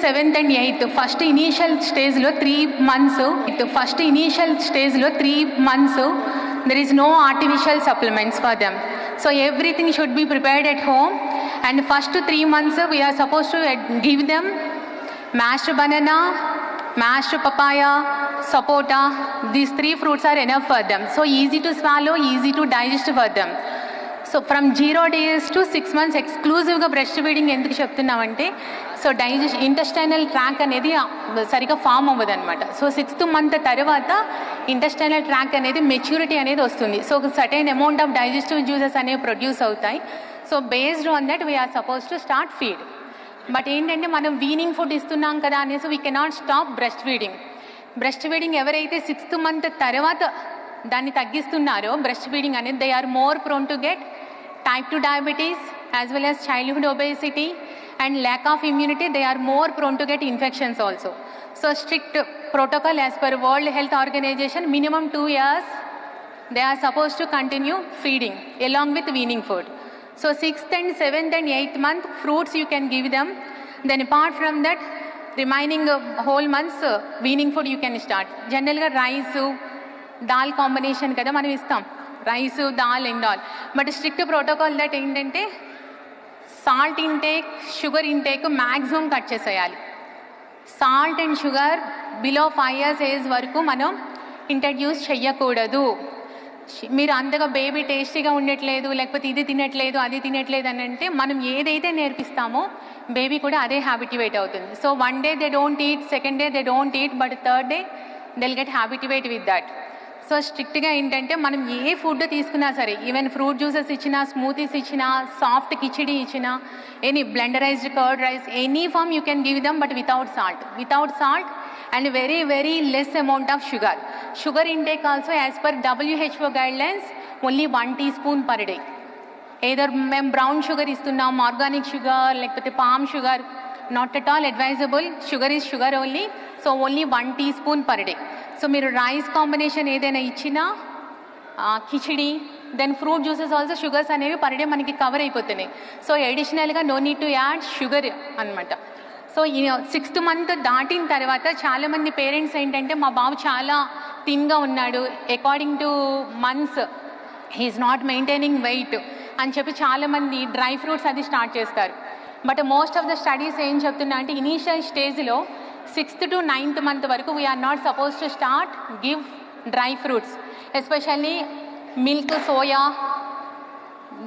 7th and 8th first initial స్టేజ్లో 3 months there is no artificial supplements for them, so everything should be prepared at home. And first 3 months we are supposed to give them mashed banana, mashed papaya, sapota. These 3 fruits are enough for them, so easy to swallow, easy to digest for them. So from 0 days to 6 months ఎక్స్క్లూజివ్గా breast feeding ఎందుకు చెప్తున్నామంటే, so intestinal tract అనేది సరిగా form అవ్వదు అనమాట. So 6th month తర్వాత intestinal tract అనేది maturity అనేది వస్తుంది. So certain amount of digestive juices అనేవి ప్రొడ్యూస్ అవుతాయి. So based on that we are supposed to start feed. But ఏంటంటే మనం వీనింగ్ ఫుడ్ ఇస్తున్నాం కదా అనేసి we cannot stop breast feeding. Breast feeding ఎవరైతే 6th month తర్వాత దాన్ని తగ్గిస్తున్నారో బ్రెస్ట్ ఫీడింగ్ అనేది, they are more prone to get type 2 diabetes as well as childhood obesity and lack of immunity. They are more prone to get infections also. So strict protocol as per World Health Organization, minimum 2 years they are supposed to continue feeding along with weaning food. So 6th and 7th and 8th month fruits you can give them. Then apart from that remaining whole months weaning food you can start. Generally rice dal combination kada మనం ఇస్తాం, rice dal and all. But strict protocol that ఏంటంటే salt intake, sugar intake maximum cut చేసేయాలి. Salt and sugar below 5 years age వరకు మనం introduce చెయ్యకూడదు. మీరు అంతగా baby టేస్టీగా ఉండట్లేదు, లేకపోతే ఇది తినట్లేదు అది తినట్లేదు అని అంటే మనం ఏదైతే నేర్పిస్తామో బేబీ కూడా అదే హ్యాబిటివేట్ అవుతుంది. So 1 day they don't eat, 2nd day they don't eat, but 3rd day they'll get habituate with that. So స్ట్రిక్ట్గా ఏంటంటే మనం ఏ ఫుడ్ తీసుకున్నా సరే, ఈవెన్ ఫ్రూట్ జ్యూసెస్ ఇచ్చినా, స్మూతీస్ ఇచ్చినా, సాఫ్ట్ కిచిడి ఇచ్చినా, any blenderized curd rice, any form you can give them, but without salt and very very less amount of sugar. Sugar intake also as per WHO guidelines only 1 teaspoon per day. Either మేము brown sugar ఇస్తున్నాం, organic sugar లేకపోతే palm sugar, not at all advisable. Sugar is sugar only, so only 1 teaspoon per day. So మీరు rice combination ఏదైనా ఇచ్చినా, khichdi, then fruit juices also sugars అనేవి per day మనకి cover అయిపోతున్నాయి. So అడిషనల్గా no need to add sugar అనమాట. So 6th month దాటిన తర్వాత చాలామంది పేరెంట్స్ ఏంటంటే మా బాబు చాలా థిన్గా ఉన్నాడు, according to months he is not maintaining weight అని చెప్పి చాలామంది డ్రై ఫ్రూట్స్ అది స్టార్ట్ చేస్తారు. But most of the studies ఏం చెప్తున్నా అంటే ఇనీషియల్ స్టేజ్లో 6th to 9th month వరకు we are not supposed to start give dry fruits, especially milk, soya,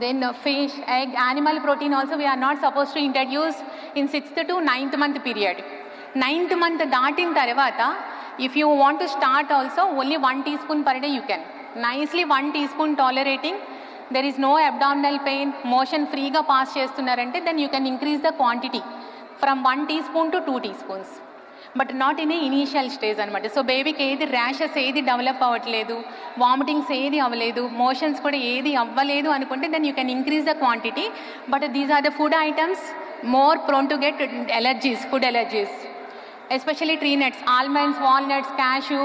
then fish, egg, animal protein also we are not supposed to introduce in 6th to 9th month period. 9th month దాటిన తర్వాత if you want to start also only 1 teaspoon per day you can. Nicely 1 teaspoon tolerating, there is no abdominal pain, motion ఫ్రీగా pass చేస్తున్నారంటే then you can increase the quantity from 1 teaspoon to 2 teaspoons. But not in a initial stage అనమాట. So బేబీకి ఏది rashes ఏది develop అవ్వట్లేదు, vomitings ఏది అవ్వలేదు, motions కూడా ఏది అవ్వలేదు అనుకుంటే then you can increase the quantity. But these are the food items more prone to get allergies, food allergies, especially tree nuts, almonds, walnuts, cashew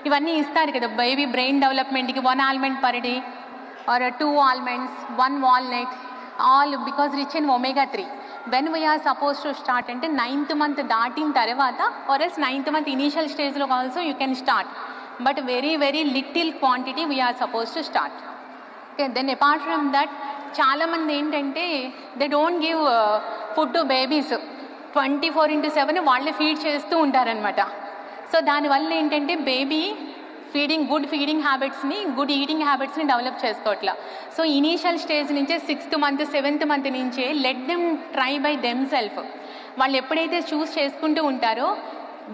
ఇవన్నీ ఇస్తారు కదా బేబీ బ్రెయిన్ డెవలప్మెంట్కి. 1 almond per day or 2 almonds, 1 walnut, all because rich in omega-3. when we are supposed to start అంటే 9th month దాటిన తర్వాత or else 9th month initial stage లో also you can start, but very very little quantity we are supposed to start. Okay, then apart from that చాలా మంది ఏంటంటే they don't give food to babies 24/7 వాళ్ళే feed చేస్తూ ఉంటారనమాట. So దానివల్ల ఏంటంటే baby good feeding హ్యాబిట్స్ని, గుడ్ ఈటింగ్ హ్యాబిట్స్ని డెవలప్ చేసుకోవట్లా. సో ఇనీషియల్ స్టేజ్ నుంచే 6th month 7th month నుంచే let them try by them self. వాళ్ళు ఎప్పుడైతే చూస్ చేసుకుంటూ ఉంటారో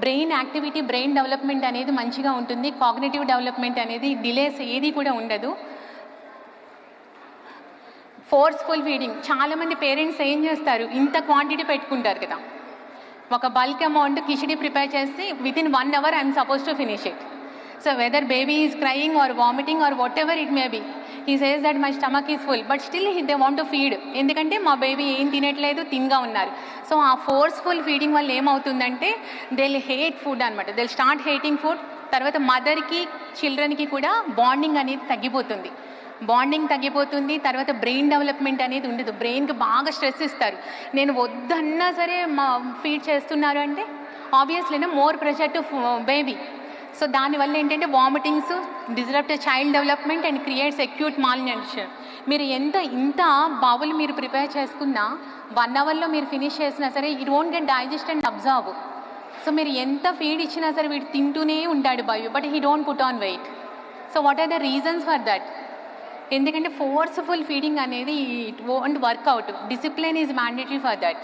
బ్రెయిన్ యాక్టివిటీ, బ్రెయిన్ డెవలప్మెంట్ అనేది మంచిగా ఉంటుంది, కాగ్నిటివ్ డెవలప్మెంట్ అనేది డిలేస్ ఏది కూడా ఉండదు. ఫోర్స్ఫుల్ ఫీడింగ్, చాలామంది పేరెంట్స్ ఏం చేస్తారు, ఇంత క్వాంటిటీ పెట్టుకుంటారు కదా, ఒక బల్క్ అమౌంట్ కిచిడి ప్రిపేర్ చేసి within 1 hour I'm suppose to finish it. So whether baby is crying or vomiting or whatever it may be, he says that my stomach is full, but still they want to feed. ఎందుకంటే మా baby ఏం తినట్లేదు, తిన్గా ఉన్నారు. So ఆ forceful feeding వల్ల ఏమవుతుందంటే they will hate food అనమాట, they will start hating food. తర్వాత మదర్కి చిల్డ్రన్కి కూడా బాండింగ్ అనేది తగ్గిపోతుంది. బాండింగ్ తగ్గిపోతుంది. తర్వాత బ్రెయిన్ డెవలప్మెంట్ అనేది ఉండదు. బ్రెయిన్కి బాగా స్ట్రెస్ ఇస్తారు. నేను వద్దన్నా సరే ఫీడ్ చేస్తున్నారు అంటే ఆబ్వియస్లీనే more pressure to baby. So దానివల్ల ఏంటంటే vomitings, disrupt child development and creates acute malnutrition. మీరు ఇంత బౌల్ మీరు ప్రిపేర్ చేసుకున్నా 1 అవర్లో మీరు ఫినిష్ చేసినా సరే it won't get digest and observe. So మీరు ఎంత ఫీడ్ ఇచ్చినా సరే వీడు తింటూనే ఉంటాడు boy, but he don't put on weight. So what are the reasons for that? ఎందుకంటే ఫోర్స్ఫుల్ ఫీడింగ్ అనేది it won't work out. Discipline is mandatory for that.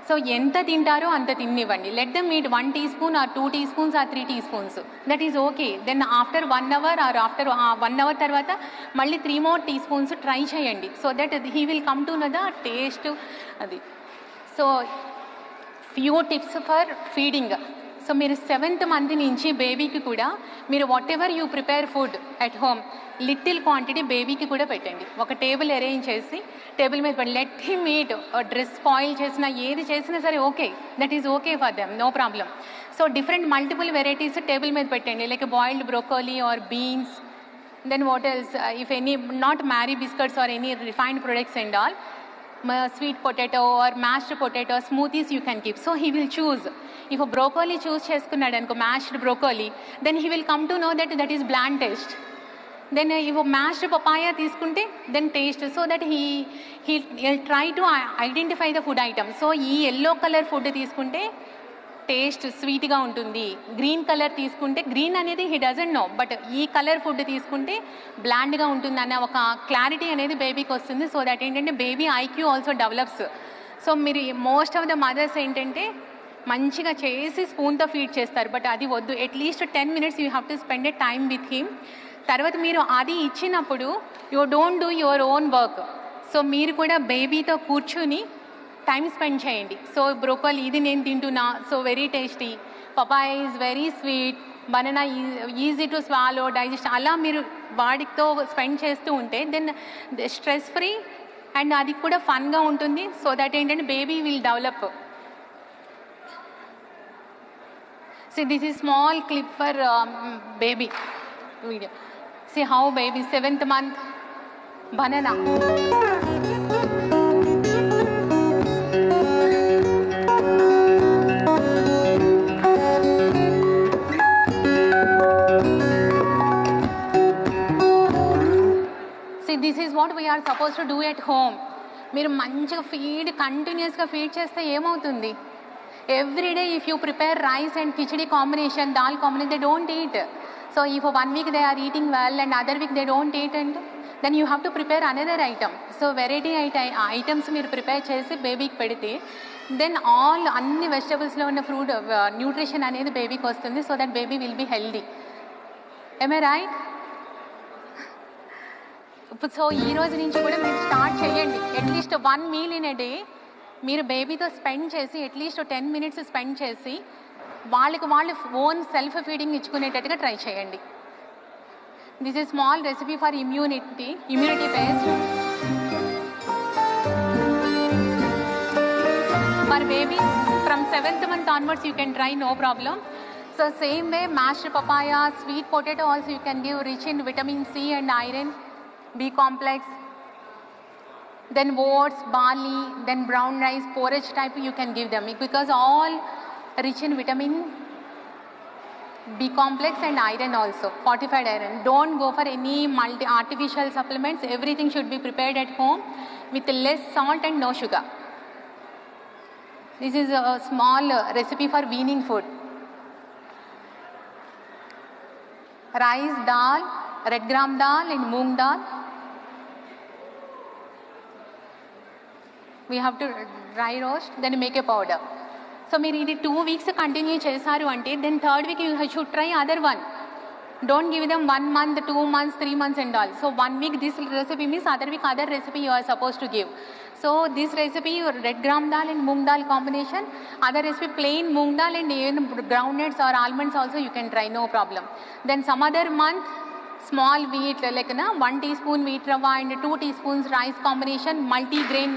So ఎంత తింటారో అంత తినివ్వండి. Let them eat 1 teaspoon or 2 teaspoons or 3 teaspoons. That is okay. Then after 1 hour or after 1 hour తర్వాత మళ్ళీ 3 more teaspoons try చేయండి. So that he will come to know the taste అది. So few tips for feeding. So మీరు 7th month నుంచి బేబీకి కూడా మీరు whatever you prepare food at home little quantity బేబీకి కూడా పెట్టండి. ఒక టేబుల్ అరేంజ్ చేసి టేబుల్ మీద పెట్టి let him eat. Dress spoil చేసినా ఏది చేసినా సరే okay, that is okay for them, no problem. So different multiple varieties table మీద పెట్టండి, like boiled broccoli or beans. Then what else, if any not Marie biscuits or any refined products and all, sweet potato or mashed potato smoothies you can keep. So he will choose. If a broccoli choose చేసుకున్నాడు అనుకో, mashed broccoli, then he will come to know that that is bland taste. Then if a mashed papaya తీసుకుంటే then taste, so that he'll try to identify the food item. So ఈ yellow color food తీసుకుంటే taste స్వీట్గా ఉంటుంది, green colour తీసుకుంటే green అనేది he doesn't know, but ఈ colour food తీసుకుంటే బ్లాండ్గా ఉంటుంది అనే ఒక క్లారిటీ అనేది బేబీకి వస్తుంది. సో దట్ ఏంటంటే baby IQ also develops. So మీరు మోస్ట్ ఆఫ్ ద మదర్స్ ఏంటంటే మంచిగా చేసి స్పూన్తో ఫీడ్ చేస్తారు, బట్ అది వద్దు. At least 10 minutes you have to spend a time with him. తర్వాత మీరు అది ఇచ్చినప్పుడు you don't do your own work. So మీరు కూడా బేబీతో కూర్చుని టైం స్పెండ్ చేయండి. సో బ్రోకోలీ ఇది నేను తింటున్నా, so very tasty, papaya is very sweet, banana easy to swallow, digest, అలా మీరు వాడితో స్పెండ్ చేస్తూ ఉంటే దెన్ స్ట్రెస్ ఫ్రీ అండ్ అది కూడా ఫన్గా ఉంటుంది. సో దట్ ఏంటంటే baby will develop. So this is small clip for baby video. See how baby 7th month banana. See, this is what we are supposed to do at home. మీరు మంచిగా feed కంటిన్యూస్గా feed చేస్తే ఏమవుతుంది? Everyday if you prepare rice and khichdi combination, dal combination, they don't eat. So if 1 week they are eating well and other week they don't eat, and then you have to prepare another item. So variety items మీరు prepare చేసి బేబీకి పెడితే then అన్ని వెజిటబుల్స్లో ఉన్న fruit nutrition అనేది బేబీకి వస్తుంది. So that baby will be healthy. Am I right? So ఈ రోజు నుంచి కూడా మీరు స్టార్ట్ చేయండి. At least 1 meal in a day మీరు బేబీతో స్పెండ్ చేసి అట్లీస్ట్ 10 minutes స్పెండ్ చేసి వాళ్ళకి వాళ్ళు ఓన్ సెల్ఫ్ ఫీడింగ్ ఇచ్చుకునేటట్టుగా ట్రై చేయండి. This is small recipe for immunity based for baby from 7th month onwards you can try, no problem. So same way mashed papaya, sweet potato also you can give, rich in vitamin C and iron, B complex. Then oats, barley, then brown rice, porridge type you can give them, because all rich in vitamin B complex and iron also, fortified iron. Don't go for any artificial supplements. Everything should be prepared at home with less salt and no sugar. This is a small recipe for weaning food. Rice, dal, red gram dal and moong dal. We have to dry roast, then make a powder. So మీరు ఇది 2 weeks continue చేశారు అంటే then 3rd week you should try other one. Don't give them 1 month, 2 months, 3 months and all. So 1 week this recipe means other week other recipe you are supposed to give. So this recipe red gram dal and moong dal combination, other recipe plain moong dal and even groundnuts or almonds also you can try, no problem. Then some other month small wheat, like 1 teaspoon wheat rava and 2 teaspoons rice combination, multi-grain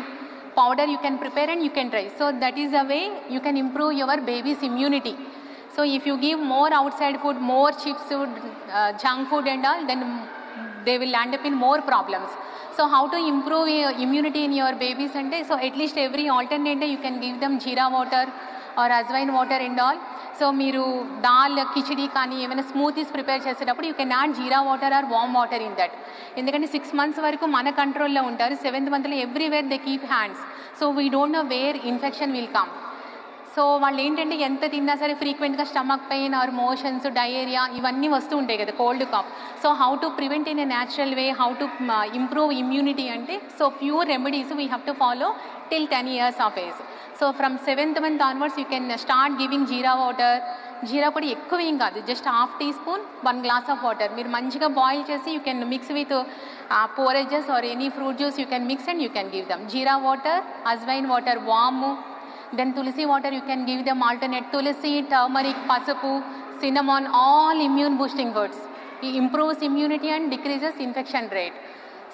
powder you can prepare and you can try. So that is a way you can improve your baby's immunity. So if you give more outside food, more chips food, junk food and all, then they will land up in more problems. So how to improve immunity in your babies ante, so at least every alternate day you can give them jeera water or azwain water and all. So మీరు దాల్ కిచిడి కానీ ఏమైనా smoothies prepare చేసేటప్పుడు you can add jeera water or warm water in that. ఎందుకంటే 6 months వరకు మన కంట్రోల్లో ఉంటారు. 7th monthలో everywhere they keep hands. So we don't know where infection will come. So వాళ్ళు ఏంటంటే ఎంత తిన్నా సరే ఫ్రీక్వెంట్గా stomach pain or motions, diarrhoea ఇవన్నీ వస్తూ ఉంటాయి కదా, cold cough. So how to prevent in a natural way, how to improve immunity అంటే, so few remedies we have to follow till 10 years of age. So from 7th month onwards you can start giving jeera water. జీరా పొడి ఎక్కువ ఏం కాదు, just ½ teaspoon 1 glass of water. మీరు మంచిగా boil చేసి you can mix with porridges or any fruit juice you can mix and you can give them. Jeera water, ajwain water, వాము, then tulsi water you can give them alternate. Tulsi, turmeric, pasupu, cinnamon, all immune boosting foods. It improves immunity and decreases infection rate.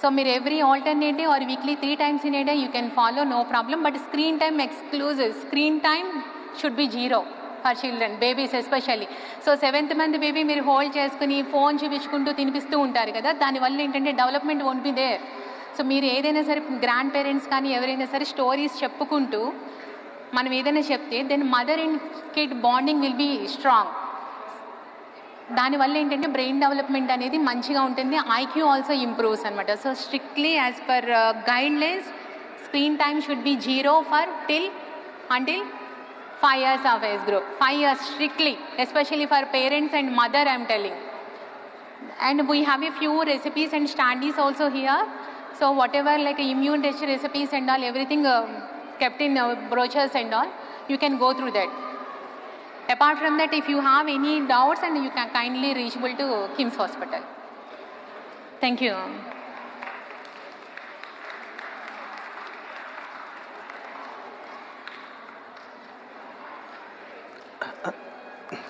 So మీరు every alternate day or weekly 3 times in a day you can follow, no problem. But screen time exclusive. Screen time should be 0 for children, babies especially. So 7th month baby మీరు hold చేసుకుని phone చూపించుకుంటూ తినిపిస్తూ ఉంటారు కదా, దానివల్ల ఏంటంటే development won't be there. So మీరు ఏదైనా సరే గ్రాండ్ పేరెంట్స్ కానీ ఎవరైనా సరే స్టోరీస్ చెప్పుకుంటూ మనం ఏదైనా చెప్తే then mother and kid bonding will be strong. దానివల్ల ఏంటంటే బ్రెయిన్ డెవలప్మెంట్ అనేది మంచిగా ఉంటుంది, ఐక్యూ ఆల్సో ఇంప్రూవ్స్ అనమాట. So strictly as per guide lines screen time should be 0 for until 5 years of age group. 5 years strictly, especially for parents and mother I am telling. And we have a few recipes and studies also here. So whatever like immune recipes and all, everything kept in brochures and all, you can go through that. Apart from that, if you have any doubts, and you can kindly reachable to KIMS hospital. Thank you.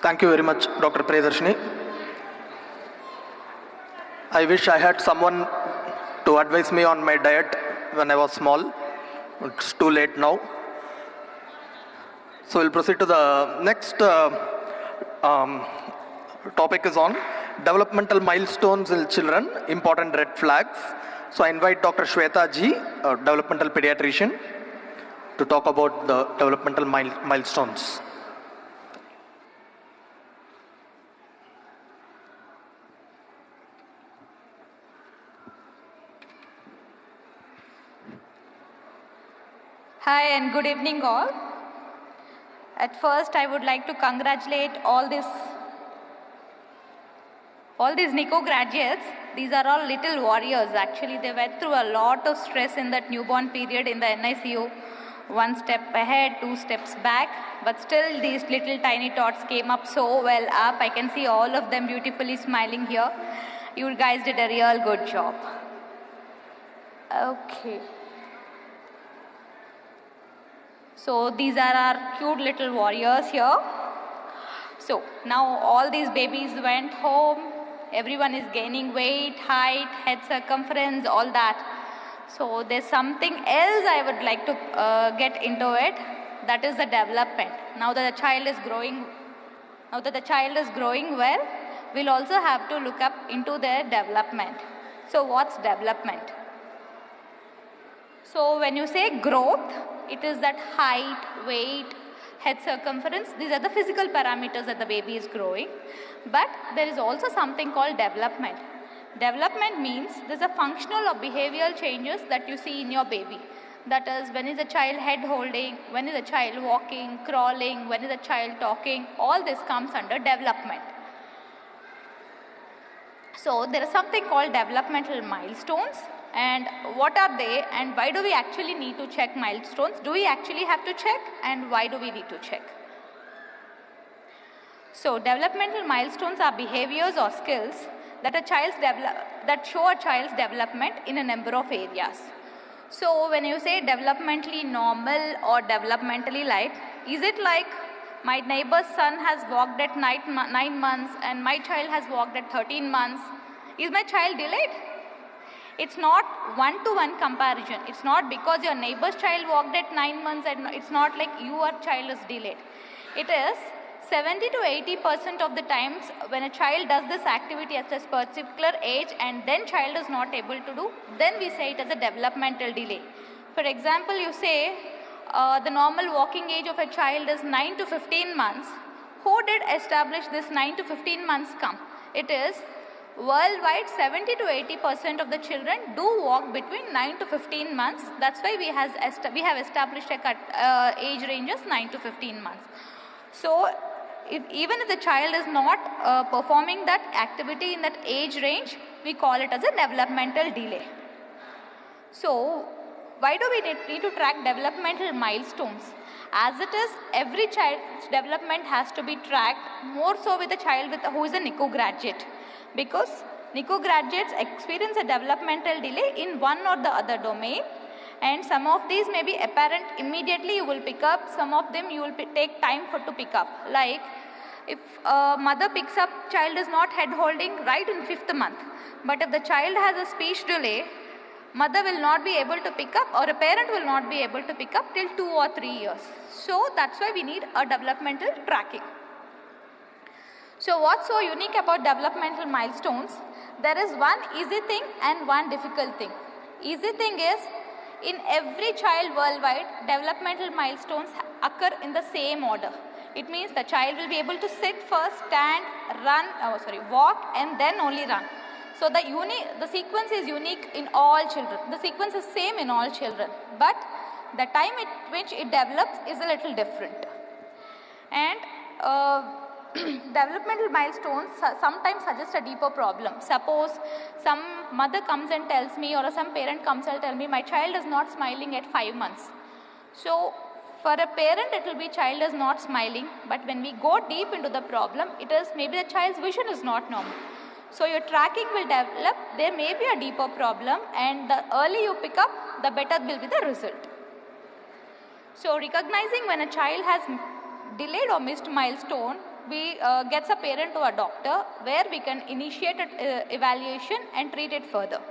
Thank you very much, Dr. Priyadarshini. I wish I had someone to advise me on my diet when I was small. It's too late now. So we'll proceed to the next topic is on developmental milestones in children, important red flags. So I invite Dr. Shweta Ji, a developmental pediatrician, to talk about the developmental milestones. Hi and good evening all. At first I would like to congratulate all these NICU graduates. These are all little warriors. Actually they went through a lot of stress in that newborn period in the NICU. 1 step ahead, 2 steps back, but still these little tiny tots came up so well up. I can see all of them beautifully smiling here. You guys did a real good job. Okay. So these are our cute little warriors here. So now all these babies went home. Everyone is gaining weight, height, head circumference, all that. So there's something else I would like to get into it. That is the development. Now that the child is growing well, we'll also have to look up into their development. So what's development? So when you say growth, it is that height, weight, head circumference. These are the physical parameters that the baby is growing. But there is also something called development. Development means there's a functional or behavioral changes that you see in your baby. That is, when is the child head holding, when is the child walking, crawling, when is the child talking, all this comes under development. So there is something called developmental milestones. And what are they, and why do we actually need to check milestones? Do we actually have to check, and why do we need to check? So developmental milestones are behaviors or skills that show a child's development in a number of areas. So when you say developmentally normal or developmentally light, is it like my neighbor's son has walked at 9 months and my child has walked at 13 months? Is my child delayed? It's not one-to-one comparison. It's not because your neighbor's child walked at 9 months and it's not like your child is delayed. It is 70 to 80% of the times when a child does this activity at a particular age and then child is not able to do, then we say it as a developmental delay. For example, you say the normal walking age of a child is 9 to 15 months. Who did establish this 9 to 15 months come? It is worldwide 70 to 80% of the children do walk between 9 to 15 months. That's why we have established a age range as 9 to 15 months. So even if the child is not performing that activity in that age range, we call it as a developmental delay. So why do we need to track developmental milestones? As it is, every child's development has to be tracked, more so with a child who is a NICU graduate. Because NICU graduates experience a developmental delay in one or the other domain, and some of these may be apparent immediately you will pick up, some of them you will take time to pick up. Like if a mother picks up, child is not head holding right in 5th month. But if the child has a speech delay, mother will not be able to pick up or a parent will not be able to pick up till 2 or 3 years. So that's why we need a developmental tracking. So what's so unique about developmental milestones? There is one easy thing and one difficult thing. Easy thing is, in every child worldwide, developmental milestones occur in the same order. It means the child will be able to sit first, stand, walk and then only run. So the sequence is unique in all children. The sequence is same in all children, but the time at which it develops is a little different. And developmental milestones sometimes suggest a deeper problem. Suppose some mother comes and tells me, or some parent comes and tells me, my child is not smiling at 5 months. So for a parent it will be child is not smiling, but when we go deep into the problem, it is maybe the child's vision is not normal. So your tracking will develop, there may be a deeper problem, and the early you pick up, the better will be the result. So recognizing when a child has delayed or missed milestone, we gets a parent to a doctor where we can initiate an evaluation and treat it further.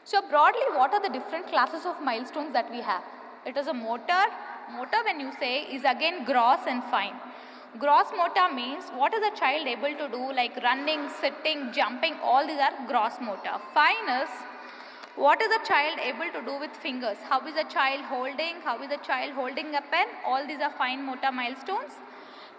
So broadly, what are the different classes of milestones that we have? It is a motor. Motor, when you say, is again gross and fine. Gross motor means what is a child able to do, like running, sitting, jumping, all these are gross motor. Fine is what is a child able to do with fingers? How is a child holding? How is a child holding a pen? All these are fine motor milestones.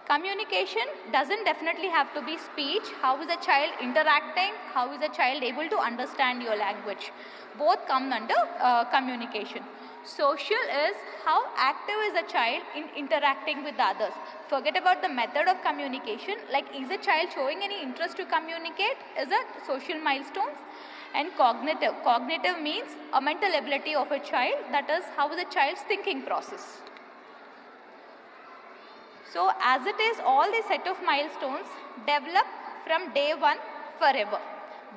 Communication doesn't definitely have to be speech. How is a child interacting? How is a child able to understand your language? Both come under communication. Social is how active is a child in interacting with others. Forget about the method of communication, like is a child showing any interest to communicate is a social milestones. And cognitive. Cognitive means a mental ability of a child, that is how is a child's thinking process. So as it is, all the set of milestones develop from day one forever.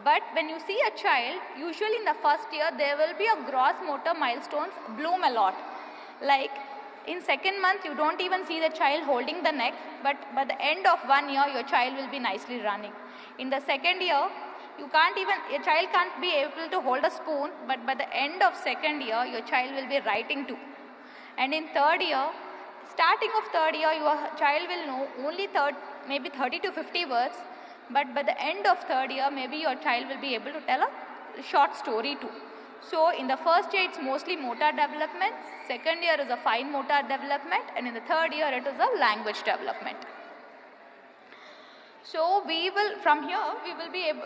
But when you see a child, usually in the first year, there will be a gross motor milestones bloom a lot. Like in 2nd month, you don't even see the child holding the neck, but by the end of 1 year, your child will be nicely running. In the 2nd year, your child can't be able to hold a spoon, but by the end of 2nd year, your child will be writing too. And in 3rd year, starting of 3rd year, your child will know only maybe 30 to 50 words, but by the end of 3rd year, maybe your child will be able to tell a short story too. So in the first year, it's mostly motor development, 2nd year is a fine motor development, and in the 3rd year, it is a language development. So we will, from here,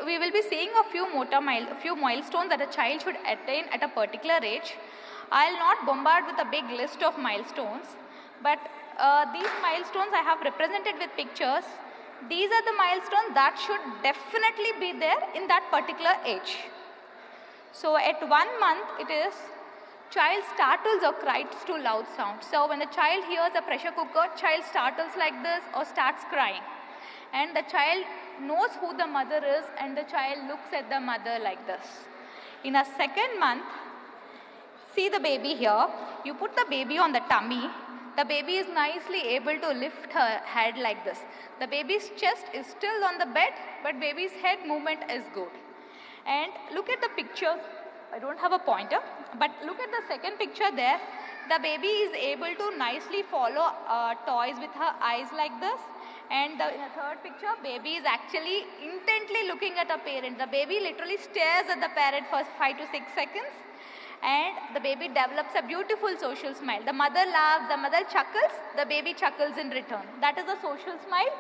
we will be seeing a few milestones that a child should attain at a particular age. I'll not bombard with a big list of milestones, but these milestones I have represented with pictures. These are the milestones that should definitely be there in that particular age. So at 1 month, it is child startles or cries to loud sound. So when the child hears a pressure cooker, child startles like this or starts crying. And the child knows who the mother is and the child looks at the mother like this. In a 2nd month, see the baby here. You put the baby on the tummy. The baby is nicely able to lift her head like this. The baby's chest is still on the bed, but baby's head movement is good. And look at the picture. I don't have a pointer, but look at the 2nd picture there. The baby is able to nicely follow toys with her eyes like this. And in the third picture, baby is actually intently looking at a parent. The baby literally stares at the parent for 5 to 6 seconds. And the baby develops a beautiful social smile. The mother laughs, the mother chuckles, the baby chuckles in return. That is a social smile.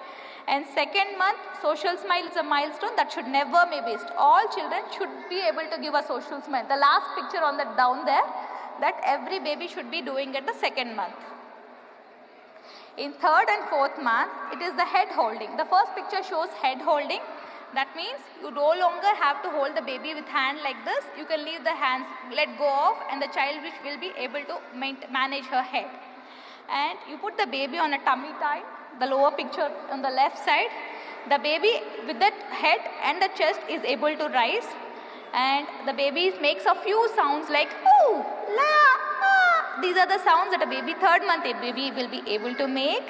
And second month, social smile is a milestone that should never be missed. All children should be able to give a social smile. The last picture on the down there, that every baby should be doing at the second month. In third and fourth month, it is the head holding. The first picture shows head holding. That means you no longer have to hold the baby with hand like this. You can leave the hands, let go of, and the child will be able to manage her head. And you put the baby on a tummy time, the lower picture on the left side. The baby with the head and the chest is able to rise. And the baby makes a few sounds like ooh, la, ah. These are the sounds that a baby, third month a baby will be able to make.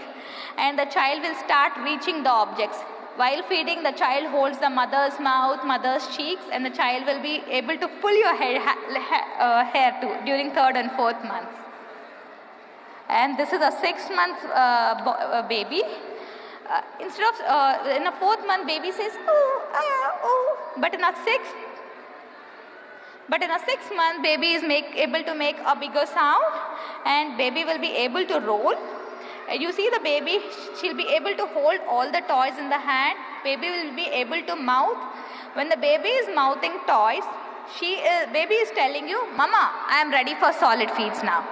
And the child will start reaching the objects. While feeding, the child holds the mother's mouth, mother's cheeks, and the child will be able to pull your hair too during third and fourth months. And this is a 6-month baby. Instead of in a fourth month, baby says ooh, ah, ooh, but in a sixth month, baby is able to make a bigger sound, and baby will be able to roll. You see the baby, she'll be able to hold all the toys in the hand. Baby will be able to mouth. When the baby is mouthing toys, baby is telling you, Mama, I am ready for solid feeds now.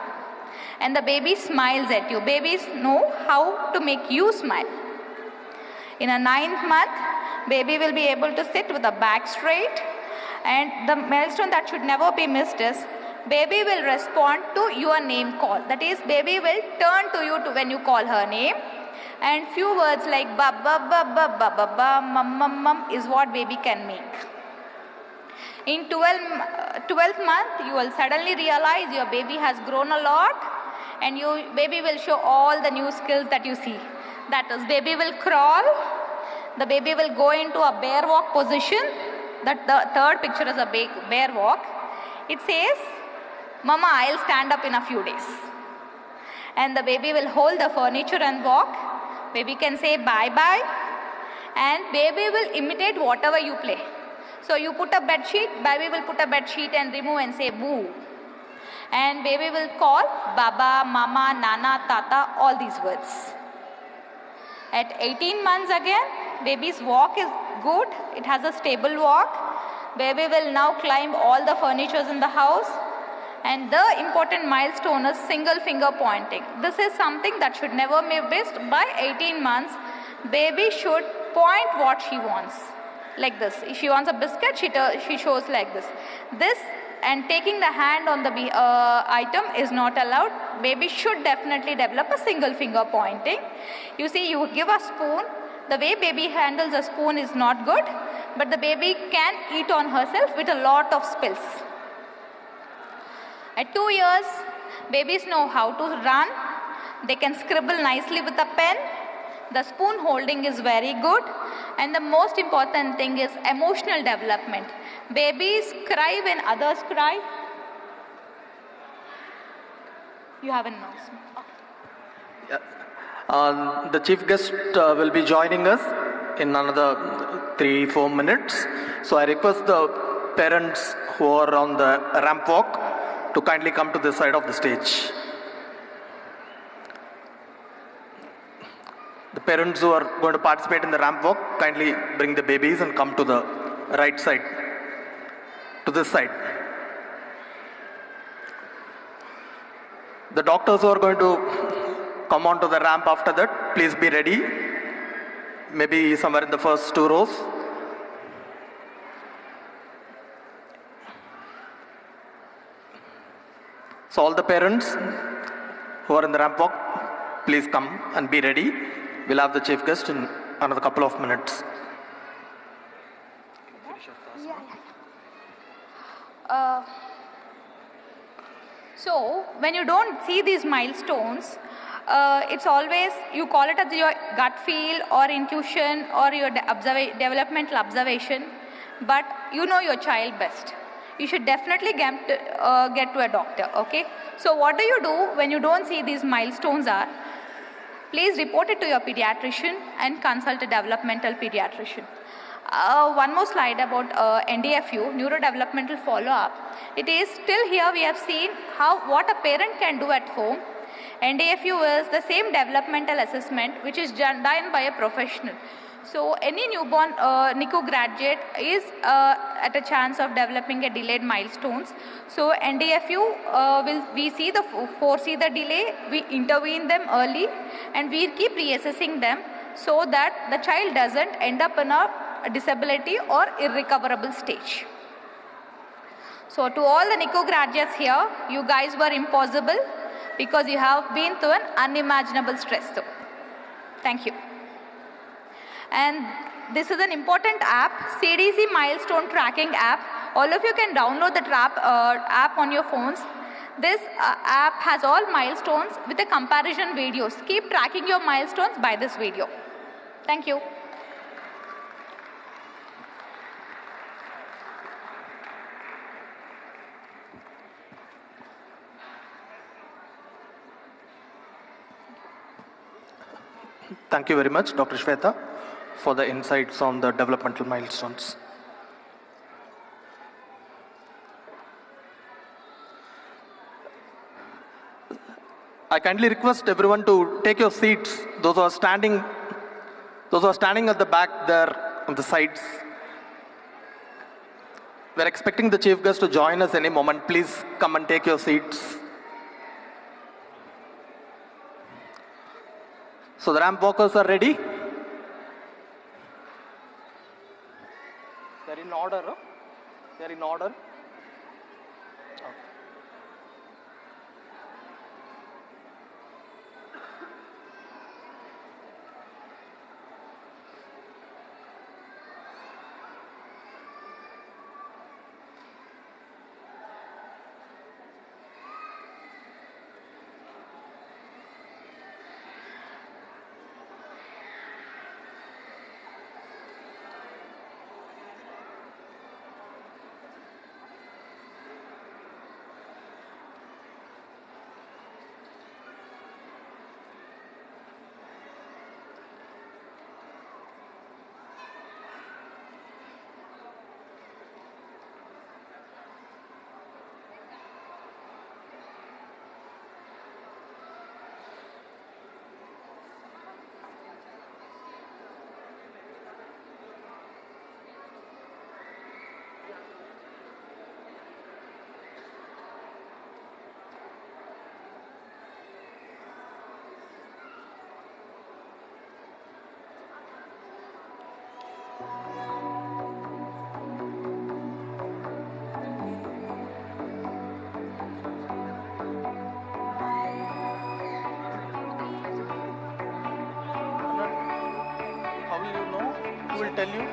And the baby smiles at you. Babies know how to make you smile. In a 9th month, baby will be able to sit with the back straight. And the milestone that should never be missed is, baby will respond to your name call. That is, baby will turn to you when you call her name. And few words like ba ba ba ba ba ba ba mum mum mum is what baby can make. In 12th month, you will suddenly realize your baby has grown a lot, and baby will show all the new skills that you see. That is, baby will crawl. The baby will go into a bear walk position. The third picture is a bear walk. It says, Mama, I'll stand up in a few days. And the baby will hold the furniture and walk. Baby can say bye-bye. And baby will imitate whatever you play. So you put a bed sheet, baby will put a bed sheet and remove and say boo. And baby will call Baba, Mama, Nana, Tata, all these words. At 18 months again, baby's walk is good. It has a stable walk. Baby will now climb all the furnitures in the house. And the important milestone is single finger pointing. This is something that should never be missed. By 18 months, baby should point what she wants. Like this. If she wants a biscuit, she shows like this. This and taking the hand on the item is not allowed. Baby should definitely develop a single finger pointing. You see, you give a spoon. The way baby handles a spoon is not good, but the baby can eat on herself with a lot of spills. At 2 years, babies know how to run. They can scribble nicely with a pen. The spoon holding is very good. And the most important thing is emotional development. Babies cry when others cry. You have an announcement. Yeah. The chief guest will be joining us in another 3-4 minutes. So I request the parents who are on the ramp walk to kindly come to this side of the stage. The parents who are going to participate in the ramp walk, kindly bring the babies and come to the right side, to this side. The doctors who are going to come onto the ramp after that, please be ready. Maybe somewhere in the first 2 rows. So all the parents who are in the ramp walk, please come and be ready. We'll have the chief guest in another couple of minutes. So, when you don't see these milestones, it's always, you call it as your gut feel or intuition or your developmental observation, but you know your child best. you should definitely get to a doctor, okay? So what do you do when you don't see these milestones are? Please report it to your pediatrician and consult a developmental pediatrician. One more slide about NDFU, neurodevelopmental follow-up. It is still here we have seen what a parent can do at home. NDFU is the same developmental assessment which is done by a professional. So any newborn NICU graduate is at a chance of developing a delayed milestones. So NDFU we foresee the delay, we intervene them early, and we keep reassessing them so that the child doesn't end up in a disability or irrecoverable stage. So to all the NICU graduates here, you guys were impossible because you have been through an unimaginable stress though. Thank you. And this is an important app, CDC milestone tracking app. All of you can download the app on your phones. This app has all milestones with a comparison videos. Keep tracking your milestones by this video. Thank you. Thank you very much, Dr. Shweta, for the insights on the developmental milestones. I kindly request everyone to take your seats. Those who are standing at the back there on the sides. We're expecting the chief guest to join us any moment. Please come and take your seats. So the ramp walkers are ready. They're in order. Huh? They're in order. Okay. Will tell you.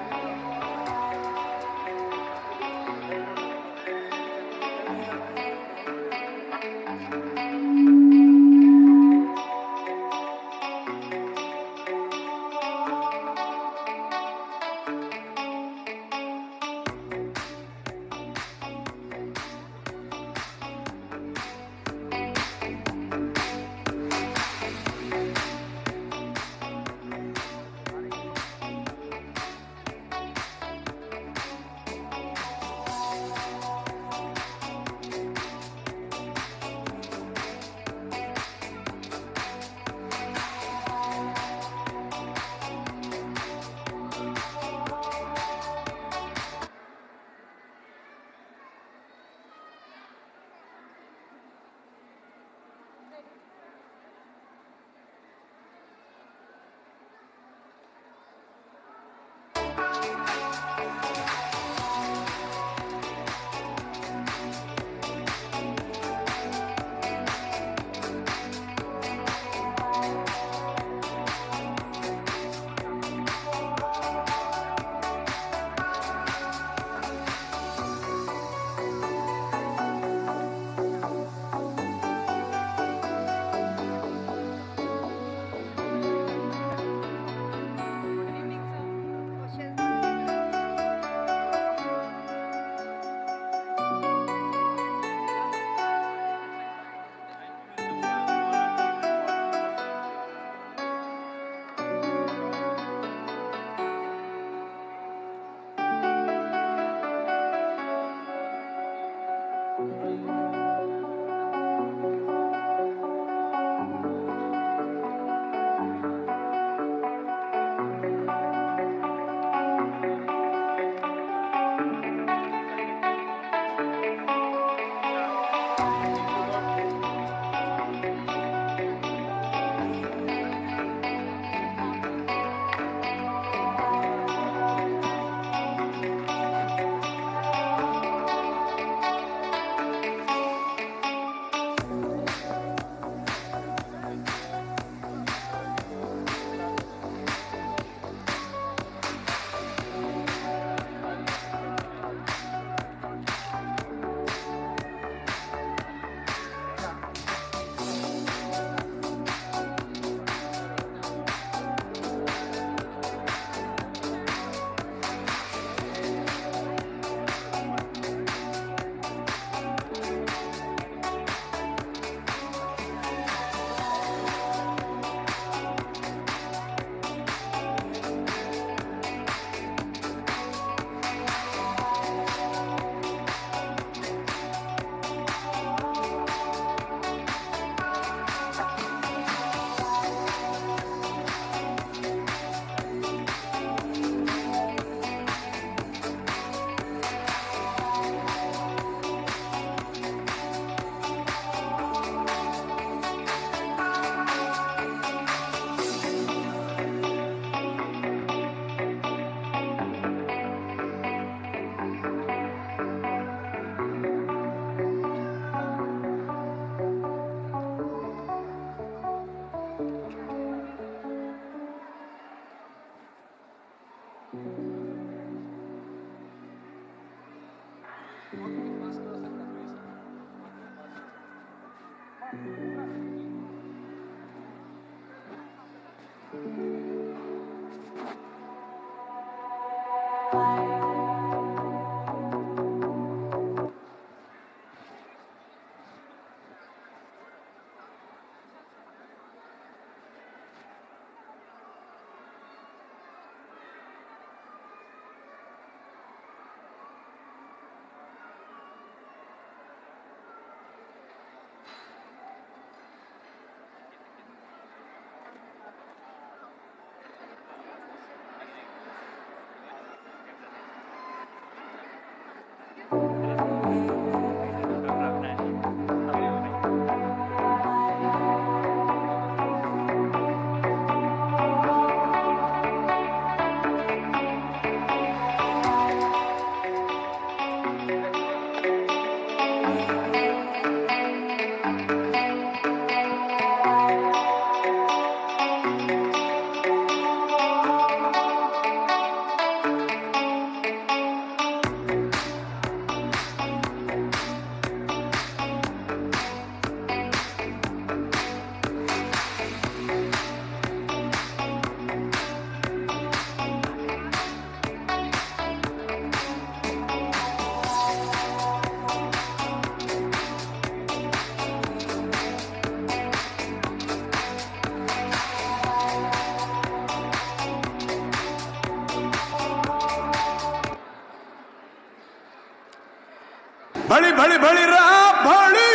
भड़ी भड़ी भड़ी रहा भड़ी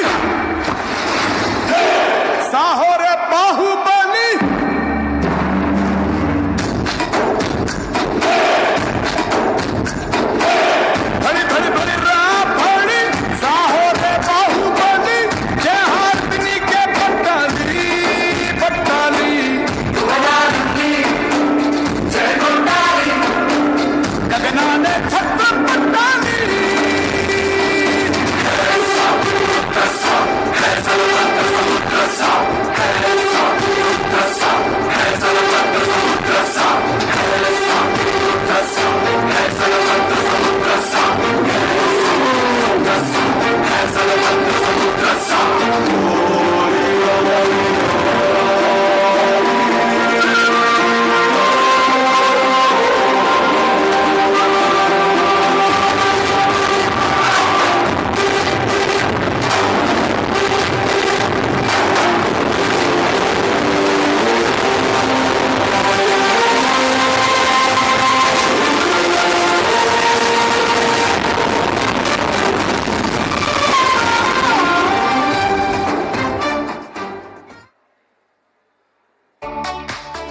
साहो रे बाहुबली भड़ी भड़ी भड़ी रहा भड़ी साहो रे बाहुबली जय हाथनी के पट्टाली पट्टाली जय गुंडाली गगना ने छत्र पट्टाली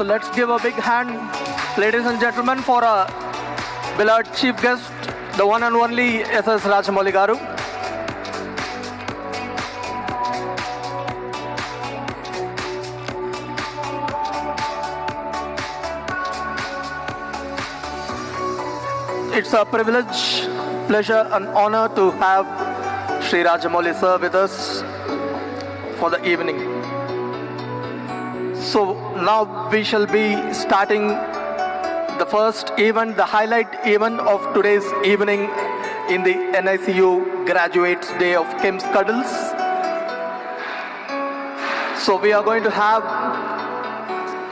So let's give a big hand, ladies and gentlemen, for our beloved chief guest, the one and only SS Rajamouli Garu. It's a privilege, pleasure and honor to have Shri Rajamouli sir with us for the evening. So now we shall be starting the first event, the highlight event of today's evening in the NICU Graduates Day of KIMS Cuddles. So we are going to have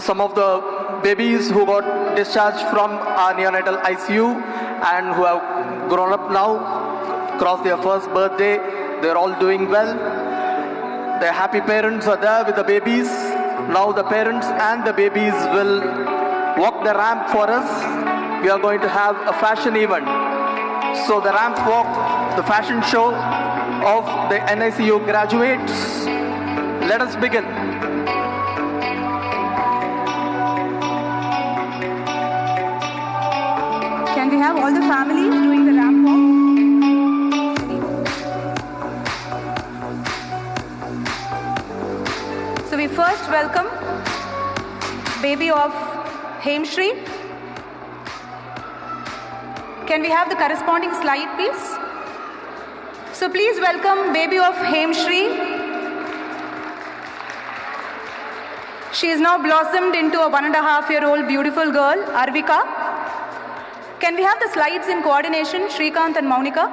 some of the babies who got discharged from our neonatal ICU and who have grown up now, crossed their first birthday. They're all doing well. Their happy parents are there with the babies. Now the parents and the babies will walk the ramp for us. We are going to have a fashion event. So the ramp walk, the fashion show of the NICU graduates. Let us begin. Can we have all the families doing the ramp walk? So we first welcome baby of Hemshri. Can we have the corresponding slide, please? So please welcome baby of Hemshri. She is now blossomed into a 1.5-year-old beautiful girl, Arvika. Can we have the slides in coordination, Shrikant and Maunika?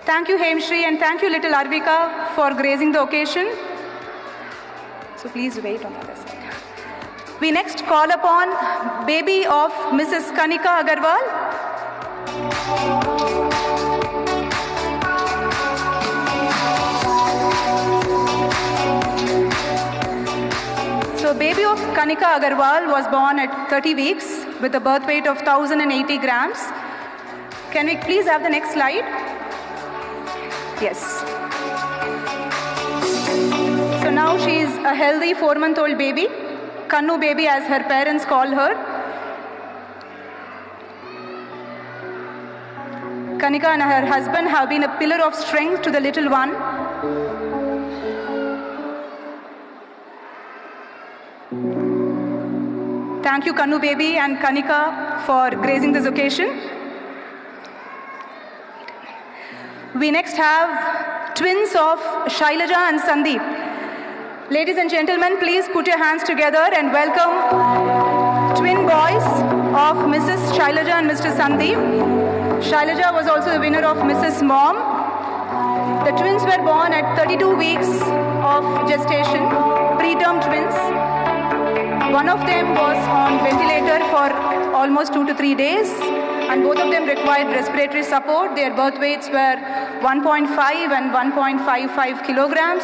Thank you, Hemshri, and thank you, little Arvika, for gracing the occasion. So please wait on the other side. We next call upon baby of Mrs. Kanika Agarwal. So baby of Kanika Agarwal was born at 30 weeks with a birth weight of 1,080 grams. Can we please have the next slide? Yes. So now she is a healthy 4-month-old baby, Kannu baby as her parents call her. Kanika and her husband have been a pillar of strength to the little one. Thank you, Kannu baby and Kanika, for gracing this occasion. We next have twins of Shailaja and Sandeep. Ladies and gentlemen, please put your hands together and welcome twin boys of Mrs. Shailaja and Mr. Sandeep. Shailaja was also the winner of Mrs. Mom. The twins were born at 32 weeks of gestation, preterm twins. One of them was on ventilator for almost 2 to 3 days, and both of them required respiratory support. Their birth weights were 1.5 and 1.55 kilograms.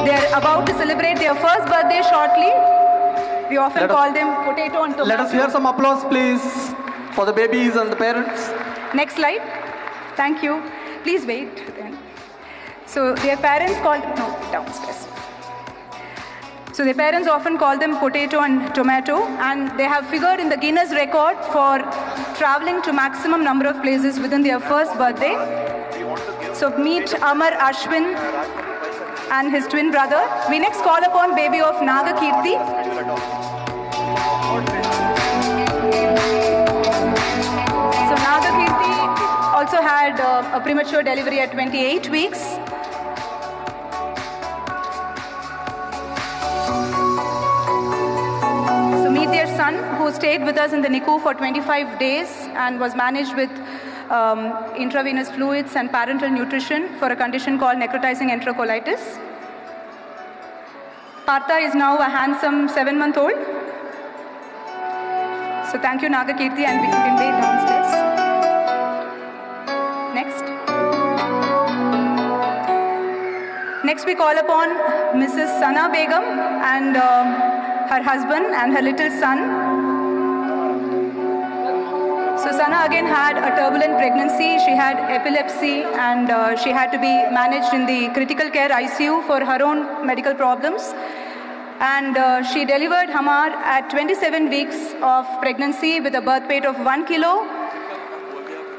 They are about to celebrate their first birthday shortly. We often call them potato and tomato. Let us hear some applause, please, for the babies and the parents. Next slide. Thank you. Please wait. So their parents called, no, downstairs. So their parents often call them potato and tomato, and they have figured in the Guinness record for traveling to maximum number of places within their first birthday. So meet Amar Ashwin and his twin brother. We next call upon baby of Naga Kirti. So Naga Kirti also had a premature delivery at 28 weeks. So meet their son, who stayed with us in the NICU for 25 days and was managed with intravenous fluids and parenteral nutrition for a condition called necrotizing enterocolitis. Partha is now a handsome 7-month-old. So thank you, Naga Kirti, and we can wait downstairs. Next. Next we call upon Mrs. Sana Begum and her husband and her little son. So Sana again had a turbulent pregnancy. She had epilepsy and she had to be managed in the critical care ICU for her own medical problems. And she delivered Hamar at 27 weeks of pregnancy with a birth weight of 1 kilo.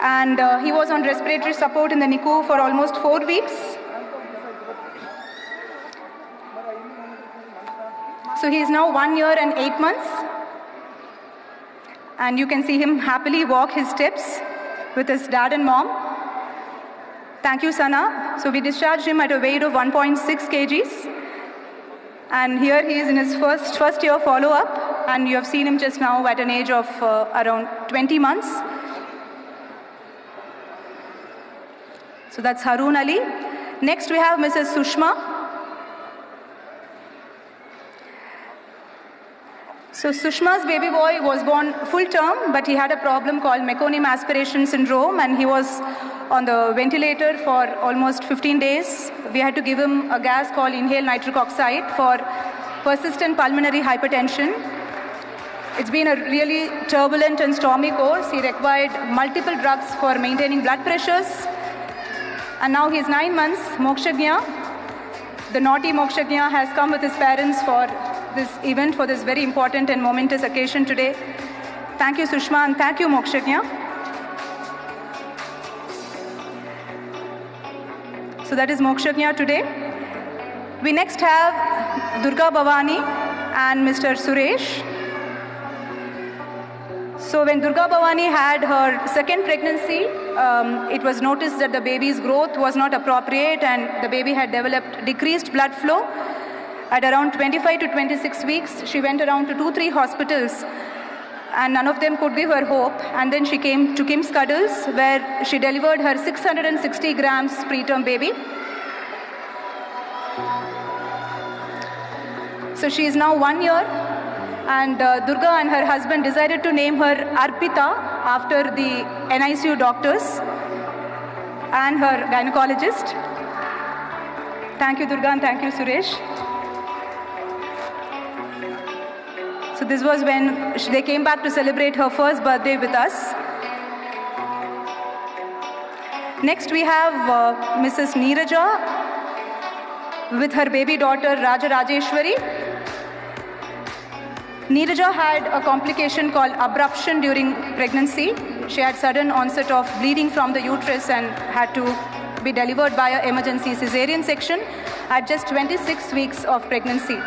And he was on respiratory support in the NICU for almost 4 weeks. So he is now 1 year and 8 months. And you can see him happily walk his steps with his dad and mom. Thank you, Sana. So we discharged him at a weight of 1.6 kgs. And here he is in his first year follow-up. And you have seen him just now at an age of around 20 months. So that's Harun Ali. Next we have Mrs. Sushma. So Sushma's baby boy was born full term, but he had a problem called meconium aspiration syndrome, and he was on the ventilator for almost 15 days. We had to give him a gas called inhaled nitric oxide for persistent pulmonary hypertension. It's been a really turbulent and stormy course. He required multiple drugs for maintaining blood pressures. And now he's 9 months, Mokshagnya. The naughty Mokshagnya has come with his parents for this event, for this very important and momentous occasion today. Thank you, Sushma, and thank you, Mokshagnya. So that is Mokshagnya today. We next have Durga Bhavani and Mr. Suresh. So when Durga Bhavani had her second pregnancy, it was noticed that the baby's growth was not appropriate and the baby had developed decreased blood flow. At around 25 to 26 weeks, she went around to 2-3 hospitals, and none of them could give her hope. And then she came to KIMS Cuddles, where she delivered her 660 grams preterm baby. So she is now 1 year, and Durga and her husband decided to name her Arpita after the NICU doctors and her gynecologist. Thank you, Durga, and thank you, Suresh. So this was when they came back to celebrate her first birthday with us. Next we have Mrs. Neeraja with her baby daughter Raja Rajeshwari. Neeraja had a complication called abruption during pregnancy. She had sudden onset of bleeding from the uterus and had to be delivered via emergency cesarean section at just 26 weeks of pregnancy.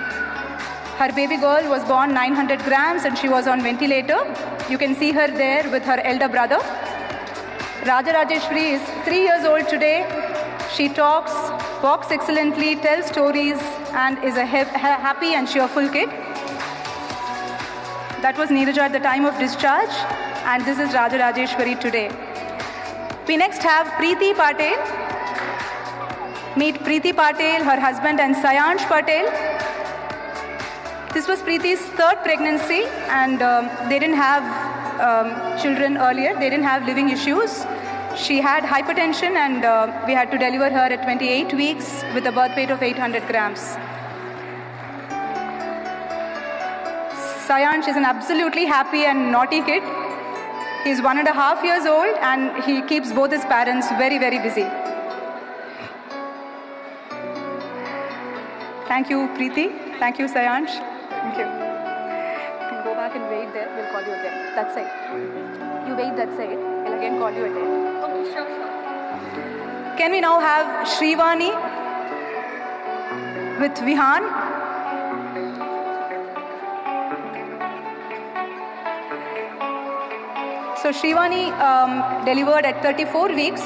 Her baby girl was born 900 grams and she was on ventilator. You can see her there with her elder brother. Raja Rajeshwari is 3 years old today. She talks, walks excellently, tells stories, and is a happy and cheerful kid. That was Neeraja at the time of discharge, and this is Raja Rajeshwari today. We next have Preeti Patel. Meet Preeti Patel, her husband, and Sayansh Patel. This was Preeti's third pregnancy, and they didn't have children earlier. They didn't have living issues. She had hypertension, and we had to deliver her at 28 weeks with a birth weight of 800 grams. Sayansh is an absolutely happy and naughty kid. He's 1.5 years old, and he keeps both his parents very, very busy. Thank you, Preeti. Thank you, Sayansh. Thank you. You can go back and wait there. We'll call you again. That side. You wait that side. We'll again call you again. Okay, sure. Can we now have Shrivani with Vihan? So Shrivani delivered at 34 weeks.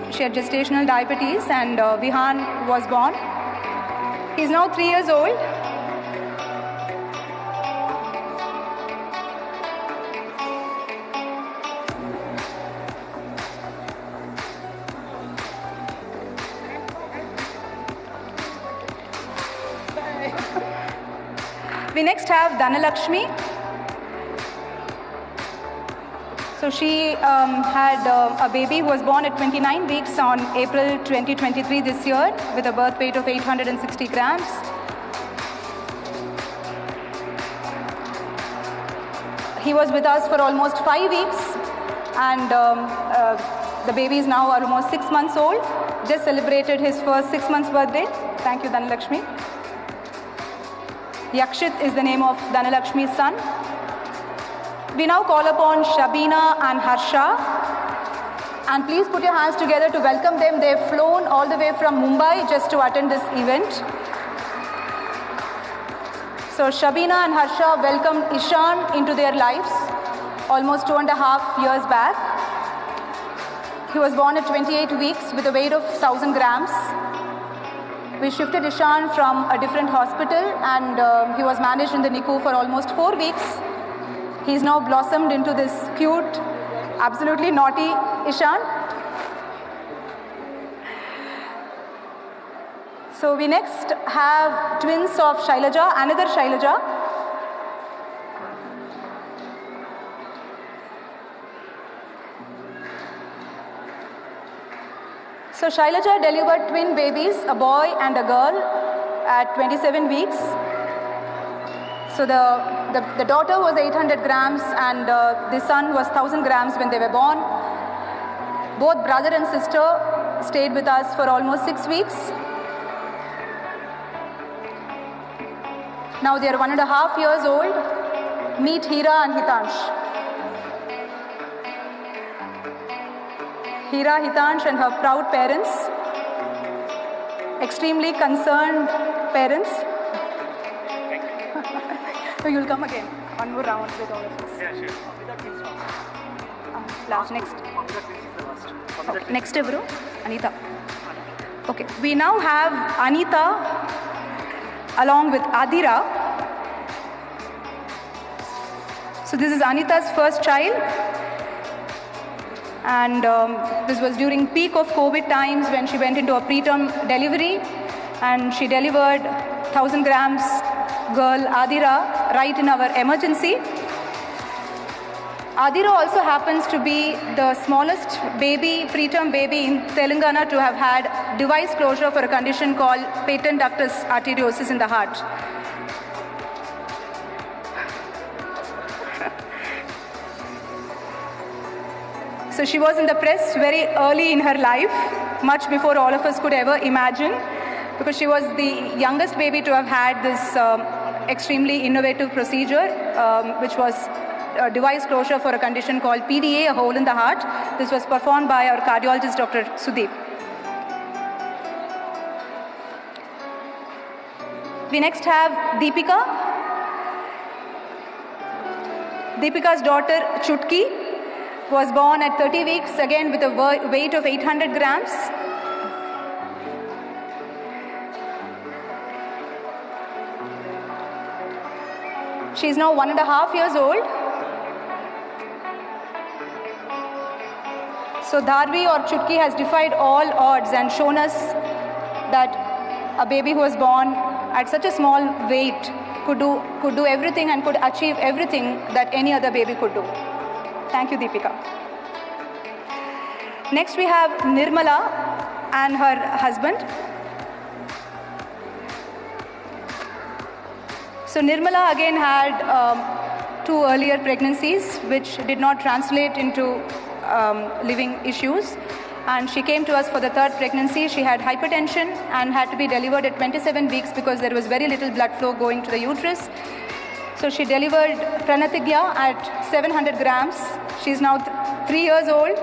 She had gestational diabetes, and Vihan was born. He's now 3 years old. We next have Dhanalakshmi. So she had a baby who was born at 29 weeks on April 2023 this year with a birth weight of 860 grams. He was with us for almost 5 weeks, and the baby is now almost 6 months old. Just celebrated his first 6 months birthday. Thank you, Dhanalakshmi. Yakshit is the name of Dhanalakshmi's son. We now call upon Shabina and Harsha, and please put your hands together to welcome them. They've flown all the way from Mumbai just to attend this event. So Shabina and Harsha welcomed Ishan into their lives almost 2.5 years back. He was born at 28 weeks with a weight of 1,000 grams. We shifted Ishan from a different hospital, and he was managed in the NICU for almost 4 weeks. He's now blossomed into this cute, absolutely naughty Ishan. So we next have twins of Shailaja, another Shailaja. So Shailaja delivered twin babies, a boy and a girl, at 27 weeks. So the daughter was 800 grams and the son was 1,000 grams when they were born. Both brother and sister stayed with us for almost 6 weeks. Now they are 1.5 years old. Meet Hira and Hitansh. Hira, Hitansh and her proud parents. Extremely concerned parents. So you'll come again. One more round with all of us. Yeah, sure. Last, next. Okay. Next, bro. Anita. Okay. We now have Anita along with Adira. So this is Anita's first child. And this was during peak of COVID times when she went into a preterm delivery, and she delivered 1,000 grams girl Adira right in our emergency. Adira also happens to be the smallest baby, preterm baby in Telangana to have had device closure for a condition called patent ductus arteriosus in the heart. So she was in the press very early in her life, much before all of us could ever imagine, because she was the youngest baby to have had this extremely innovative procedure, which was a device closure for a condition called PDA, a hole in the heart. This was performed by our cardiologist, Dr. Sudeep. We next have Deepika. Deepika's daughter, Chutki, was born at 30 weeks, again with a weight of 800 grams. She is now 1.5 years old. So Dharvi or Chutki has defied all odds and shown us that a baby who was born at such a small weight could do everything and could achieve everything that any other baby could do. Thank you, Deepika. Next we have Nirmala and her husband. So Nirmala again had 2 earlier pregnancies which did not translate into living issues, and she came to us for the 3rd pregnancy. She had hypertension and had to be delivered at 27 weeks because there was very little blood flow going to the uterus. So she delivered Pranatigya at 700 grams. She's now 3 years old.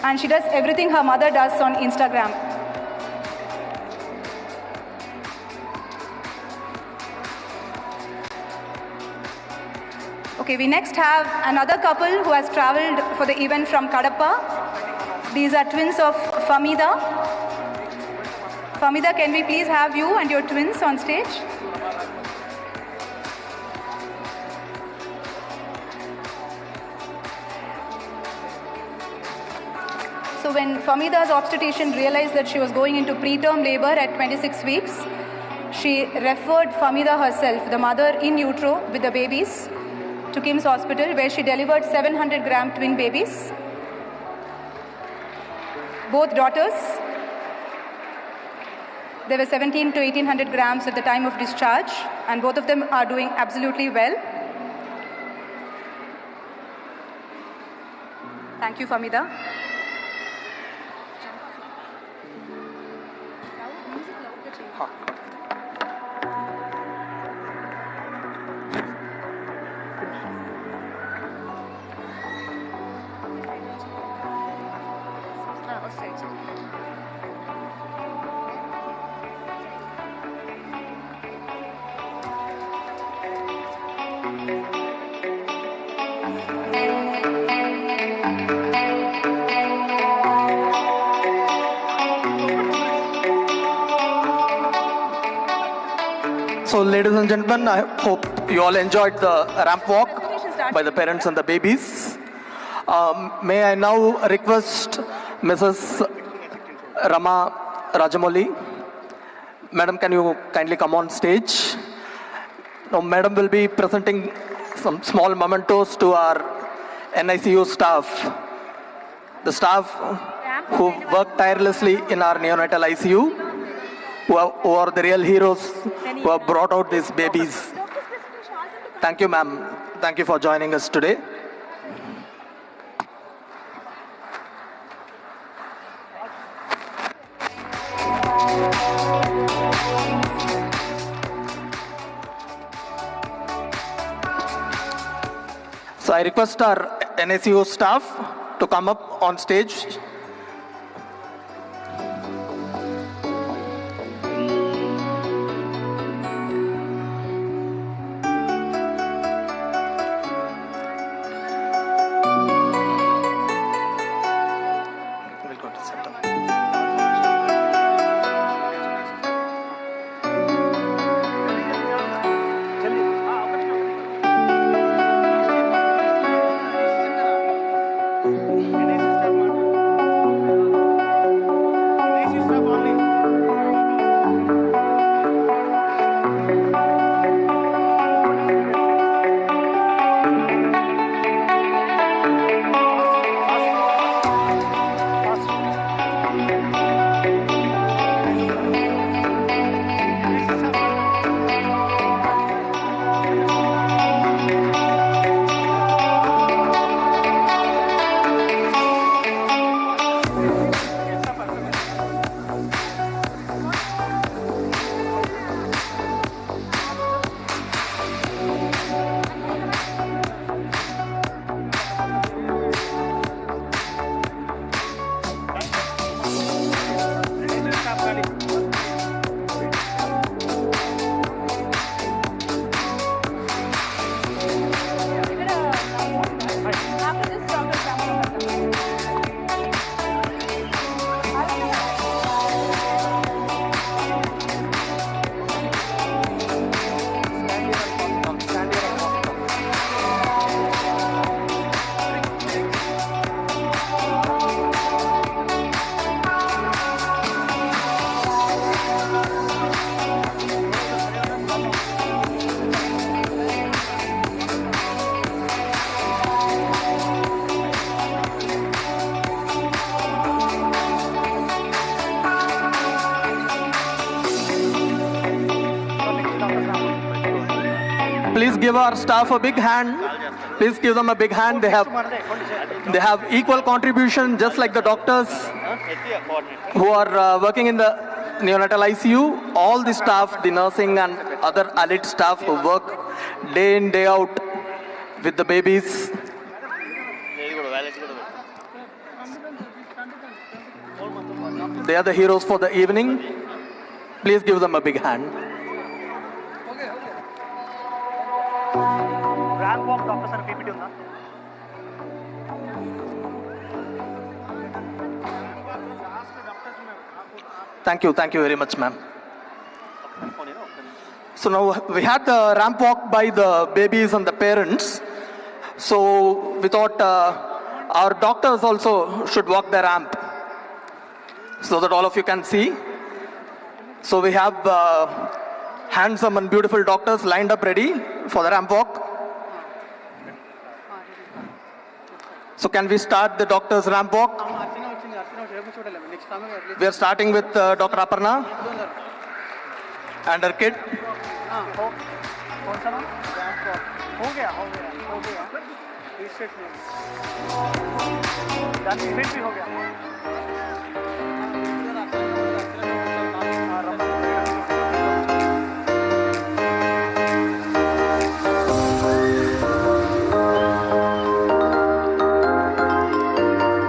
And she does everything her mother does on Instagram. Okay, we next have another couple who has traveled for the event from Kadapa. These are twins of Famida. Famida, can we please have you and your twins on stage? So when Famida's obstetrician realized that she was going into preterm labor at 26 weeks, she referred Famida herself, the mother in utero with the babies, to KIMS hospital, where she delivered 700-gram twin babies. Both daughters. They were 17 to 1800 grams at the time of discharge, and both of them are doing absolutely well. Thank you, Famida. So ladies and gentlemen, I hope you all enjoyed the ramp walk by the parents and the babies. May I now request Mrs. Rama Rajamouli. Madam, can you kindly come on stage? Now, Madam will be presenting some small mementos to our NICU staff. The staff who work tirelessly in our neonatal ICU, who are the real heroes who have brought out these babies. Thank you, ma'am. Thank you for joining us today. So I request our NICU staff to come up on stage. Please give our staff a big hand. Please give them a big hand. They have equal contribution, just like the doctors who are working in the neonatal ICU. All the staff, the nursing and other allied staff who work day in, day out with the babies. They are the heroes for the evening. Please give them a big hand. Ramp walk, doctor sir, PPT unna. Thank you very much, ma'am. So now we had the ramp walk by the babies and the parents. So we thought our doctors also should walk the ramp so that all of you can see. So we have handsome and beautiful doctors lined up ready for the ramp walk. So can we start the doctors' ramp walk? We are starting with Dr. Aparna and her kid.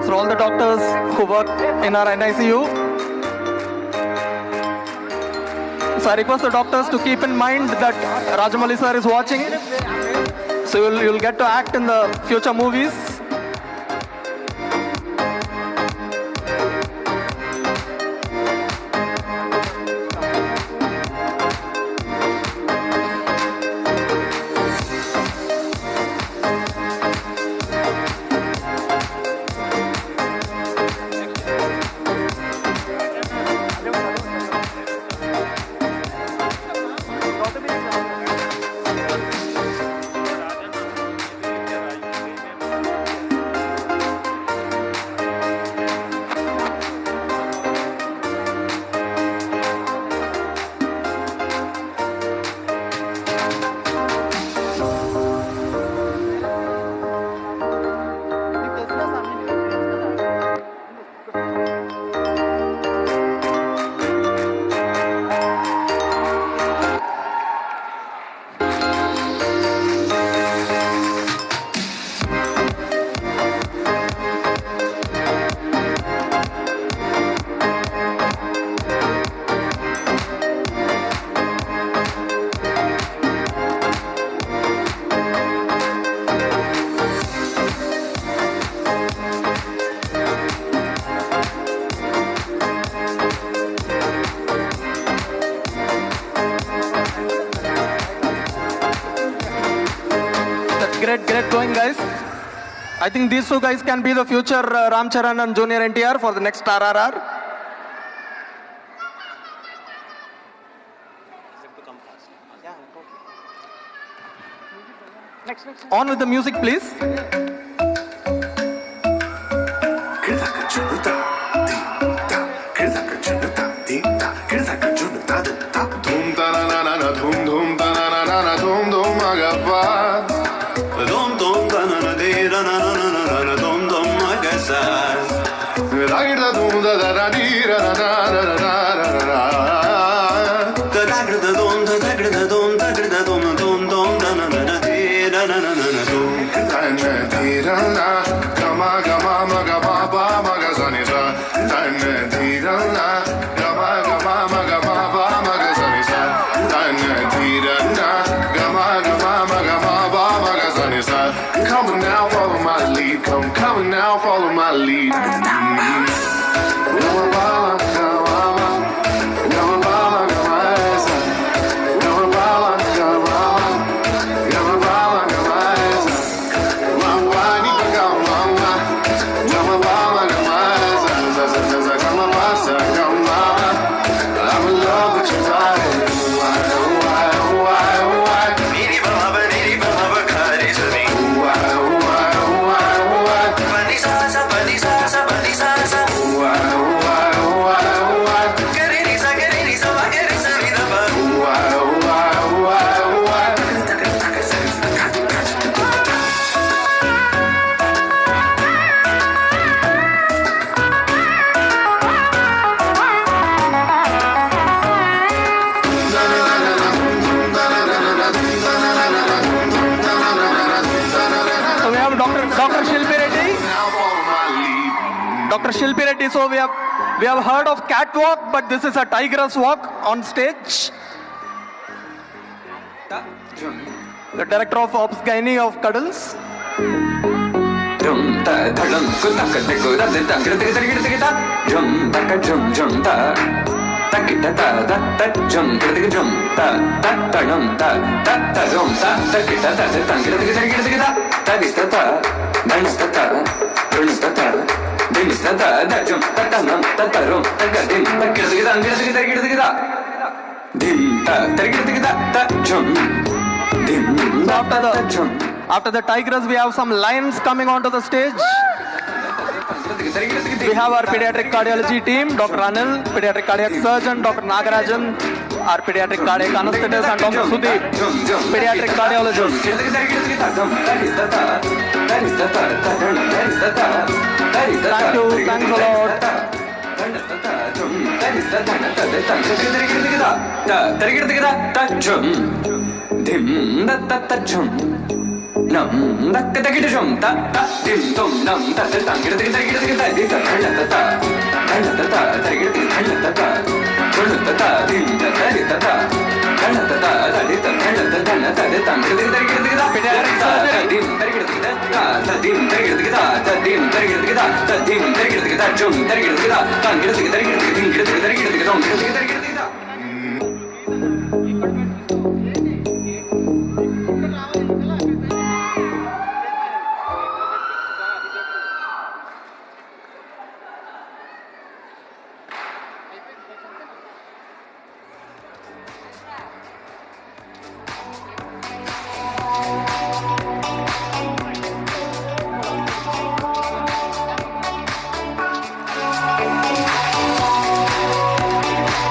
So all the doctors who work in our NICU. So I request the doctors to keep in mind that Rajamouli sir is watching. So you'll get to act in the future movies. Great going, guys. I think these two guys can be the future Ram Charan and Junior NTR for the next RRR. On with the music, please. Come now, follow my lead. Come now, follow my lead. Dr. Shilpi Reddy. So we have heard of catwalk, but this is a tigress walk on stage. The director of Ops Gynae of Cuddles. After the tigers, we have some lions coming onto the stage. We have our pediatric cardiology team, Dr. Anil, pediatric cardiac surgeon, Dr. Nagarajan, our pediatric cardiac anesthetist, and Dr. Sudeep, pediatric cardiologist. Thank you, thanks a lot. Nam da da da jum da da dim dum nam da da da da da da da da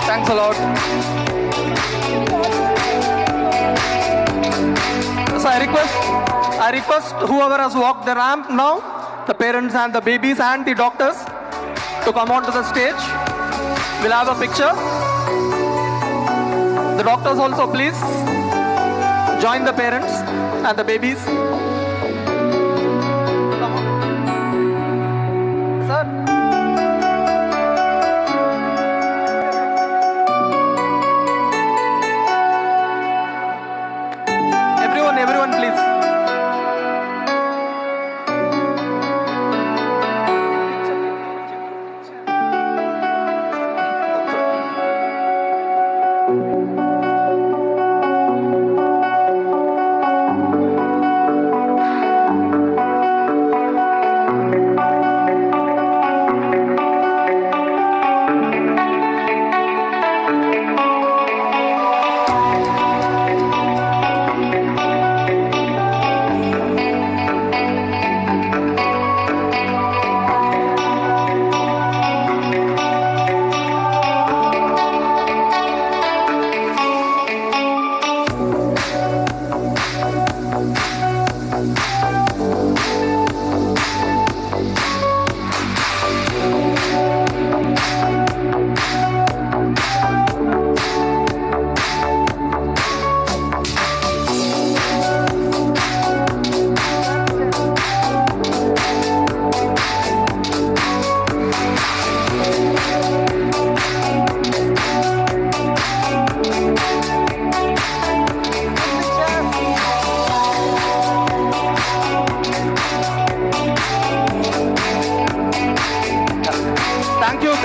Thanks a lot. So I request whoever has walked the ramp now, the parents and the babies and the doctors, to come onto the stage. We'll have a picture. The doctors also, please join the parents and the babies. Come on. Sir. Everyone, please.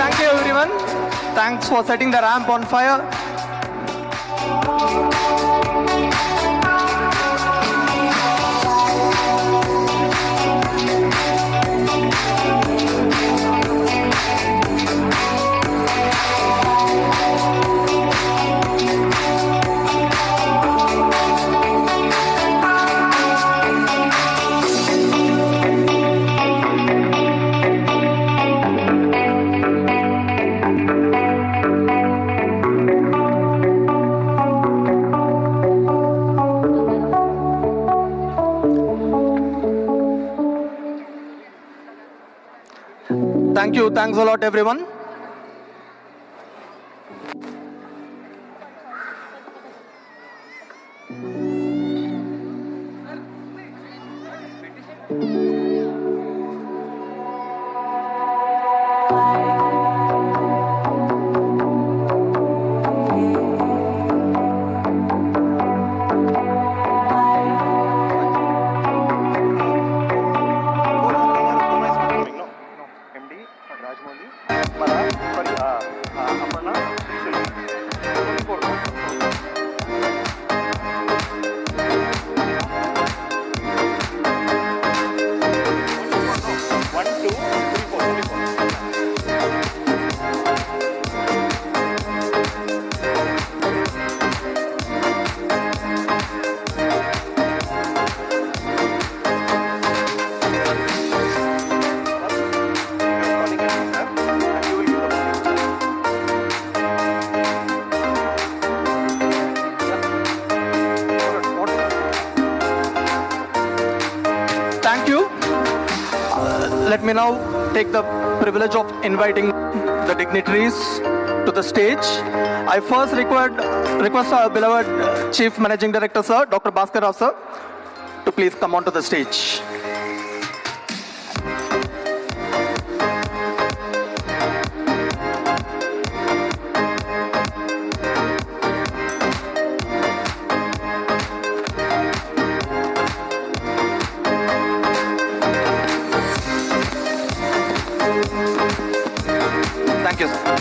Thank you everyone. Thanks for setting the ramp on fire. Thank you. Thanks a lot, everyone. Let me now take the privilege of inviting the dignitaries to the stage. I first request our beloved Chief Managing Director, sir, Dr. Bhaskar Rao, sir, to please come onto the stage. Thank you, sir.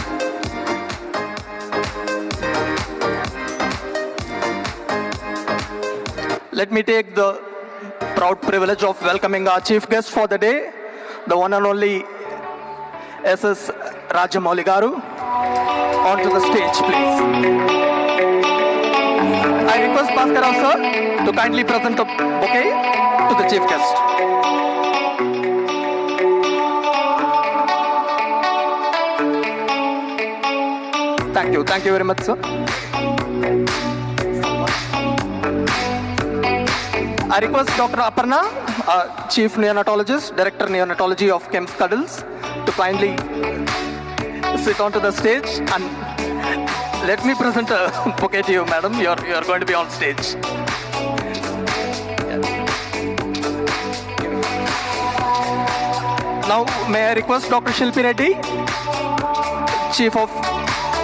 Let me take the proud privilege of welcoming our chief guest for the day, the one and only SS Rajamouli Garu, onto the stage, please. I request Bhaskar Rao, sir, to kindly present the bouquet to the chief guest. Thank you very much, sir. I request Dr. Aparna, Chief Neonatologist, Director Neonatology of KIMS Cuddles, to kindly sit onto the stage and let me present a bouquet to you, madam. You're going to be on stage. Now, may I request Dr. Shilpi Reddy, Chief of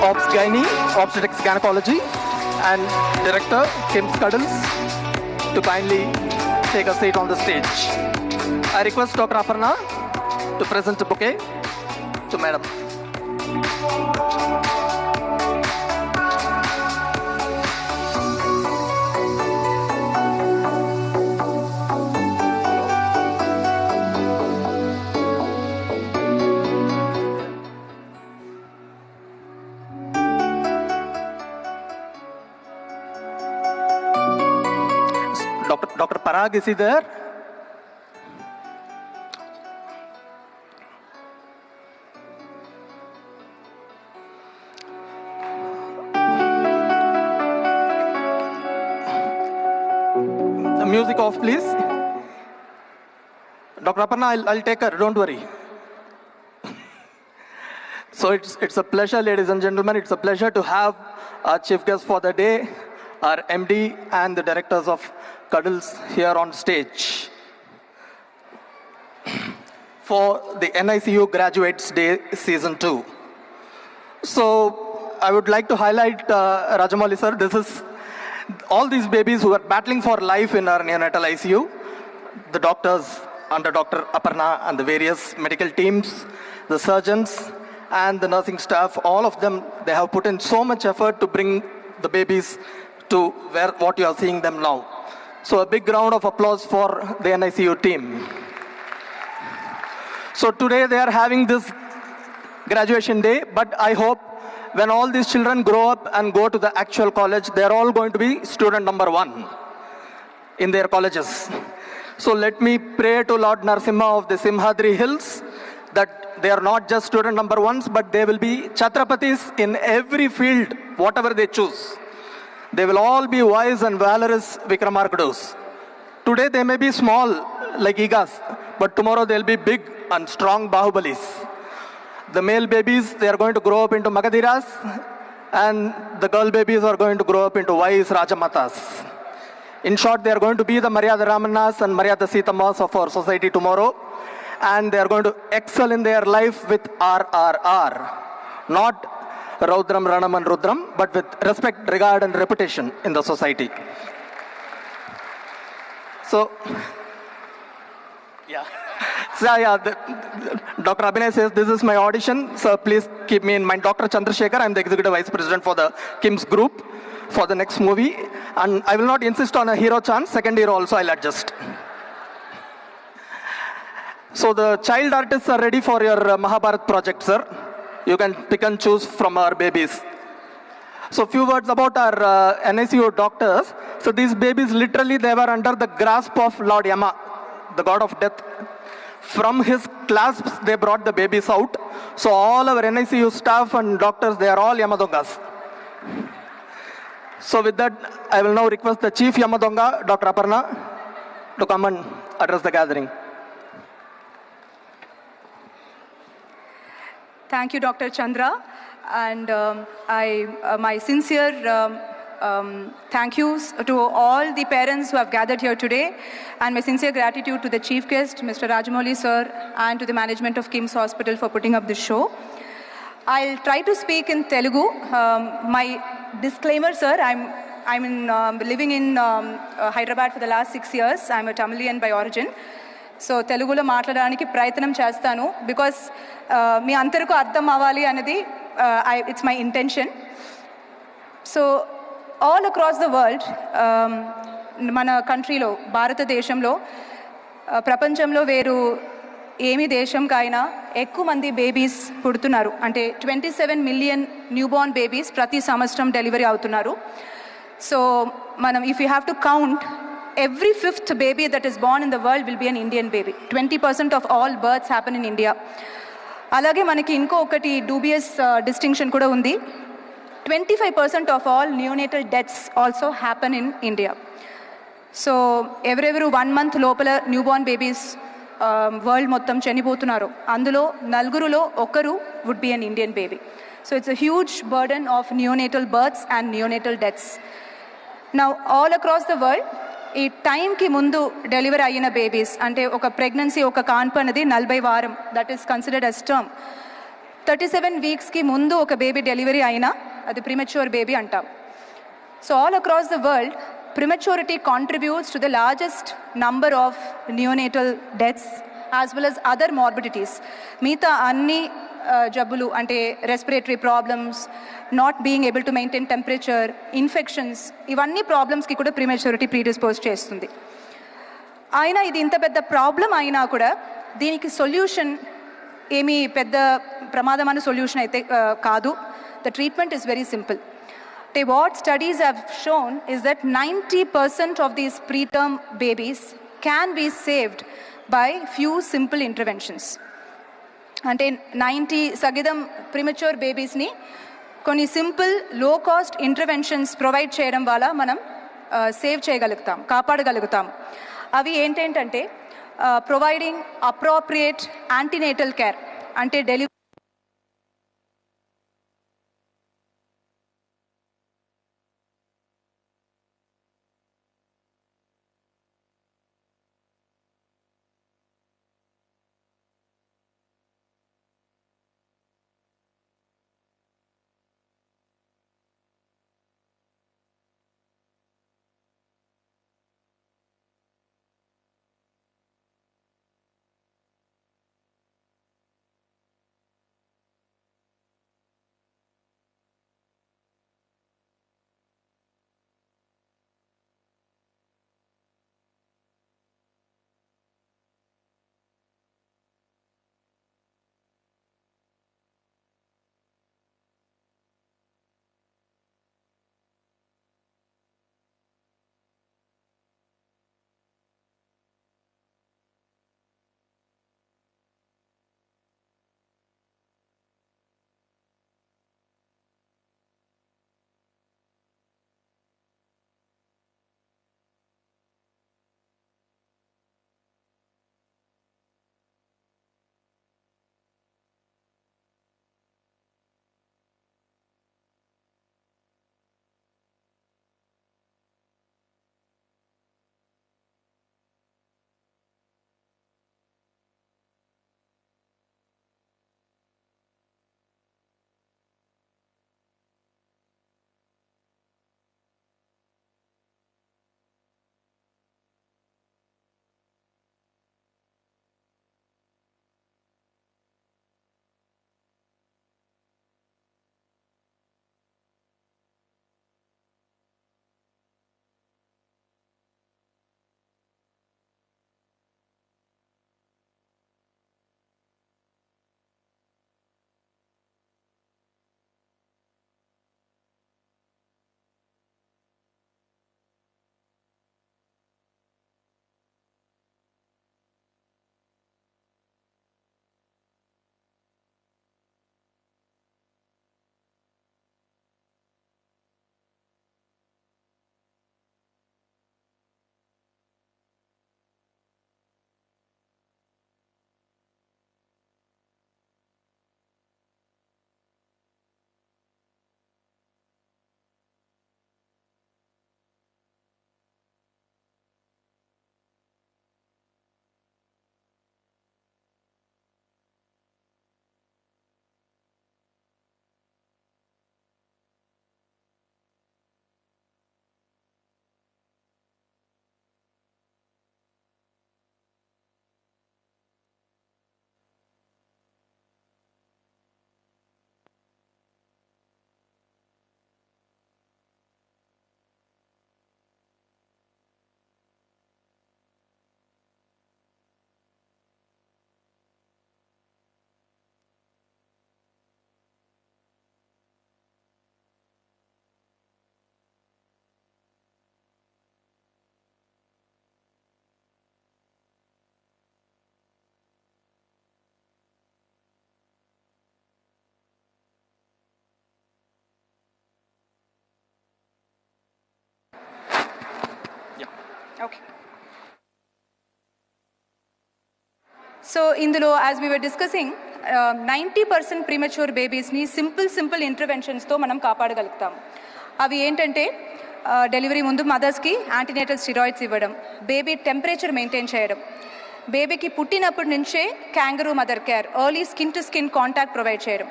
Obs Gynae, Obstetrics Gynecology, and Director, KIMS Cuddles, to kindly take a seat on the stage. I request Dr. Aparna to present the bouquet to Madam. Dr. Parag, is he there? The music off, please. Dr. Aparna, I'll take her, don't worry. So it's a pleasure, ladies and gentlemen, it's a pleasure to have our chief guest for the day, our MD and the directors of Cuddles here on stage for the NICU Graduates Day Season 2. So I would like to highlight, Rajamouli sir, this is all these babies who are battling for life in our neonatal ICU, the doctors under Dr. Aparna and the various medical teams, the surgeons and the nursing staff, all of them, they have put in so much effort to bring the babies to what you are seeing them now. So a big round of applause for the NICU team. So today they are having this graduation day, but I hope when all these children grow up and go to the actual college, they are all going to be student number 1 in their colleges. So let me pray to Lord Narasimha of the Simhadri Hills that they are not just student number 1s, but they will be Chhatrapatis in every field, whatever they choose. They will all be wise and valorous Vikramarkadus. Today they may be small like Igas, but tomorrow they'll be big and strong Bahubalis. The male babies, they are going to grow up into Magadhiras, and the girl babies are going to grow up into wise Rajamatas. In short, they are going to be the Maryada Ramanas and Maryada Sitamas of our society tomorrow, and they are going to excel in their life with RRR, not Raudram, Ranam and Rudram, but with respect, regard and reputation in the society. So, Dr. Abhinay says, this is my audition, so please keep me in mind. Dr. Chandrasekhar, I'm the Executive Vice President for the KIMS Group for the next movie. And I will not insist on a hero chance, second hero also I'll adjust. So the child artists are ready for your Mahabharat project, sir. You can pick and choose from our babies. So a few words about our NICU doctors. So these babies, literally, they were under the grasp of Lord Yama, the god of death. From his clasps, they brought the babies out. So all our NICU staff and doctors, they are all Yamadongas. So with that, I will now request the Chief Yamadonga, Dr. Aparna, to come and address the gathering. Thank you, Dr. Chandra. And my sincere thank yous to all the parents who have gathered here today, and my sincere gratitude to the chief guest, Mr. Rajamouli sir, and to the management of KIMS Hospital for putting up this show. I'll try to speak in Telugu. My disclaimer, sir, I'm living in Hyderabad for the last 6 years. I'm a Tamilian by origin. So తెలుగులో మాట్లాడడానికి ప్రయత్నం చేస్తాను because మీ అందరికీ అర్థం అవ్వాలి అనేది it's my intention. So all across the world, మన కంట్రీలో, భారతదేశంలో, ప్రపంచంలో వేరు ఏమి దేశంకైనా ఎక్కువ మంది బేబీస్ పుడుతున్నారు. అంటే 27 మిలియన్ న్యూబార్న్ బేబీస్ ప్రతి సంవత్సరం డెలివరీ అవుతున్నారు. సో మనం if you have to count, every fifth baby that is born in the world will be an Indian baby. 20% of all births happen in India. అలాగే మనకి ఇంకో ఒకటి dubious distinction కూడా ఉంది. 25% of all neonatal deaths also happen in India. So ఎవరెవరు 1 month లోపల newborn babies world మొత్తం చనిపోతున్నారు, అందులో 4లో ఒకరు would be an Indian baby. So it's a huge burden of neonatal births and neonatal deaths. Now all across the world, ఈ టైంకి ముందు delivery అయిన బేబీస్, అంటే ఒక ప్రెగ్నెన్సీ, ఒక కాన్పు అనేది 40 వారం, that is considered us term. 37 వీక్స్కి ముందు ఒక బేబీ డెలివరీ అయినా అది ప్రిమెచ్యూర్ బేబీ అంటాం. So all across the world, prematurity contributes to the largest number of neonatal deaths as well as other morbidities. మిగతా అన్ని జబ్బులు అంటే respiratory problems, not being able to maintain temperature, infections, ఇవన్నీ ప్రాబ్లమ్స్కి కూడా prematurity predispose చేస్తుంది. అయినా ఇది ఇంత పెద్ద ప్రాబ్లం అయినా కూడా దీనికి సొల్యూషన్ ఏమీ పెద్ద ప్రమాదమైన సొల్యూషన్ అయితే కాదు. The treatment is very simple. What studies have shown is that 90% of these preterm babies can be saved by few simple interventions. అంటే 90 సగిదం ప్రిమెచ్యూర్ బేబీస్ని కొన్ని సింపుల్ లో కాస్ట్ ఇంటర్వెన్షన్స్ ప్రొవైడ్ చేయడం వల్ల మనం సేవ్ చేయగలుగుతాం, కాపాడగలుగుతాం. అవి ఏంటంటే ప్రొవైడింగ్ అప్రోప్రియేట్ యాంటీనేటల్ కేర్, అంటే డెలివరీ Okay. So, ఇందులో as we were discussing, 90% premature babiesని simple interventionsతో మనం కాపాడగలుగుతాం. అవి ఏంటంటే డెలివరీ ముందు మదర్స్కి యాంటీనేటల్ స్టిరాయిడ్స్ ఇవ్వడం, బేబీ టెంపరేచర్ మెయింటైన్ చేయడం, బేబీకి పుట్టినప్పటి నుంచే kangaroo mother care, early skin to skin contact provide చేయడం,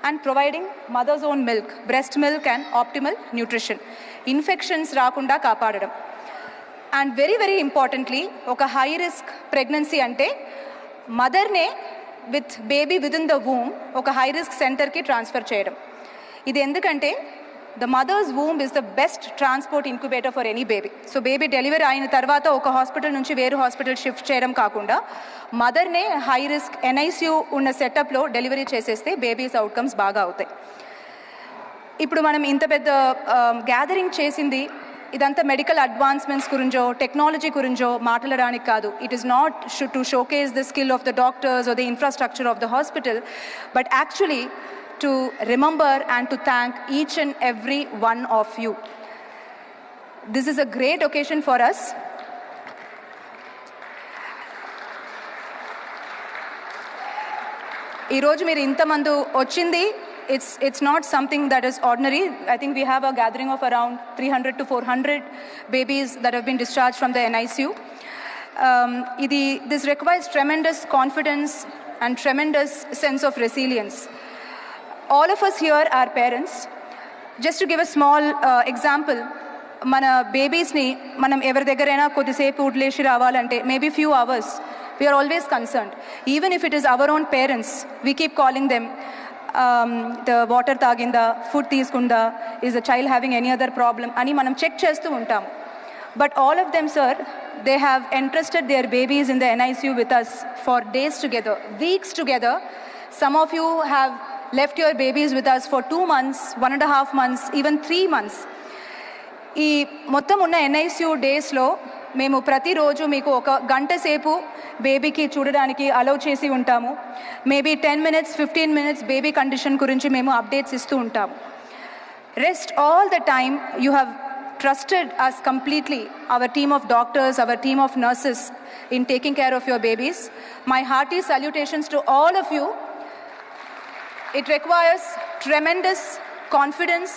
and providing mother's own milk, breast milk and optimal nutrition, infections రాకుండా కాపాడడం. అండ్ వెరీ ఇంపార్టెంట్లీ, ఒక హై రిస్క్ ప్రెగ్నెన్సీ అంటే మదర్నే with baby within the womb ఒక high risk సెంటర్కి transfer చేయడం. ఇది ఎందుకంటే the mother's womb is the best transport incubator for any baby. So baby delivery అయిన తర్వాత ఒక హాస్పిటల్ నుంచి వేరే హాస్పిటల్ షిఫ్ట్ చేయడం కాకుండా మదర్నే హై రిస్క్ NICU ఉన్న సెటప్లో డెలివరీ చేసేస్తే బేబీస్ అవుట్కమ్స్ బాగా అవుతాయి. ఇప్పుడు మనం ఇంత పెద్ద గ్యాదరింగ్ చేసింది ఇదంతా మెడికల్ అడ్వాన్స్మెంట్స్ గురించో టెక్నాలజీ గురించో మాట్లాడడానికి కాదు. It is not to showcase the skill of the doctors or the infrastructure of the hospital, but actually to remember and to thank each and every one of you. This is a great occasion for us. ఈ రోజు మీరు ఇంతమంది వచ్చింది, it's not something that is ordinary. I think we have a gathering of around 300 to 400 babies that have been discharged from the NICU. This requires tremendous confidence and tremendous sense of resilience. All of us here are parents. Just to give a small example, మన బేబీస్ని మనం ఎవరి దగ్గరైనా కొద్దిసేపు వదిలేసి రావాలంటే maybe few hours, we are always concerned. Even if it is our own parents, we keep calling them. The water తాగిందా, food తీసుకుందా, is the child having any other problem అని మనం చెక్ చేస్తూ ఉంటాం. But all of them, sir, they have entrusted their babies in the NICU with us for days together, weeks together. Some of you have left your babies with us for 2 months, 1.5 months, even 3 months. ఈ మొత్తం ఉన్న NICU డేస్లో మేము ప్రతిరోజు మీకు ఒక గంట సేపు బేబీకి చూడడానికి అలౌ చేసి ఉంటాము. Maybe 10 minutes, 15 minutes baby condition గురించి మేము అప్డేట్స్ ఇస్తూ ఉంటాము. Rest all the time you have trusted us completely, our team of doctors, our team of nurses, in taking care of your babies. My hearty salutations to all of you. It requires tremendous confidence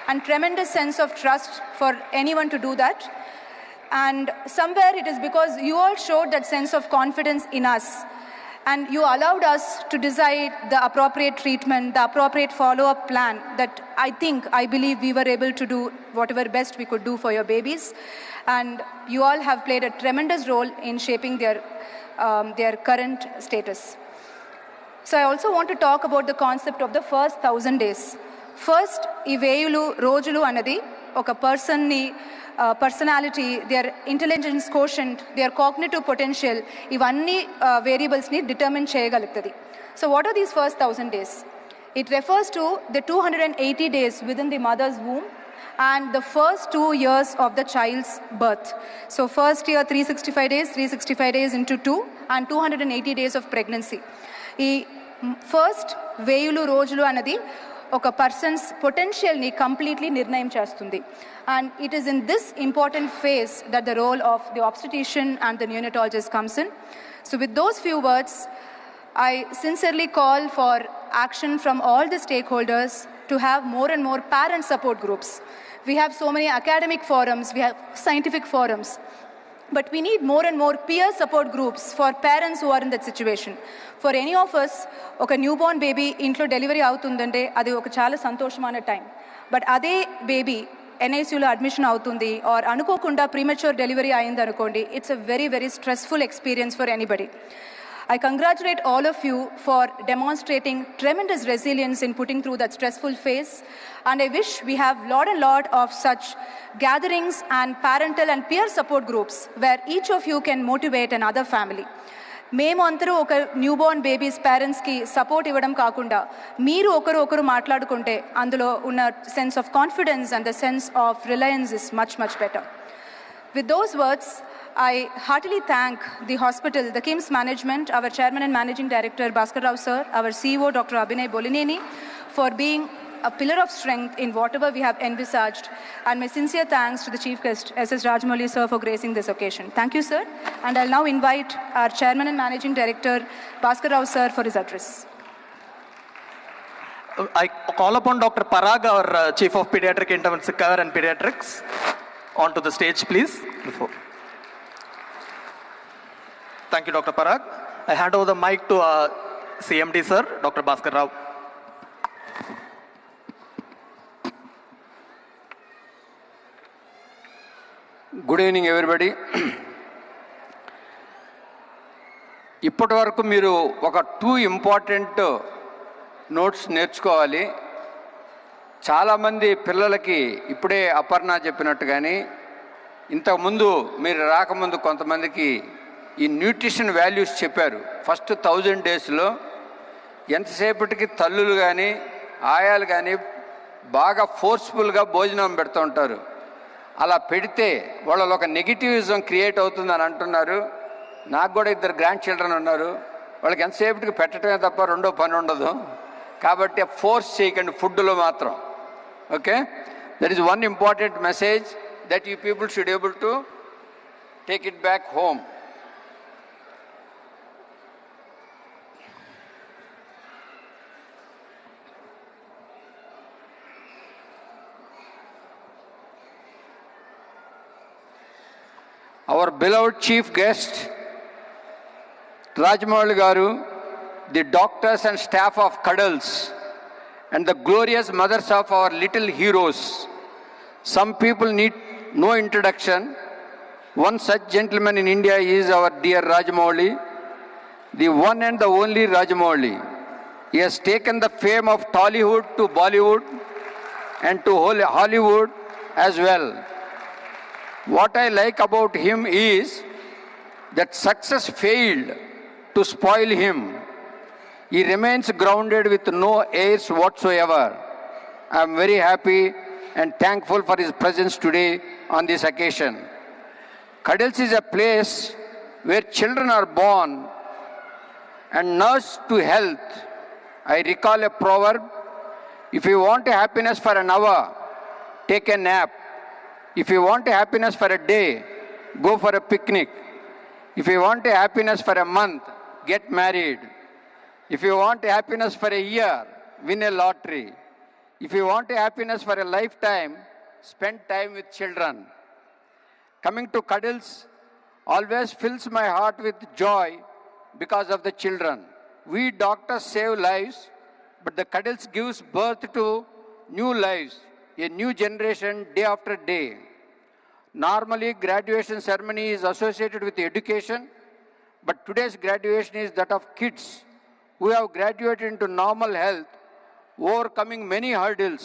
and tremendous sense of trust for anyone to do that. And somewhere it is because you all showed that sense of confidence in us. And you allowed us to decide the appropriate treatment, the appropriate follow-up plan that I believe we were able to do whatever best we could do for your babies. And you all have played a tremendous role in shaping their current status. So I also want to talk about the concept of the first 1000 days. First, ఈ వేయులు రోజులు అన్నది ఒక పర్సన్ని personality, their intelligence quotient, their cognitive potential, ఇవన్నీ వేరియబుల్స్ని determine చేయగలుగుతుంది. So what are these first 1000 days? It refers to the 280 days within the mother's womb and the first 2 years of the child's birth. So first year 365 days into 2 and 280 days of pregnancy. ఈ first వేయులు రోజులు అన్నది ఒక person's పొటెన్షియల్ని completely నిర్ణయం చేస్తుంది. And it is in this important phase that the role of the obstetrician and the neonatologist comes in. So with those few words, I sincerely call for action from all the stakeholders to have more and more parent support groups. We have so many academic forums, we have scientific forums, but we need more and more peer support groups for parents who are in that situation. For any of us, ఒక newborn baby ఇంట్లో delivery అవుతుందంటే అది ఒక చాలా సంతోషమైన time. But అదే baby NICUలో admission అవుతుంది are అనుకోకుండా ప్రీమెచ్యూర్ డెలివరీ అయింది అనుకోండి, it's a very stressful experience for anybody. I congratulate all of you for demonstrating tremendous resilience in putting through that stressful phase, and I wish we have lot of such gatherings and parental and peer support groups where each of you can motivate another family. మేము అందరూ ఒక newborn babies పేరెంట్స్కి support ఇవ్వడం కాకుండా మీరు ఒకరు మాట్లాడుకుంటే అందులో ఉన్న sense of confidence and the sense of Reliance is much better. With those words, I heartily thank the hospital, the KIMS management, our chairman and managing director Bhaskar Rao sir, our CEO Dr. Abhinay Bolineni, for being a pillar of strength in whatever we have envisaged. And my sincere thanks to the Chief Guest, S.S. Rajmouli, sir, for gracing this occasion. Thank you, sir. And I'll now invite our Chairman and Managing Director, Bhaskar Rao, sir, for his address. I call upon Dr. Parag, our Chief of Pediatric Intensive Care and Pediatrics, onto the stage, please. Thank you, Dr. Parag. I hand over the mic to our CMD, sir, Dr. Bhaskar Rao. Good evening, everybody. ఇప్పటి వరకు మీరు ఒక 2 important notes నేర్చుకోవాలి. చాలామంది పిల్లలకి ఇప్పుడే అపర్ణ చెప్పినట్టు కానీ ఇంతకుముందు మీరు రాకముందు కొంతమందికి ఈ న్యూట్రిషన్ వాల్యూస్ చెప్పారు. ఫస్ట్ 1000 డేస్లో ఎంతసేపటికి తల్లులు కానీ ఆయాలు కానీ బాగా ఫోర్స్ఫుల్గా భోజనం పెడుతూ ఉంటారు. అలా పెడితే వాళ్ళలో ఒక నెగిటివిజం క్రియేట్ అవుతుందని అంటున్నారు. నాకు కూడా 2 గ్రాండ్ చిల్డ్రన్ ఉన్నారు. వాళ్ళకి ఎంతసేపటికి పెట్టడమే తప్ప రెండో పని ఉండదు. కాబట్టి ఫోర్స్ చేయకండి ఫుడ్లో మాత్రం. Okay, that is one important message that you people should able to take it back home. Our beloved chief guest, Rajmouli Garu, the doctors and staff of Cuddles, and the glorious mothers of our little heroes. Some people need no introduction. One such gentleman in India is our dear Rajmouli, the one and the only Rajmouli. He has taken the fame of Tollywood to Bollywood and to Hollywood as well. What I like about him is that success failed to spoil him. He remains grounded with no airs whatsoever. I am very happy and thankful for his presence today on this occasion. Cuddles is a place where children are born and nursed to health. I recall a proverb, if you want happiness for an hour, take a nap. If you want happiness for a day, go for a picnic. If you want happiness for a month, get married. If you want happiness for a year, win a lottery. If you want happiness for a lifetime, spend time with children. Coming to Cuddles always fills my heart with joy because of the children. We doctors save lives, but the Cuddles gives birth to new lives, a new generation day after day. Normally, graduation ceremony is associated with education, but today's graduation is that of kids who have graduated into normal health, overcoming many hurdles.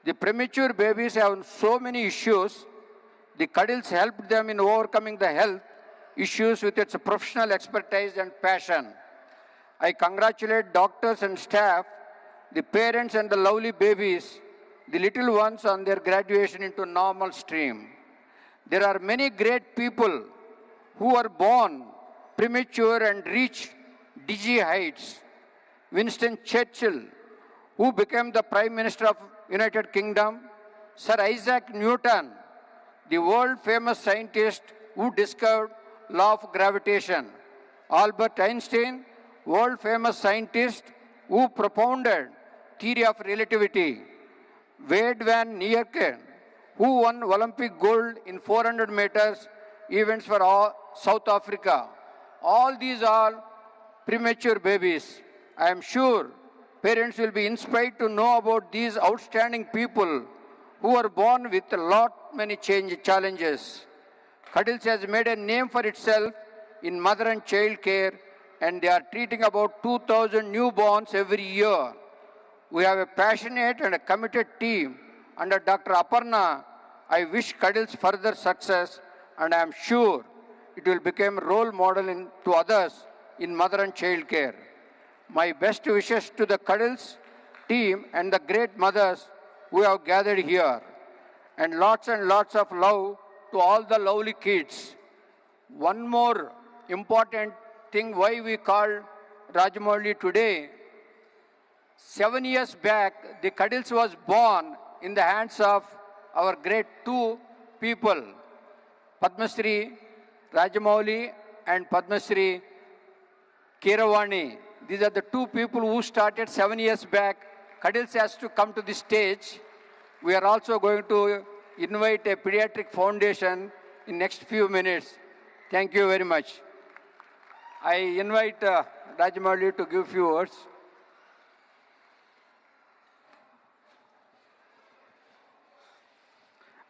The premature babies have so many issues. The Cuddles helped them in overcoming the health issues with its professional expertise and passion. I congratulate doctors and staff, the parents and the lovely babies, the little ones on their graduation into normal stream. There are many great people who are born premature and reach dizzy heights. Winston Churchill, who became the Prime Minister of United Kingdom, Sir Isaac Newton, the world-famous scientist who discovered law of gravitation, Albert Einstein, world-famous scientist who propounded theory of relativity, Wade van Niekerk, who won Olympic gold in 400 meters events for South Africa. All these are premature babies. I am sure parents will be inspired to know about these outstanding people who are born with a lot many challenges. Cuddles has made a name for itself in mother and child care, and they are treating about 2,000 newborns every year. We have a passionate and a committed team under Dr. Aparna. I wish Cuddles further success, and I am sure it will become a role model to others in mother and child care. My best wishes to the Cuddles team and the great mothers who have gathered here, and lots of love to all the lovely kids. One more important thing why we call Rajmouli today, 7 years back, the Cuddles was born in the hands of our great two people, Padma Shri Rajamouli and Padma Shri Kiravani. These are the two people who started 7 years back. Cuddles has to come to the stage. We are also going to invite a pediatric foundation in next few minutes. Thank you very much. I invite Rajamouli to give few words.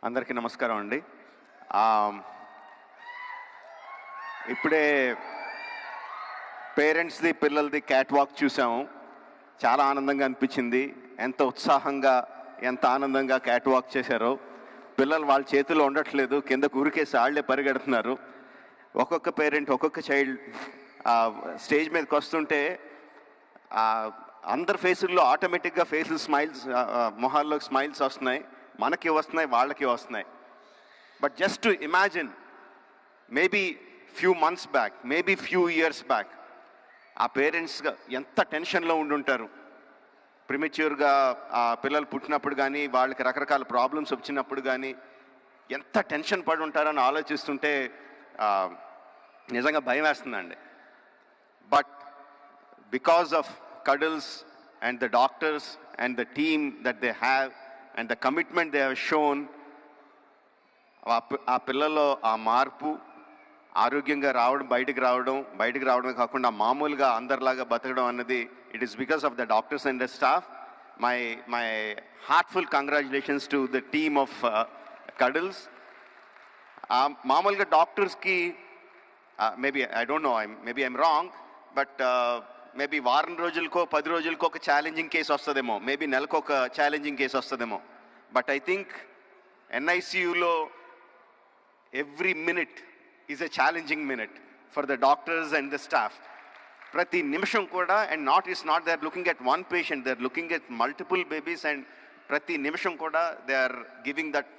అందరికీ నమస్కారం అండి. ఇప్పుడే పేరెంట్స్ది పిల్లలది cat walk చూసాము. చాలా ఆనందంగా అనిపించింది. ఎంత ఉత్సాహంగా ఎంత ఆనందంగా క్యాట్ వాక్ చేశారో. పిల్లలు వాళ్ళ చేతిలో ఉండట్లేదు, కింద ఊరికేసి ఆళ్లే పరిగెడుతున్నారు. ఒక్కొక్క పేరెంట్ ఒక్కొక్క చైల్డ్ స్టేజ్ మీదకి వస్తుంటే అందరి ఫేసుల్లో ఆటోమేటిక్గా స్మైల్స్, మొహాల్లో స్మైల్స్ వస్తున్నాయి. మనకి వస్తున్నాయి, వాళ్ళకి వస్తున్నాయి. But just to imagine, maybe few months back, maybe few years back, ఆ పేరెంట్స్గా ఎంత టెన్షన్లో ఉండుంటారు. ప్రిమెచ్యూర్గా ఆ పిల్లలు పుట్టినప్పుడు కానీ, వాళ్ళకి రకరకాల ప్రాబ్లమ్స్ వచ్చినప్పుడు కానీ ఎంత టెన్షన్ పడి ఉంటారని ఆలోచిస్తుంటే నిజంగా భయం వేస్తుందండి. But because of Cuddles and the doctors and the team that they have and the commitment they have shown, ఆ పిల్లల్లో ఆ మార్పు, ఆరోగ్యంగా రావడం, బయటికి రావడమే కాకుండా మామూలుగా అందరిలాగా బతకడం అన్నది, it is because of the doctors and the staff. My heartful congratulations to the team of Cuddles. మామూలుగా డాక్టర్స్కి maybe I don't know, maybe I'm wrong, but maybe వారం రోజులకో 10 రోజులకో ఒక ఛాలెంజింగ్ కేసు వస్తుందేమో, మేబీ నెలకు ఒక ఛాలెంజింగ్ కేసు వస్తుందేమో. But I think NICUలో every minute is a challenging minute for the doctors and the staff. ప్రతి నిమిషం కూడా, and not they are looking at one patient, they are looking at multiple babies, and ప్రతి నిమిషం కూడా they are giving that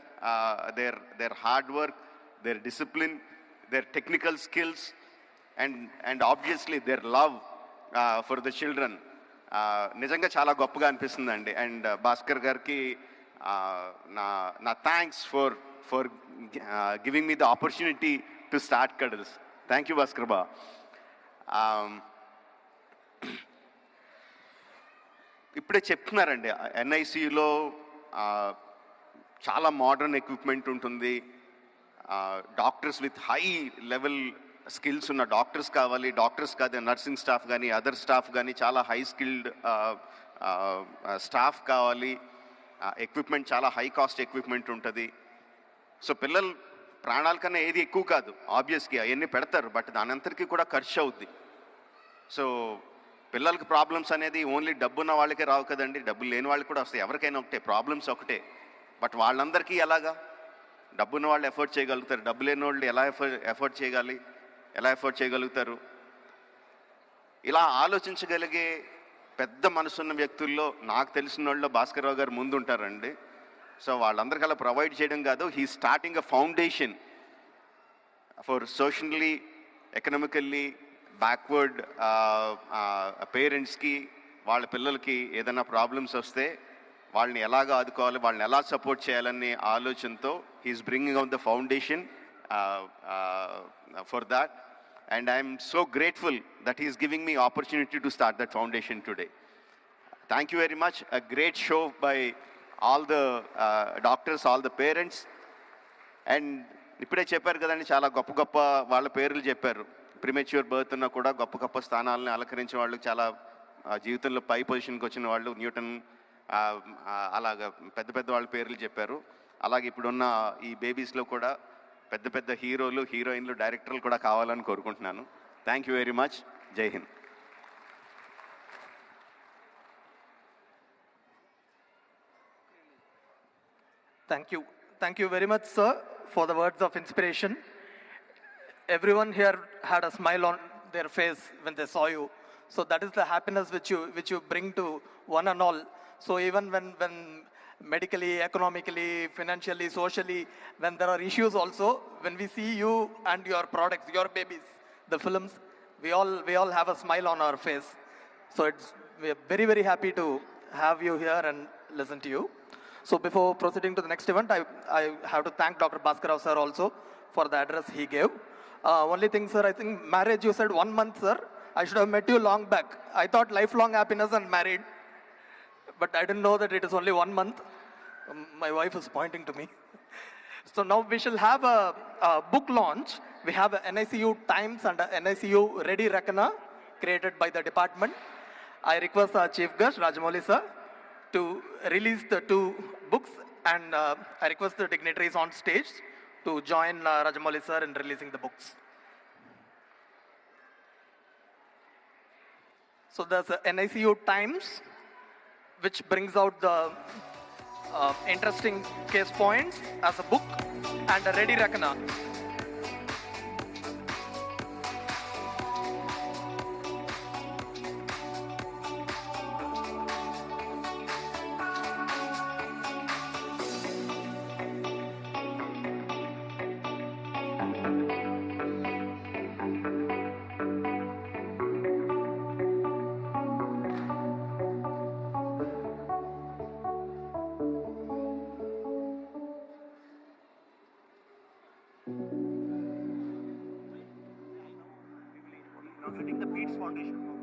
their hard work, their discipline, their technical skills, and obviously their love for the children. నిజంగా చాలా గొప్పగా అనిపిస్తుందండి. And Bhaskar గారికి నా thanks for giving me the opportunity to start Cuddles. Thank you Bhaskar బా. ఇప్పుడే చెప్తున్నారండి, NICUలో చాలా మోడర్న్ ఎక్విప్మెంట్ ఉంటుంది. Doctors with high level skills ఉన్న డాక్టర్స్ కావాలి. డాక్టర్స్ కాదు, నర్సింగ్ స్టాఫ్ కానీ అదర్ స్టాఫ్ కానీ చాలా హై స్కిల్డ్ స్టాఫ్ కావాలి. ఎక్విప్మెంట్ చాలా హై కాస్ట్ ఎక్విప్మెంట్ ఉంటుంది. సో పిల్లలు ప్రాణాల కన్నా ఏది ఎక్కువ కాదు, ఆబ్వియస్గా అవన్నీ పెడతారు, బట్ దానంతటికీ కూడా ఖర్చు అవుద్ది. సో పిల్లలకి ప్రాబ్లమ్స్ అనేది ఓన్లీ డబ్బున్న వాళ్ళకే రావు కదండి, డబ్బులు లేని వాళ్ళకి కూడా వస్తాయి. ఎవరికైనా ఒకటే, ప్రాబ్లమ్స్ ఒకటే. బట్ వాళ్ళందరికీ ఎలాగా? డబ్బున్న వాళ్ళు ఎఫోర్డ్ చేయగలుగుతారు, డబ్బు లేని వాళ్ళు ఎలా ఎఫోర్డ్ చేయగలుగుతారు? ఇలా ఆలోచించగలిగే పెద్ద మనసున్న వ్యక్తుల్లో నాకు తెలిసిన వాళ్ళు భాస్కర్ రావు గారు ముందు ఉంటారండి. సో వాళ్ళందరికీ అలా ప్రొవైడ్ చేయడం కాదు, he starting a foundation for socially, economically backward పేరెంట్స్కి, వాళ్ళ పిల్లలకి ఏదైనా ప్రాబ్లమ్స్ వస్తే వాళ్ళని ఎలాగ ఆదుకోవాలి, వాళ్ళని ఎలా సపోర్ట్ చేయాలనే ఆలోచనతో he is bringing out the foundation for that. And I am so grateful that he is giving me opportunity to start that foundation today. Thank you very much. A great show by all the doctors, all the parents. And ఇప్పుడే చెప్పారు కదండి, చాలా గొప్ప వాళ్ళ పేర్లు చెప్పారు. Premature birth ఉన్నా కూడా గొప్ప స్థానాలను అలంకరించిన వాళ్ళు, చాలా జీవితంలో పై పొజిషన్కి వచ్చిన వాళ్ళు, న్యూటన్, అలాగా పెద్ద వాళ్ళ పేర్లు చెప్పారు. అలాగే ఇప్పుడున్న ఈ బేబీస్లో కూడా పెద్ద హీరోలు, హీరోయిన్లు, డైరెక్టర్లు కూడా కావాలని కోరుకుంటున్నాను. Thank you very much. జై Hind. Thank you very much, sir, for the words of inspiration. Everyone here had a smile on their face when they saw you. So that is the happiness which you bring to one and all. So even when medically, economically, financially, socially, when there are issues also, when we see you and your products, your babies, the films, we all have a smile on our face. So it's we are very, very happy to have you here and listen to you. So before proceeding to the next event, I have to thank Dr. Bhaskar sir also for the address he gave. Only thing, sir, I think marriage, you said 1 month, sir. I should have met you long back. I thought lifelong happiness and married, but I didn't know that it is only 1 month. My wife is pointing to me. So now we shall have a book launch. We have a NICU Times and a NICU Ready Reckoner created by the department. I request our Chief Guest, Rajamouli sir, to release the 2 books, and I request the dignitaries on stage to join Rajamouli sir in releasing the books. So there's a NICU Times, which brings out the interesting case points as a book, and a Ready Reckoner. Getting the PEDS Foundation logo.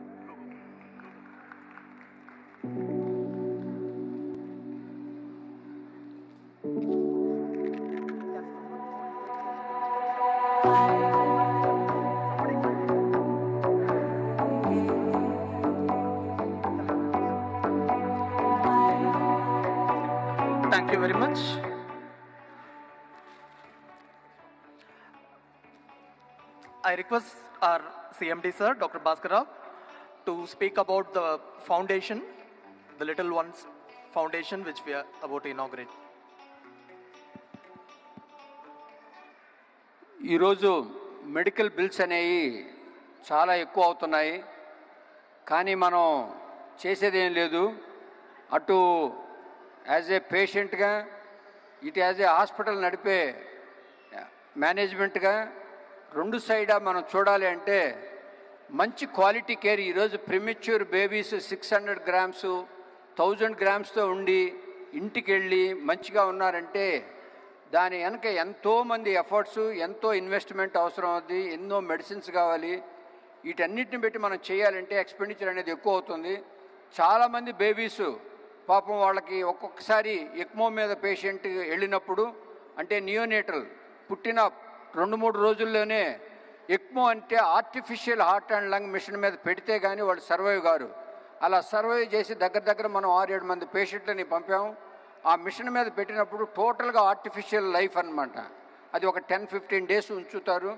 Thank you very much. I request our CMD sir, Dr. Bhaskar, to speak about the foundation, the Little Ones Foundation, which we are about to inaugurate. ఈరోజు medical bills అనేవి చాలా ఎక్కువ అవుతున్నాయి, కానీ మనం చేసేదేం లేదు. అటు యాజ్ ఏ పేషెంట్గా, ఇటు యాజ్ ఏ హాస్పిటల్ నడిపే మేనేజ్మెంట్గా, 2 సైడా మనం చూడాలి అంటే మంచి క్వాలిటీ కేర్. ఈరోజు ప్రిమెచ్యూర్ బేబీస్ 600 గ్రామ్స్ 1000 గ్రామ్స్తో ఉండి ఇంటికి వెళ్ళి మంచిగా ఉన్నారంటే దాని వెనక ఎంతోమంది ఎఫర్ట్స్, ఎంతో ఇన్వెస్ట్మెంట్ అవసరం అవుతుంది, ఎన్నో మెడిసిన్స్ కావాలి. వీటన్నిటిని బట్టి మనం చేయాలంటే ఎక్స్పెండిచర్ అనేది ఎక్కువ అవుతుంది. చాలామంది బేబీస్ పాపం వాళ్ళకి ఒక్కొక్కసారి ఎక్మో మీద పేషెంట్ వెళ్ళినప్పుడు, అంటే నియోనేటల్ పుట్టిన 2-3 రోజుల్లోనే ఎక్మో అంటే artificial heart and lung machine మీద పెడితే కానీ వాళ్ళు సర్వైవ్ గారు. అలా సర్వైవ్ చేసి దగ్గర మనం 6-7 మంది పేషెంట్లని పంపాము. ఆ మిషన్ మీద పెట్టినప్పుడు టోటల్గా ఆర్టిఫిషియల్ లైఫ్ అన్నమాట. అది ఒక 10-15 డేస్ ఉంచుతారు.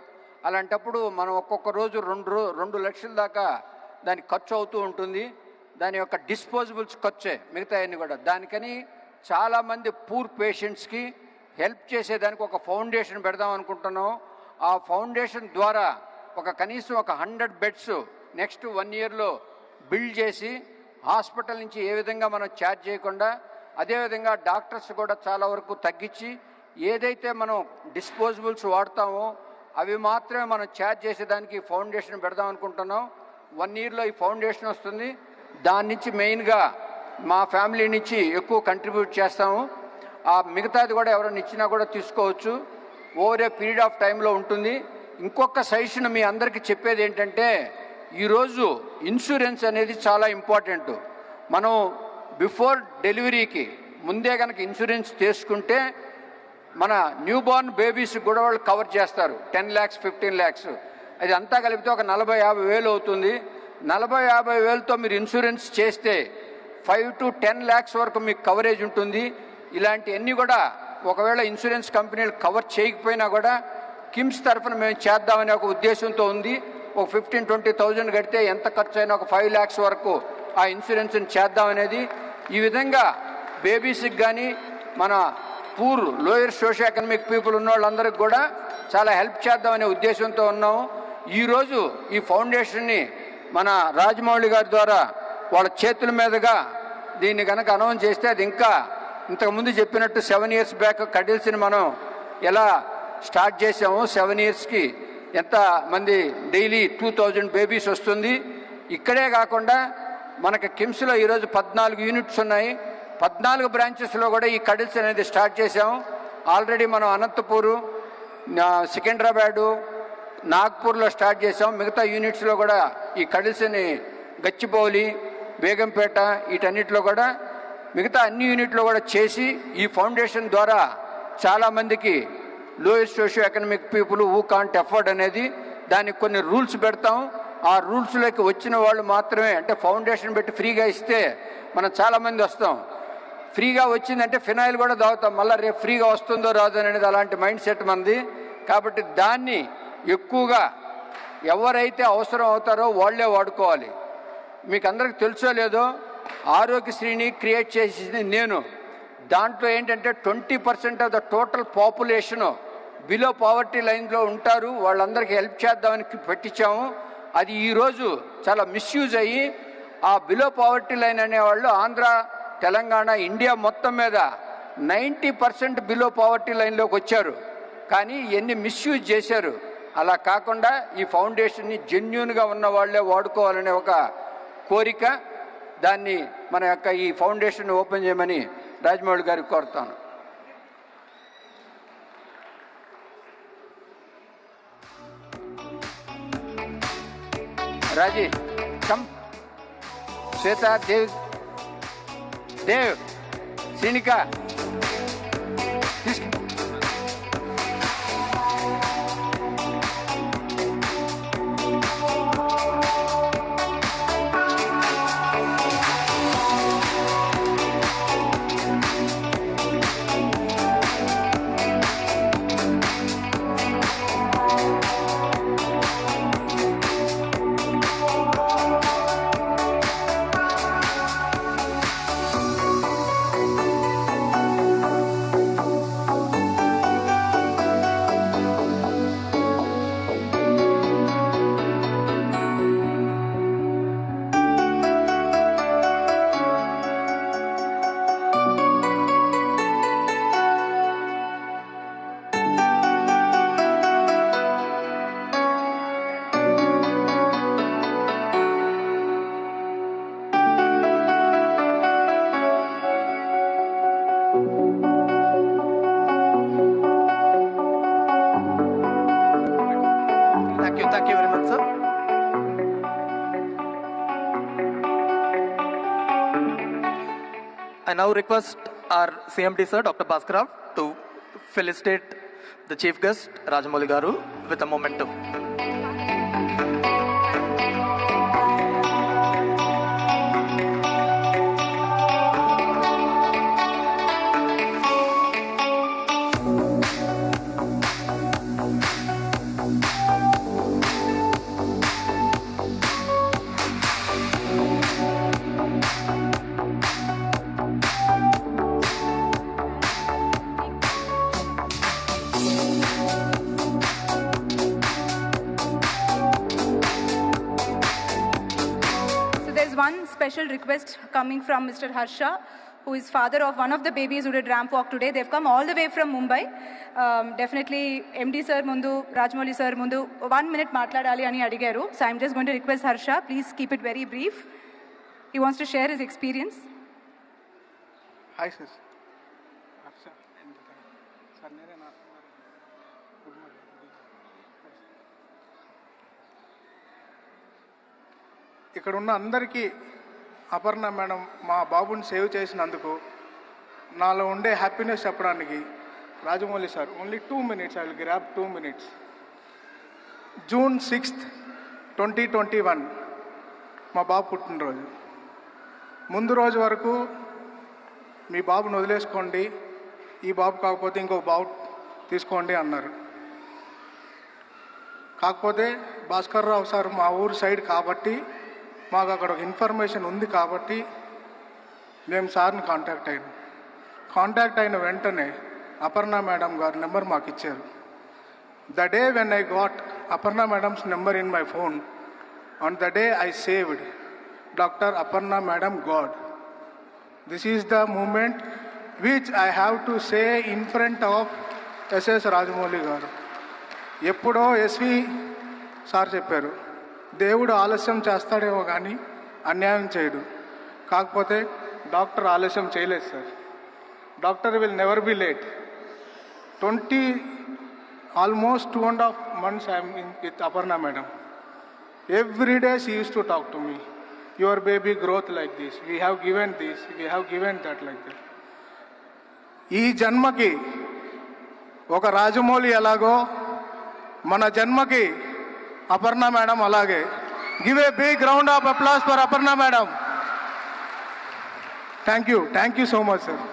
అలాంటప్పుడు మనం ఒక్కొక్క రోజు 2 లక్షల దాకా దానికి ఖర్చు అవుతూ ఉంటుంది. దాని యొక్క డిస్పోజబుల్స్ ఖర్చే, మిగతా అన్నీ కూడా. దానికని చాలామంది పూర్ పేషెంట్స్కి హెల్ప్ చేసేదానికి ఒక ఫౌండేషన్ పెడదాం అనుకుంటున్నాం. ఆ ఫౌండేషన్ ద్వారా కనీసం 100 బెడ్స్ నెక్స్ట్ 1 ఇయర్లో బిల్డ్ చేసి హాస్పిటల్ నుంచి ఏ విధంగా మనం ఛార్జ్ చేయకుండా, అదేవిధంగా డాక్టర్స్ కూడా చాలా వరకు తగ్గించి ఏదైతే మనం డిస్పోజబుల్స్ వాడతామో అవి మాత్రమే మనం ఛార్జ్ చేసేదానికి ఫౌండేషన్ పెడదాం అనుకుంటున్నాం. 1 ఇయర్లో ఈ ఫౌండేషన్ వస్తుంది. దాని నుంచి మెయిన్గా మా ఫ్యామిలీ నుంచి ఎక్కువ కంట్రిబ్యూట్ చేస్తాము. ఆ మిగతాది కూడా ఎవరైనా ఇచ్చినా కూడా తీసుకోవచ్చు. ఓవర్ ఏ పీరియడ్ ఆఫ్ టైంలో ఉంటుంది. ఇంకొక సజెషన్ మీ అందరికీ చెప్పేది ఏంటంటే, ఈరోజు ఇన్సూరెన్స్ అనేది చాలా ఇంపార్టెంట్. మనం బిఫోర్ డెలివరీకి ముందే కనుక ఇన్సూరెన్స్ తీసుకుంటే మన న్యూ బోర్న్ బేబీస్ కూడా వాళ్ళు కవర్ చేస్తారు. 10 lakhs 15 lakhs అది అంతా కలిపితే ఒక 40-50 వేలు అవుతుంది. 40-50 వేలతో మీరు ఇన్సూరెన్స్ చేస్తే 5 to 10 lakhs వరకు మీకు కవరేజ్ ఉంటుంది. ఇలాంటివన్నీ కూడా ఒకవేళ ఇన్సూరెన్స్ కంపెనీలు కవర్ చేయకపోయినా కూడా కిమ్స్ తరఫున మేము చేద్దామనే ఒక ఉద్దేశంతో ఉంది. ఒక 15-20,000 కడితే ఎంత ఖర్చు అయినా ఒక 5 lakhs వరకు ఆ ఇన్సూరెన్స్ని చేద్దామనేది. ఈ విధంగా బేబీస్కి కానీ మన poor lower social economic people ఉన్న వాళ్ళందరికీ కూడా చాలా హెల్ప్ చేద్దామనే ఉద్దేశంతో ఉన్నాము. ఈరోజు ఈ ఫౌండేషన్ని మన రాజమౌళి గారి ద్వారా వాళ్ళ చేతుల మీదుగా దీన్ని కనుక అనౌన్స్ చేస్తే అది ఇంకా ఇంతకుముందు చెప్పినట్టు 7 years బ్యాక్ కడిల్స్ని మనం ఎలా స్టార్ట్ చేసామో 7 yearsకి ఎంతమంది డైలీ 2000 బేబీస్ వస్తుంది. ఇక్కడే కాకుండా మనకి కిమ్స్లో ఈరోజు 14 యూనిట్స్ ఉన్నాయి. 14 బ్రాంచెస్లో కూడా ఈ కడిల్స్ అనేది స్టార్ట్ చేసాం. ఆల్రెడీ మనం అనంతపూరు, సికింద్రాబాదు, నాగ్పూర్లో స్టార్ట్ చేసాం. మిగతా యూనిట్స్లో కూడా ఈ కడిల్స్ని గచ్చిబౌలి, బేగంపేట వీటన్నిటిలో కూడా మిగతా అన్ని యూనిట్లో కూడా చేసి ఈ ఫౌండేషన్ ద్వారా చాలామందికి lowest socio economic people who can't afford అనేది దానికి కొన్ని రూల్స్ పెడతాం. ఆ రూల్స్లోకి వచ్చిన వాళ్ళు మాత్రమే, అంటే ఫౌండేషన్ పెట్టి ఫ్రీగా ఇస్తే మనం చాలామంది వస్తాం. ఫ్రీగా వచ్చిందంటే ఫినాయిల్ కూడా తాగుతాం, మళ్ళీ రేపు ఫ్రీగా వస్తుందో రాదో అనేది అలాంటి మైండ్ సెట్ మంది. కాబట్టి దాన్ని ఎక్కువగా ఎవరైతే అవసరం అవుతారో వాళ్ళే వాడుకోవాలి. మీకు అందరికి తెలుసో లేదో ఆరోగ్యశ్రీని క్రియేట్ చేసింది నేను. దాంట్లో ఏంటంటే 20% of the total population below poverty లైన్లో ఉంటారు, వాళ్ళందరికీ హెల్ప్ చేద్దామని పెట్టించాము. అది ఈరోజు చాలా మిస్యూజ్ అయ్యి ఆ బిలో పావర్టీ లైన్ అనేవాళ్ళు ఆంధ్ర, తెలంగాణ, ఇండియా మొత్తం మీద 90% బిలో పావర్టీ లైన్లోకి వచ్చారు. కానీ ఎన్ని మిస్యూజ్ చేశారు. అలా కాకుండా ఈ ఫౌండేషన్ని జెన్యూన్గా ఉన్న వాళ్ళే వాడుకోవాలనే ఒక కోరిక, దాన్ని మన యొక్క ఈ ఫౌండేషన్ ఓపెన్ చేయమని రాజమౌళి గారికి కోరుతాను. రాజీ కమ్, శ్వేత, దేవ్, శ్రీనిక తీసుకు. Thank you very much, sir. I now request our CMD sir, Dr. Bhaskarav, to felicitate the chief guest, Rajamouli Garu, with a momentum. One special request coming from Mr. Harsha, who is father of one of the babies who did ramp walk today. They've come all the way from Mumbai. Definitely, MD sir mundu, Rajamouli sir mundu, 1 minute matladali ani adigaru. So I'm just going to request Harsha, please keep it very brief. He wants to share his experience. Hi, sir. Harsha. Sir, nere na. Good morning. ఇక్కడ ఉన్న అందరికీ Aparna madam మా బాబుని save చేసినందుకు నాలో ఉండే happiness చెప్పడానికి Rajamouli sir only 2 minutes, I will grab 2 minutes. June 6th, 2021 మా బాబు పుట్టినరోజు. ముందు రోజు వరకు మీ బాబుని వదిలేసుకోండి, ఈ బాబు కాకపోతే ఇంకొక బాబు తీసుకోండి అన్నారు. కాకపోతే భాస్కర్ రావు సార్ మా ఊరు సైడ్ కాబట్టి, మాకు అక్కడ ఒక ఇన్ఫర్మేషన్ ఉంది కాబట్టి మేము సార్ని కాంటాక్ట్ అయిన వెంటనే అపర్ణ మేడం గారి నెంబర్ మాకు ఇచ్చారు. The day when I got Aparna madam's number in my phone, on the day I saved doctor Aparna madam god. This is the moment which I have to say in front of SS Rajamouli garu. ఎప్పుడో SV sir చెప్పారు, దేవుడు ఆలస్యం చేస్తాడేమో కానీ అన్యాయం చేయడు. కాకపోతే doctor ఆలస్యం చేయలేదు sir. Doctor will never be late. almost 2.5 months I am with Aparna madam. Every day she used to talk to me. Your baby growth like this. We have given this. We have given that like that. ఈ జన్మకి ఒక రాజమౌళి ఎలాగో మన జన్మకి Aparna madam అలాగే. Give a big round of applause for Aparna madam. Thank you so much sir.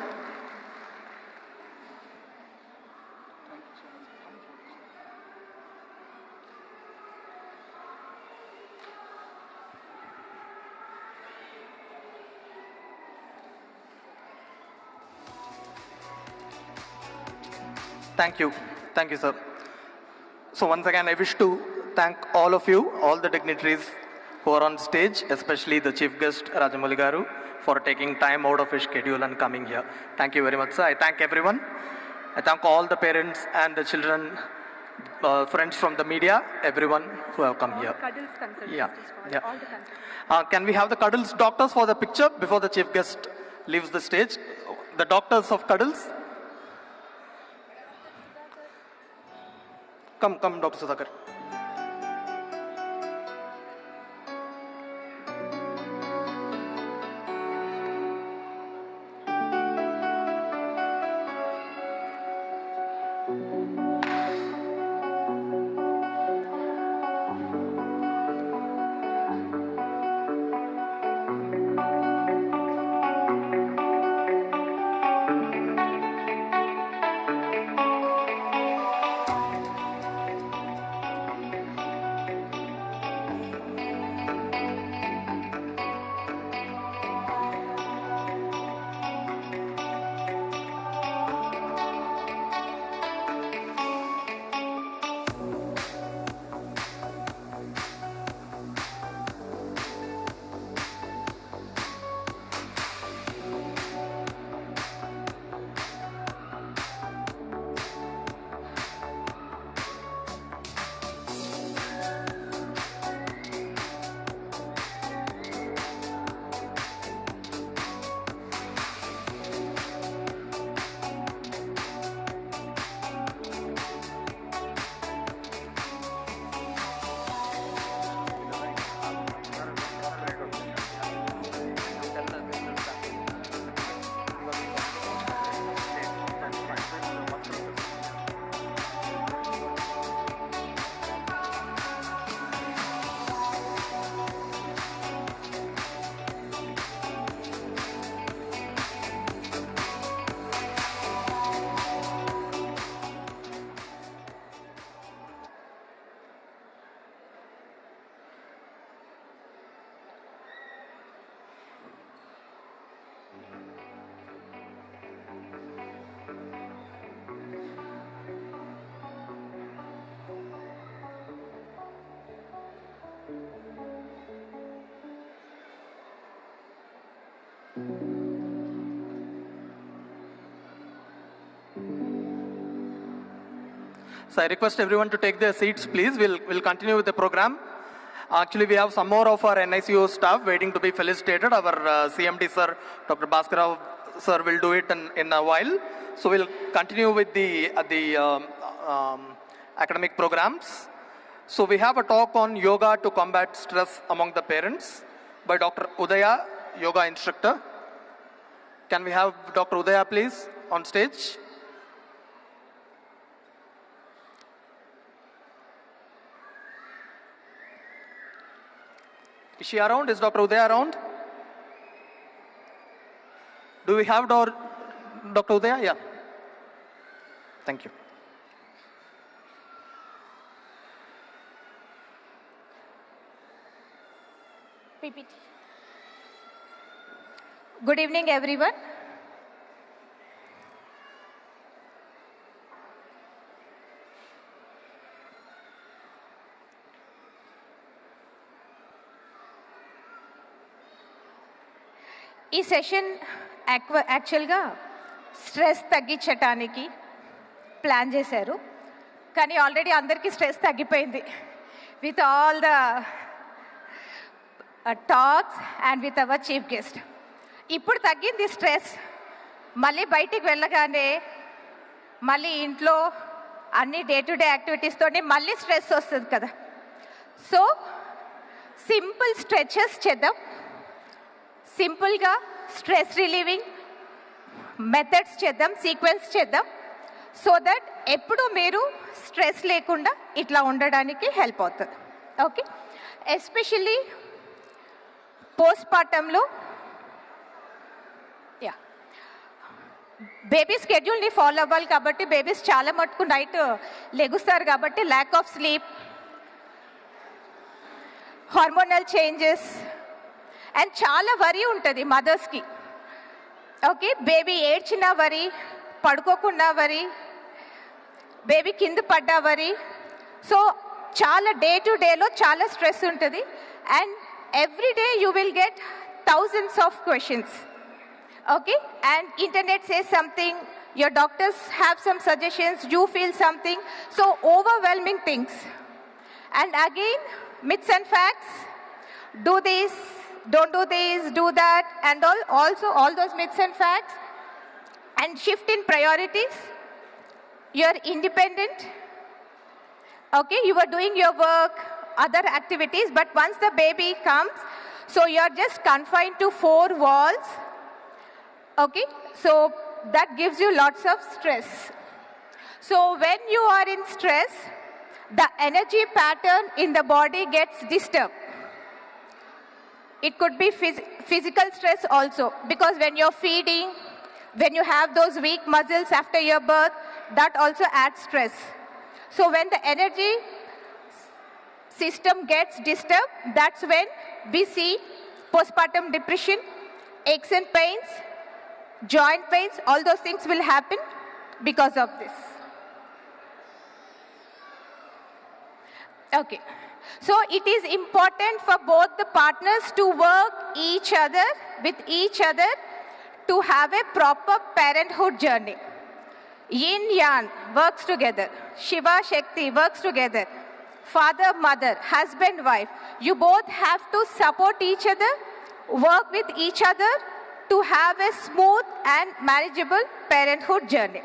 Thank you, sir. So once again, I wish to thank all of you, all the dignitaries who are on stage, especially the chief guest Rajamouli Garu, for taking time out of his schedule and coming here. Thank you very much, sir. I thank everyone. I thank all the parents and the children, friends from the media, everyone who have come here. Cuddles consultants. Yeah. All the consultants. Can we have the Cuddles doctors for the picture before the chief guest leaves the stage? The doctors of Cuddles. Come, Dr. Sudhakar. So I request everyone to take their seats, please. We'll continue with the program. Actually, we have some more of our NICU staff waiting to be felicitated. Our CMD sir, Dr. Bhaskar sir, will do it in a while. So we'll continue with the academic programs. So we have a talk on yoga to combat stress among the parents by Dr. Udaya, yoga instructor. Can we have Dr. Udaya, please, on stage? Is she around? Is Dr. Udaya around? Do we have Dr. Udaya? Yeah. Thank you. PPT. Good evening, everyone. ఈ session యాక్చువల్గా stress తగ్గించటానికి plan చేశారు, కానీ already అందరికీ stress తగ్గిపోయింది with all the talks and with our chief guest. ఇప్పుడు తగ్గింది stress. మళ్ళీ బయటికి వెళ్ళగానే మళ్ళీ ఇంట్లో అన్ని డే టు డే యాక్టివిటీస్తోనే మళ్ళీ స్ట్రెస్ వస్తుంది కదా. సో సింపుల్ స్ట్రెచెస్ చేద్దాం. సింపుల్గా స్ట్రెస్ రిలీవింగ్ మెథడ్స్ చేద్దాం, సీక్వెన్స్ చేద్దాం. సో దట్ ఎప్పుడు మీరు స్ట్రెస్ లేకుండా ఇట్లా ఉండడానికి హెల్ప్ అవుతుంది. ఓకే, ఎస్పెషల్లీ పోస్ట్ పార్టంలో బేబీ స్కెడ్యూల్ని ఫాలో అవ్వాలి కాబట్టి బేబీస్ చాలా మటుకు నైట్ లెగుస్తారు కాబట్టి lack of sleep, hormonal changes and చాలా వరీ ఉంటుంది మదర్స్కి. ఓకే, బేబీ ఏడ్చినా వరీ, పడుకోకుండా వరీ, బేబీ కింద పడ్డా వరీ. సో చాలా డే టు డేలో చాలా స్ట్రెస్ ఉంటుంది. And every day you will get thousands of questions. Okay, and internet says something, your doctors have some suggestions, you feel something, so overwhelming things. And again, myths and facts, do this, don't do this, do that, and also all those myths and facts. And shift in priorities. You're independent. Okay, you are doing your work, other activities, but once the baby comes, so you're just confined to 4 walls. Okay, so that gives you lots of stress. So when you are in stress, the energy pattern in the body gets disturbed. It could be physical stress also, because when you're feeding, when you have those weak muscles after your birth, that also adds stress. So when the energy system gets disturbed, that's when we see postpartum depression, aches and pains, joint pains, all those things will happen because of this. Okay, so it is important for both the partners to work with each other to have a proper parenthood journey. Yin Yang works together, Shiva Shakti works together, father, mother, husband, wife. You both have to support each other, work with each other to have a smooth and manageable parenthood journey.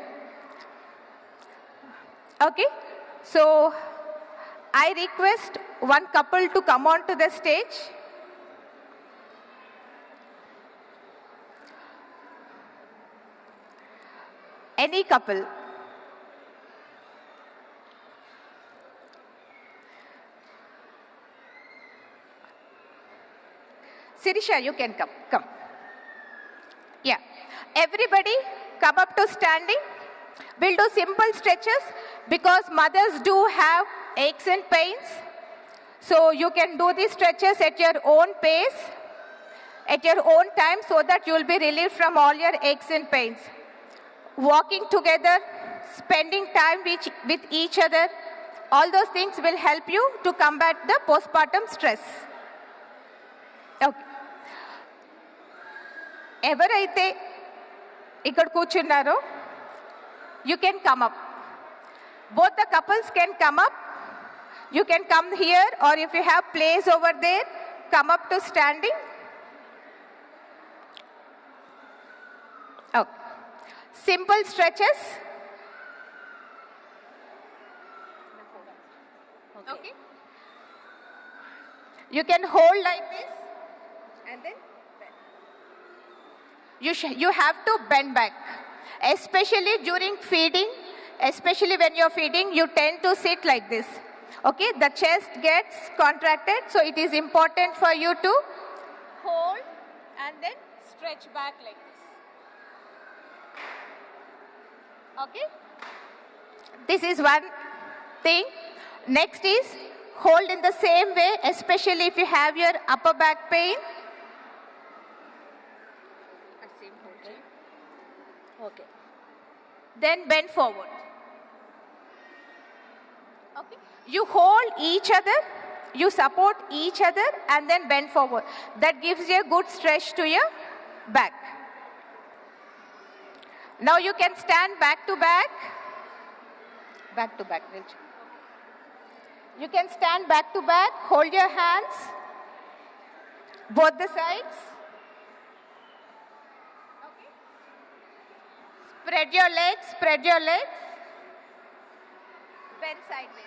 Okay, so I request one couple to come on to the stage. Any couple. Sirisha, you can come. Yeah, everybody come up to standing. We'll do simple stretches because mothers do have aches and pains. So you can do these stretches at your own pace, at your own time, so that you will be relieved from all your aches and pains. Walking together, spending time with each other, all those things will help you to combat the postpartum stress. Okay. ఎవరైతే ఇక్కడ కూర్చున్నారో you can come up. Both the couples can come up. You can come here, or if you have place over there, come up to standing. Okay. Simple stretches. Okay. You can hold like this and then you have to bend back, especially during feeding. Especially when you're feeding, you tend to sit like this. Okay, the chest gets contracted, so it is important for you to hold and then stretch back like this. Okay, this is one thing. Next is hold in the same way, especially if you have your upper back pain. Okay, then bend forward. Okay, you hold each other, you support each other, and then bend forward. That gives you a good stretch to your back. Now you can stand back to back. You can stand back to back, hold your hands, Both the sides. Okay. Spread your legs, spread your legs. Bend sideways.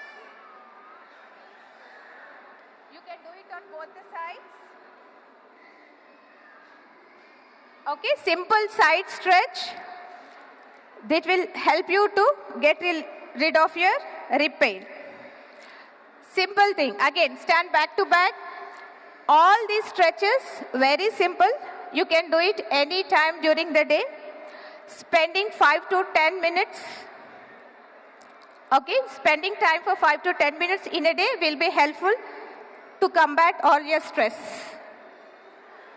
You can do it on both the sides. Okay, simple side stretch. That will help you to get rid of your rib pain. Simple thing. Again, stand back to back. All these stretches, very simple. You can do it any time during the day. Spending 5 to 10 minutes. Okay, spending time for 5 to 10 minutes in a day will be helpful to combat all your stress.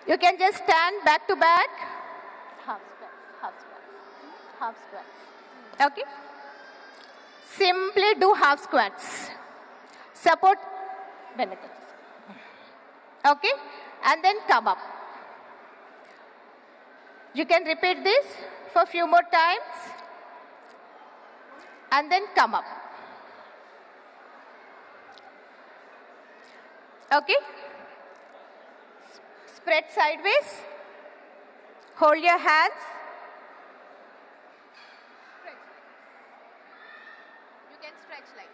You can just stand back to back. Half squats, half squats, half squats. Okay? Simply do half squats. Support benefits. Okay? And then come up. You can repeat this for a few more times. And then come up. Okay? Spread sideways. Hold your hands. Stretch. You can stretch like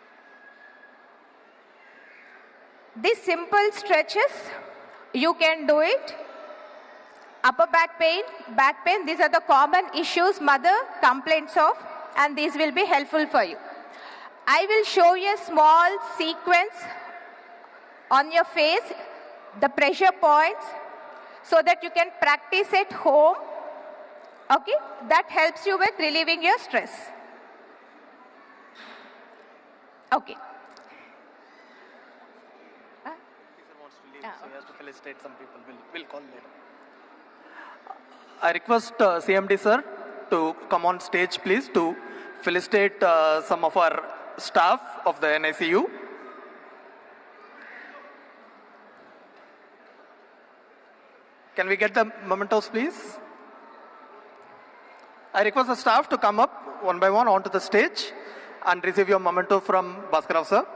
this. These simple stretches, you can do it. Upper back pain, these are the common issues mother complains of, and these will be helpful for you. I will show you a small sequence on your face, the pressure points, so that you can practice at home. Okay? That helps you with relieving your stress. Okay. Teacher wants to leave, so he has to felicitate some people. We'll call later. I request CMD sir to come on stage, please, to felicitate some of our staff of the NICU. Can we get the mementos, please? I request the staff to come up one by one onto the stage and receive your memento from Bhaskar sir.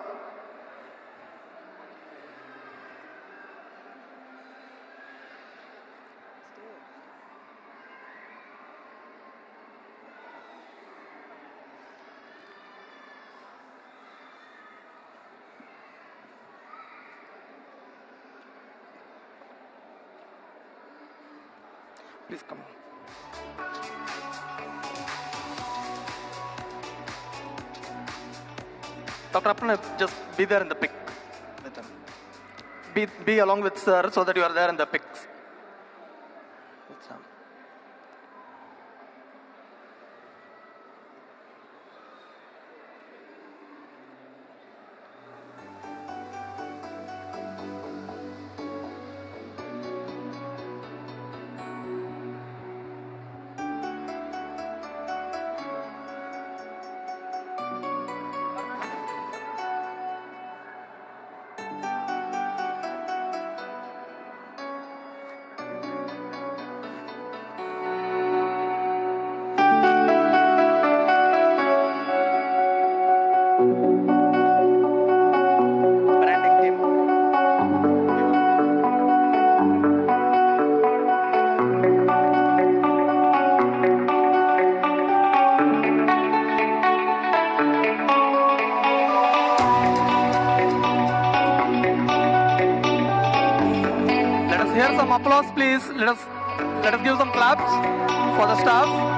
Please come on. Dr. Aparna, just be there in the pic with them. Be along with sir so that you are there in the pics. Applause, please. Let us give some claps for the staff.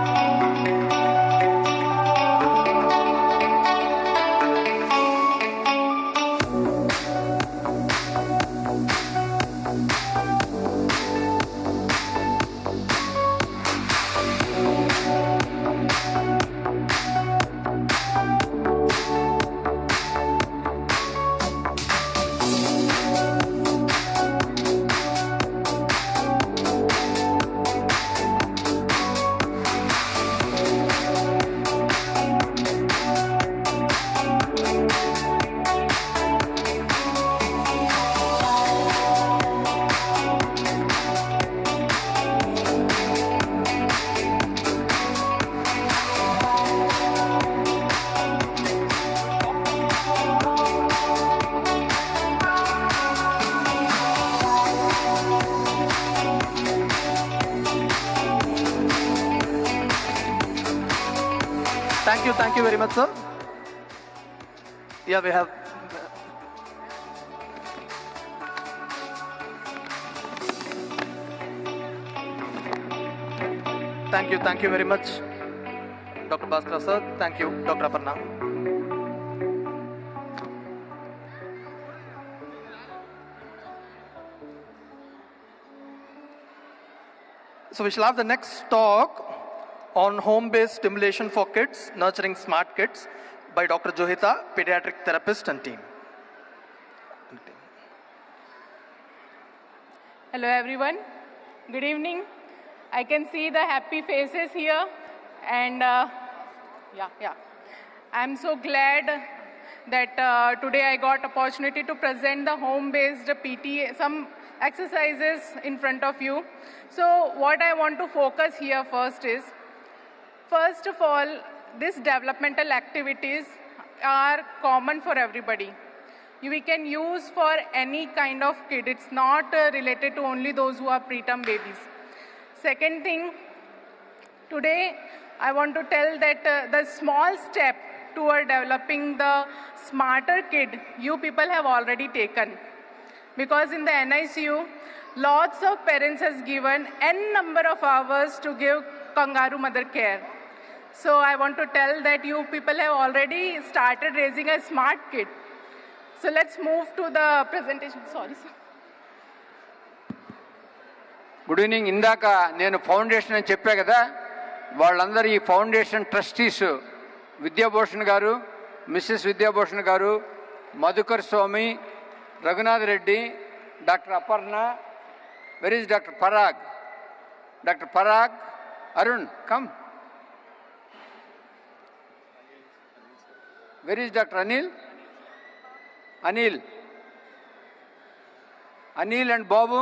Thank you very much, sir. Yeah, we have. Thank you very much, Dr. Bhaskara sir. Thank you, Dr. Aparna. So we shall have the next talk on home-based stimulation for kids, nurturing smart kids by Dr. Johita, pediatric therapist and team. Hello everyone, good evening. I can see the happy faces here and I'm so glad that today I got opportunity to present the home-based PT, some exercises in front of you. So what I want to focus here first is, first of all, these developmental activities are common for everybody. We can use for any kind of kid. It's not related to only those who are preterm babies. Second thing, today I want to tell that the small step toward developing the smarter kid, you people have already taken. Because in the NICU, lots of parents has given n number of hours to give kangaroo mother care. So I want to tell that you people have already started raising a smart kid. So let's move to the presentation. Sorry, sir. Good evening. ఇందాక నేను foundation అని చెప్పా కదా, వాళ్ళందరూ ఈ foundation trustees Vidyabhushan గారు, Mrs Vidyabhushan గారు, Madhukar Swami, Raghunath Reddy, doctor Aparna, where is doctor Parag, doctor Parag, Arun కమ్, where is doctor Anil, Anil and Babu.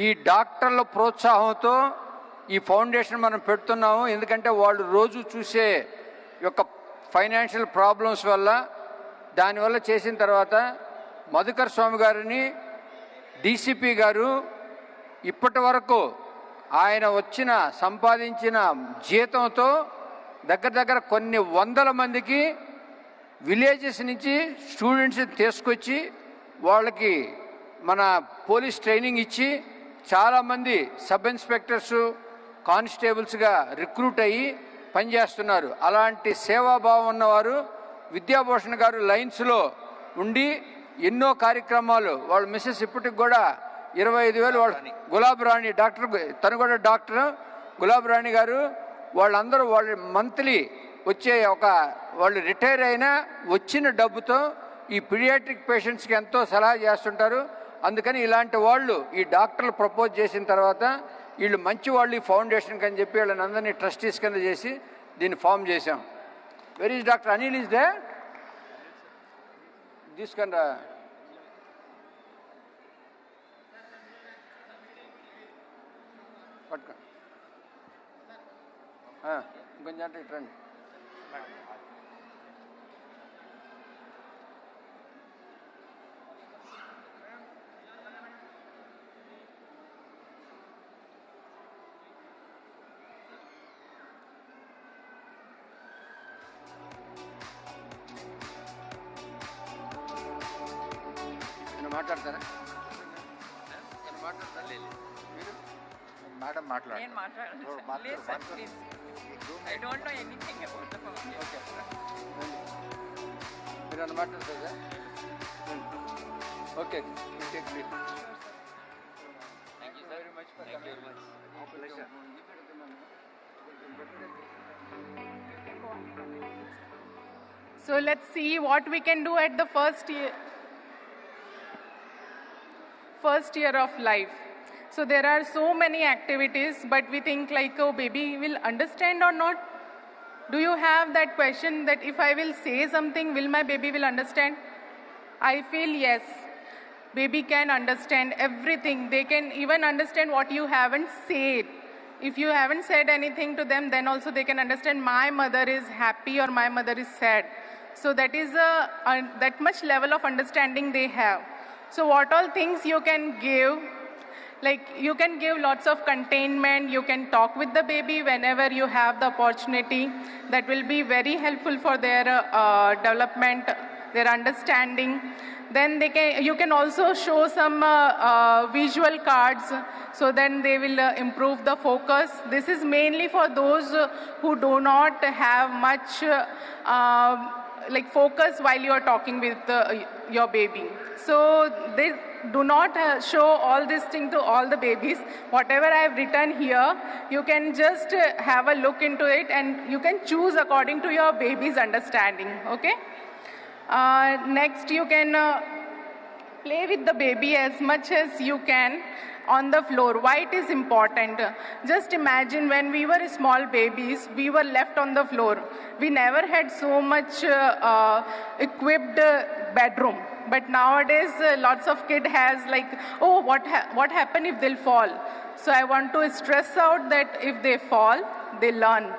ఈ డాక్టర్ల ప్రోత్సాహంతో ఈ ఫౌండేషన్ మనం పెడుతున్నాము. ఎందుకంటే వాళ్ళు రోజు చూసే యొక్క ఫైనాన్షియల్ ప్రాబ్లమ్స్ వల్ల, దానివల్ల చేసిన తర్వాత మధుకర్ స్వామి గారిని డీసీపీ గారు ఇప్పటి వరకు ఆయన సంపాదించిన జీతంతో దగ్గర కొన్ని వందల మందికి విలేజెస్ నుంచి స్టూడెంట్స్ తీసుకొచ్చి వాళ్ళకి మన పోలీస్ ట్రైనింగ్ ఇచ్చి చాలామంది సబ్ ఇన్స్పెక్టర్సు, కానిస్టేబుల్స్గా రిక్రూట్ అయ్యి పనిచేస్తున్నారు. అలాంటి సేవాభావం ఉన్నవారు విద్యాభూషణ్ గారు లైన్స్లో ఉండి ఎన్నో కార్యక్రమాలు, వాళ్ళ మిస్సెస్ ఇప్పటికి కూడా 25,000, వాళ్ళ గులాబ్ రాణి డాక్టర్, తను కూడా డాక్టర్ గులాబ్ రాణి గారు, వాళ్ళందరూ వాళ్ళ మంత్లీ వచ్చే వాళ్ళు రిటైర్ అయినా వచ్చిన డబ్బుతో ఈ పీడియాట్రిక్ పేషెంట్స్కి ఎంతో సలహా చేస్తుంటారు. అందుకని ఇలాంటి వాళ్ళు ఈ డాక్టర్లు ప్రపోజ్ చేసిన తర్వాత వీళ్ళు మంచి వాళ్ళు ఈ ఫౌండేషన్కి అని చెప్పి వీళ్ళని అందరినీ ట్రస్టీస్ కింద చేసి దీన్ని ఫామ్ చేశాం. Where is doctor Anil is they తీసుకుని పట్టుకో కొంచెం అంటే ఇట్రండి. మాట్లాడతారా? మీరు మేడం మాట్లాడారు. మీరు అన్న మాట్లాడతారా? Okay, So let's see what we can do at the first year of life. So there are so many activities, but we think like, oh, baby will understand or not? Do you have that question that if I will say something, will my baby will understand? I feel yes. Baby can understand everything. They can even understand what you haven't said. If you haven't said anything to them, then also they can understand my mother is happy or my mother is sad. So that is that much level of understanding they have. So what all things you can give Like you can give lots of containment, you can talk with the baby whenever you have the opportunity. That will be very helpful for their development, their understanding. Then you can also show some visual cards, so then they will improve the focus. This is mainly for those who do not have much like focus while you are talking with your baby. So they do not show all this thing to all the babies. Whatever I have written here, you can just have a look into it and you can choose according to your baby's understanding, okay? Next, you can play with the baby as much as you can on the floor. Why it is important? Just imagine when we were small babies, we were left on the floor. We never had so much equipped bedroom. But nowadays, lots of kid has like, oh, what happened if they'll fall? So I want to stress out that if they fall, they learn.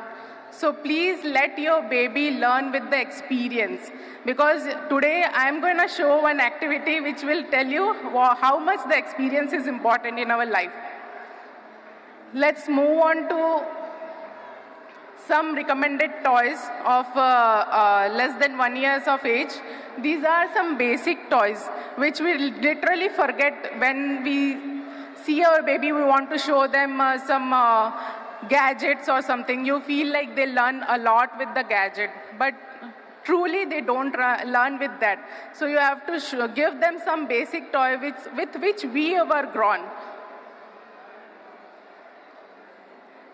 So please let your baby learn with the experience. Because today I am going to show one activity which will tell you how much the experience is important in our life. Let's move on to some recommended toys of less than 1 year of age. These are some basic toys which we literally forget when we see our baby. We want to show them some gadgets or something. You feel like they learn a lot with the gadget, but truly they don't learn with that. So you have to give them some basic toy with which we were grown.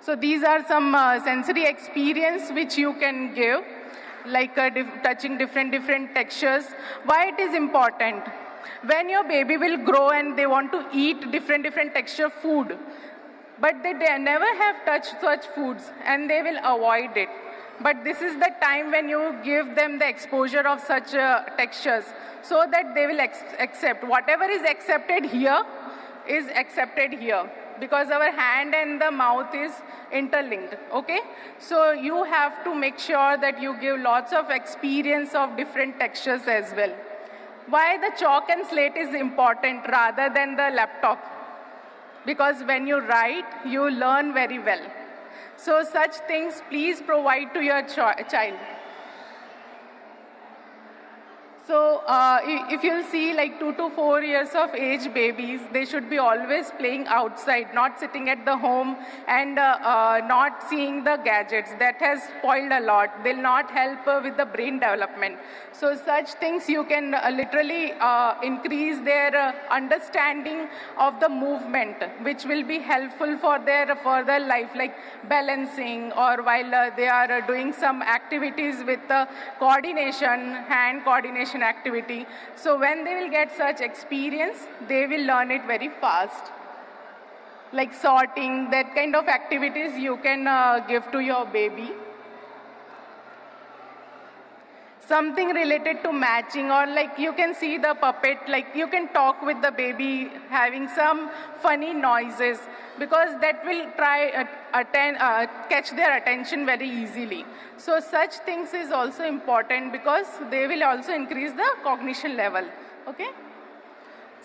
So these are some sensory experience which you can give, like touching different textures. Why it is important? When your baby will grow and they want to eat different texture food, but they never have touched such foods and they will avoid it. But this is the time when you give them the exposure of such textures, so that they will accept. Whatever is accepted here is accepted here, because our hand and the mouth is interlinked, okay? So you have to make sure that you give lots of experience of different textures as well. Why the chalk and slate is important rather than the laptop? Because when you write, you learn very well. So such things please provide to your child. So if you'll see like 2 to 4 years of age babies, they should be always playing outside, not sitting at the home and not seeing the gadgets. That has spoiled a lot. They'll not help with the brain development. So such things you can literally increase their understanding of the movement, which will be helpful for their further life, like balancing, or while they are doing some activities with coordination, hand coordination activity. So when they will get such experience, they will learn it very fast. Like sorting, that kind of activities you can give to your baby. Something related to matching, or like you can see the puppet, like you can talk with the baby having some funny noises, because that will catch their attention very easily. So such things is also important, because they will also increase the cognition level, okay?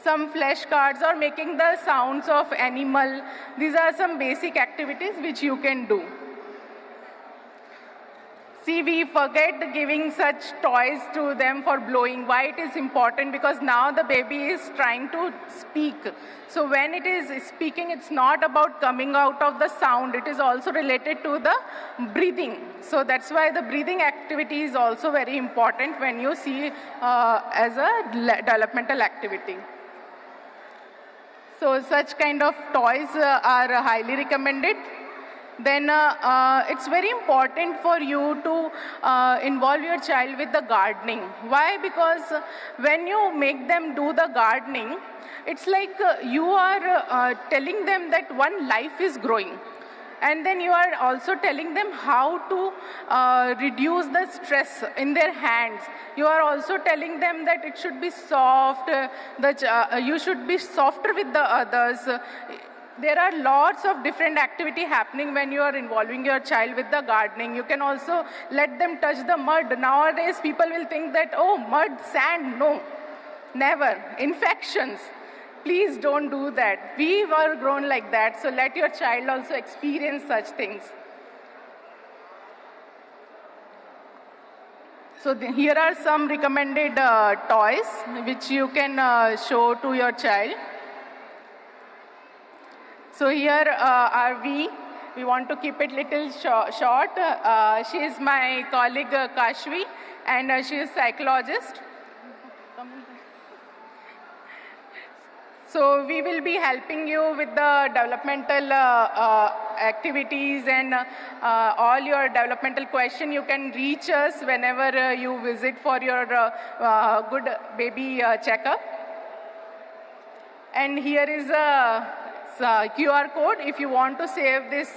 Some flashcards or making the sounds of animal. These are some basic activities which you can do. See, we forget giving such toys to them for blowing. Why it is important? Because now the baby is trying to speak. So when it is speaking, it's not about coming out of the sound. It is also related to the breathing. So that's why the breathing activity is also very important when you see as a developmental activity. So such kind of toys are highly recommended. Then it's very important for you to involve your child with the gardening. Why? Because when you make them do the gardening, it's like you are telling them that one life is growing. And then you are also telling them how to reduce the stress in their hands. You are also telling them that it should be soft, you should be softer with the others. There are lots of different activity happening when you are involving your child with the gardening. You can also let them touch the mud. Nowadays, people will think that, oh, mud, sand, no, never. Infections. Please don't do that. We were grown like that, so let your child also experience such things. So here are some recommended toys which you can show to your child. So here are we. We want to keep it little short. She is my colleague Kashvi, and she is psychologist. So we will be helping you with the developmental activities and all your developmental question. You can reach us whenever you visit for your good baby checkup. And here is a QR code. If you want to save this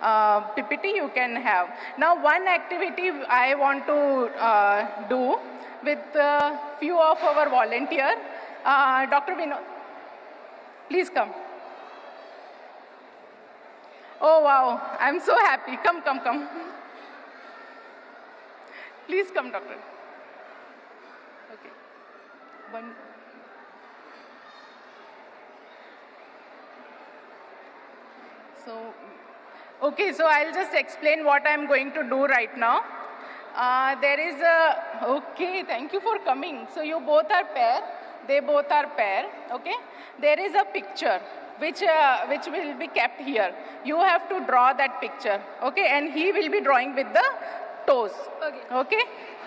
PPT, you can have. Now, one activity I want to do with few of our volunteers. Dr. Vinod, please come. Oh, wow. I'm so happy. Come. Please come, doctor. Okay. One. So I'll just explain what I'm going to do right now. There is a, okay, thank you for coming. So you both are pair, they both are pair, okay? There is a picture which will be kept here. You have to draw that picture, okay? And he will be drawing with the toes, okay?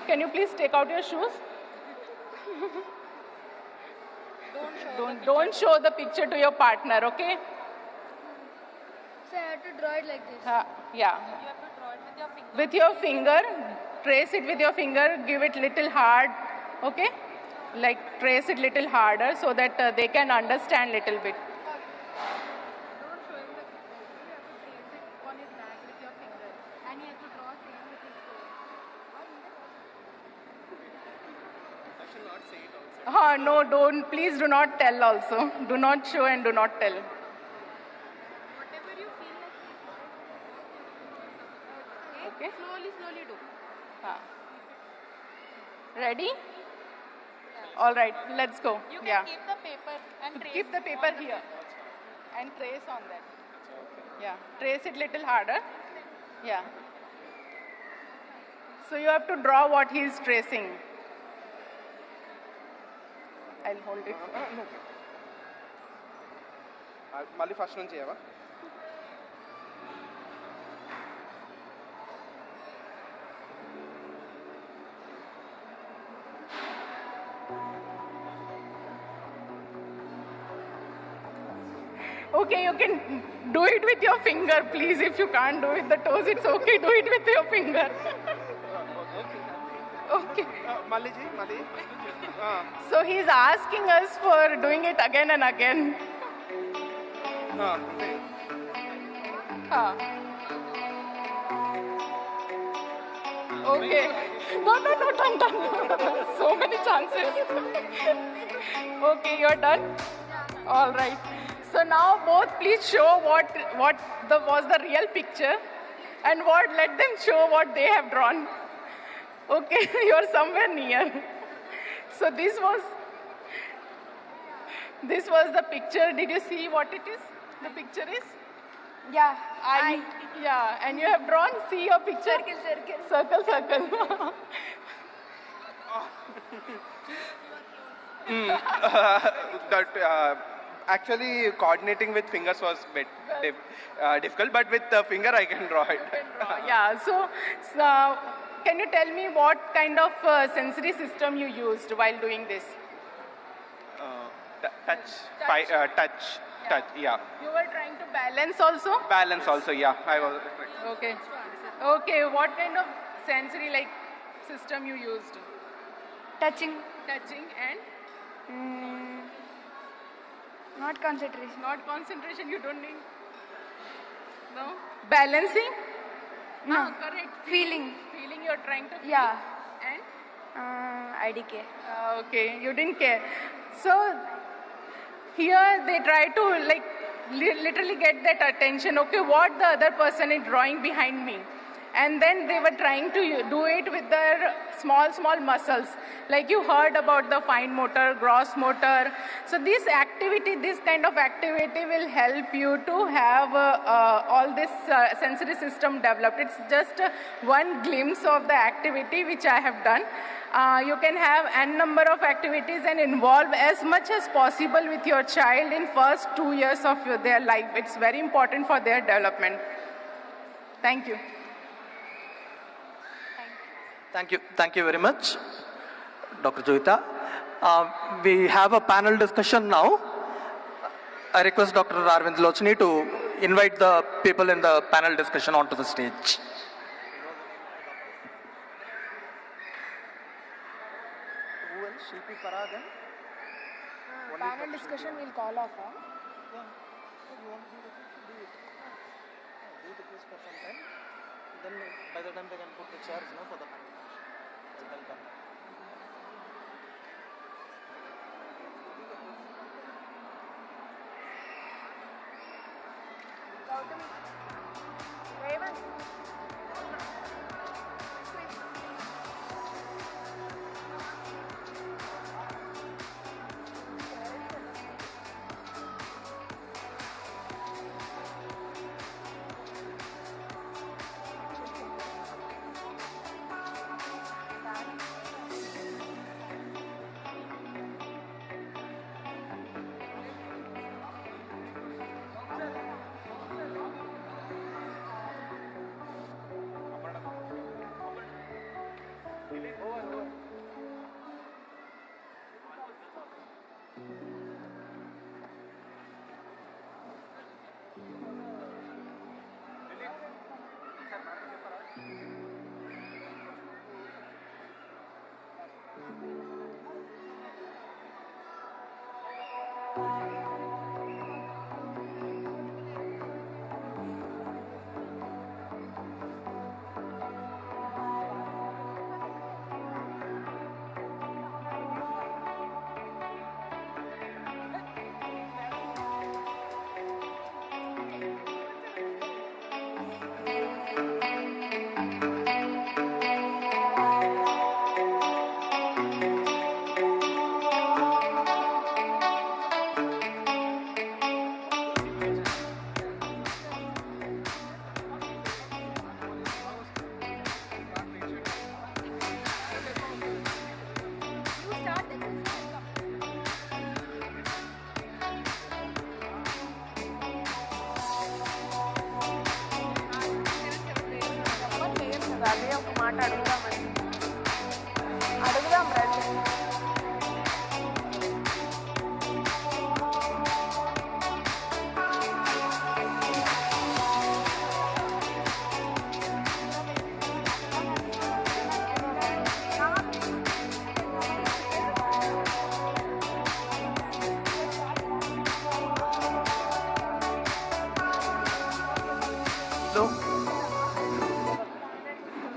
Can you please take out your shoes? Don't show the picture to your partner, okay? So I have to draw it like this? Yeah. You have to draw it with your finger? With your finger, trace it with your finger, give it little hard, okay? Like trace it little harder so that they can understand little bit. Don't show him the picture. You have to trace it on his back with your finger. And you have to draw same with his toe. I shall not say it also. No, don't. Please do not tell also. Do not show and do not tell. Okay. Slowly do. Ready? All right, let's go. You can keep the paper and trace. Keep the paper here and trace on that. Yeah, trace it little harder. Yeah. So you have to draw what he is tracing. I'll hold it. Mali first nunchi cheyava. Okay, you can do it with your finger, please. If you can't do it with the toes, it's okay. Do it with your finger. Okay. Mali. So he's asking us for doing it again and again. Okay. No, done. So many chances. Okay, you're done? All right. So now both please show what was the real picture and let them show what they have drawn. Okay, you're somewhere near. So this was the picture. Did you see what it is? The picture is? Yeah. Yeah, and you have drawn, see your picture? Circle. Actually, coordinating with fingers was a bit difficult, but with the finger I can draw it. Yeah, so can you tell me what kind of sensory system you used while doing this? Touch, yeah. You were trying to balance also? Balance also, yeah. I was. Okay, what kind of sensory system you used? Touching and? Not concentration. Not concentration, you don't need? No? Balancing? No. Correct. Feeling you're trying to feel? Yeah. And? I didn't care. Okay, you didn't care. So, here they try to literally get that attention. Okay, what the other person is drawing behind me. and then they were trying to do it with their small muscles. Like you heard about the fine motor, gross motor. So this kind of activity will help you to have all this sensory system developed. It's just one glimpse of the activity which I have done. You can have n number of activities and involve as much as possible with your child in first 2 years of their life. It's very important for their development. Thank you. Thank you very much, Dr. Joyita. We have a panel discussion now. I request Dr. Arvind Lochani to invite the people in the panel discussion onto the stage. Panel discussion we'll call off. Then by the time they can put the chairs for the panel discussion.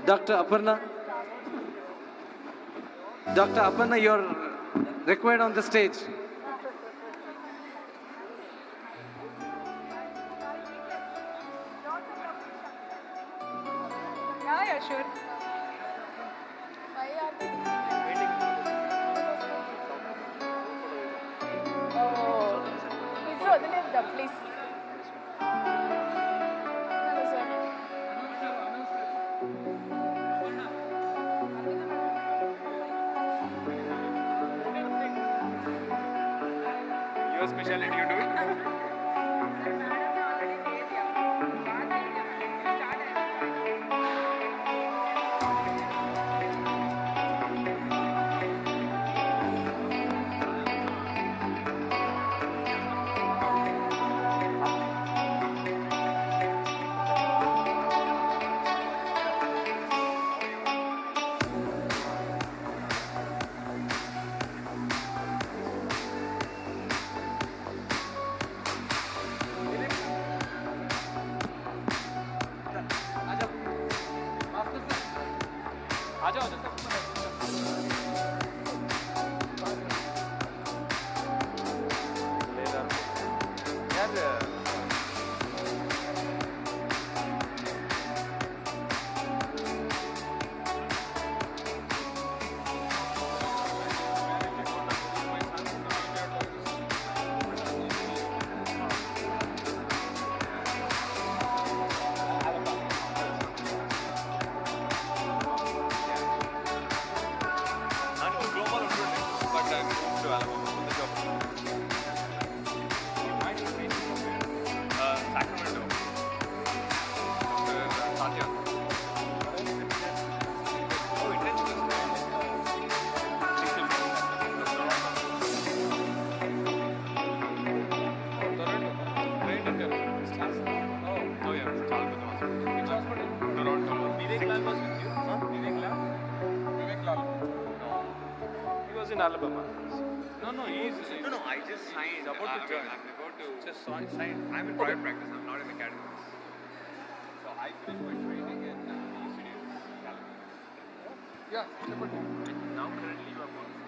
Dr. Aparna. Dr. Aparna, you're required on the stage. Yeah, sure. Please. Your specialty, you do it? Alabama for the job. Sacramento. Dr. Satya. Oh, internship. Oh yeah, which hospital? Toronto. Vivek Lal was with you? Huh? Vivek Lal? Vivek Lal. No. He was in Alabama. No, he's... No, I just signed. He's about to join. I'm about to... Just signed. I'm in private practice. I'm not in academics. So I finished my training in ECD. Yeah, and now currently you are working.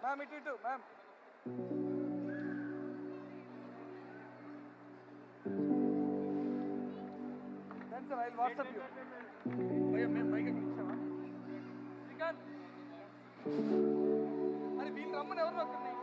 Ma'am, it too, ma'am. Then sir, I'll WhatsApp you. Bhaiya, ma'am, bike ekkishava. Srikanth. Are వీళ్ళు రమ్మని ఎవరు వస్తున్నాయి?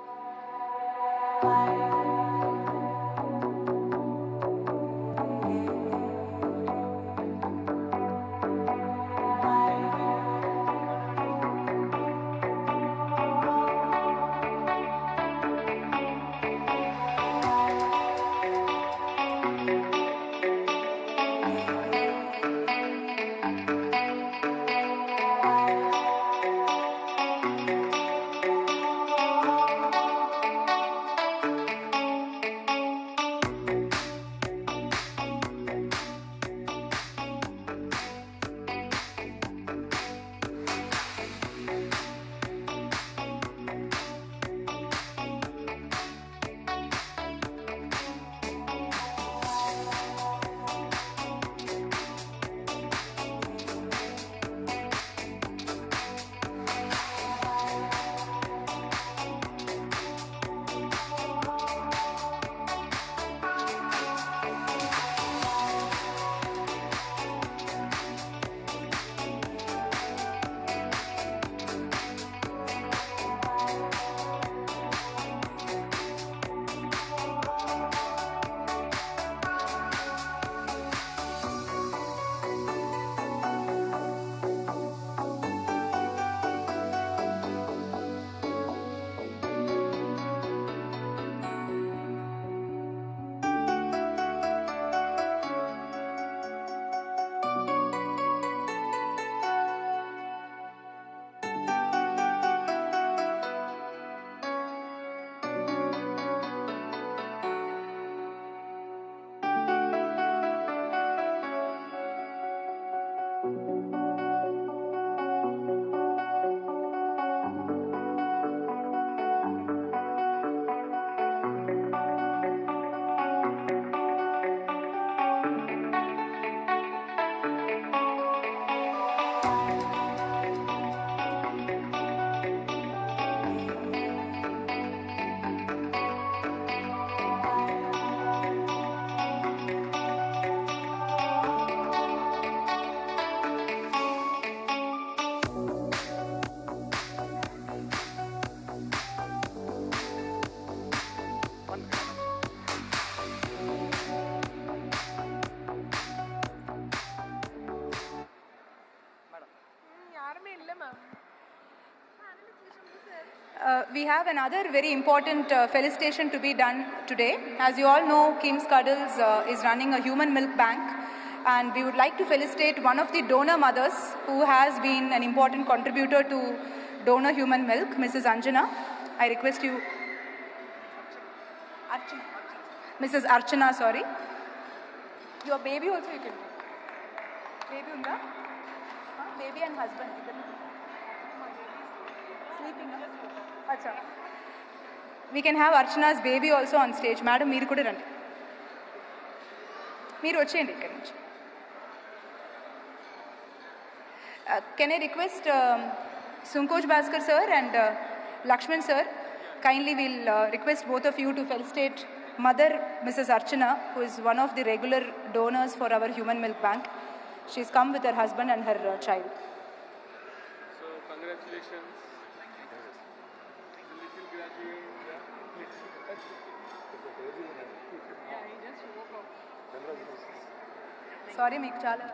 We have another very important felicitation to be done today. As you all know, KIMS Cuddles is running a human milk bank, and we would like to felicitate one of the donor mothers who has been an important contributor to donor human milk, Mrs. Anjana. I request you, Mrs. Archana, sorry. Your baby also you can do. Baby unda? Baby and husband. Sleeping. Acha. We can have Archana's baby also on stage. Madam, మీరు కూడా రండి. మీరు వచ్చేయండి ఇక్కడ నుంచి. Can I request Sunkoj Bhaskar sir and Lakshman sir, kindly we'll request both of you to felicitate Mother Mrs. Archana, who is one of the regular donors for our human milk bank. She's come with her husband and her child. So congratulations. Little graduate. Yeah, he just woke up. Sorry, మీకు చాలా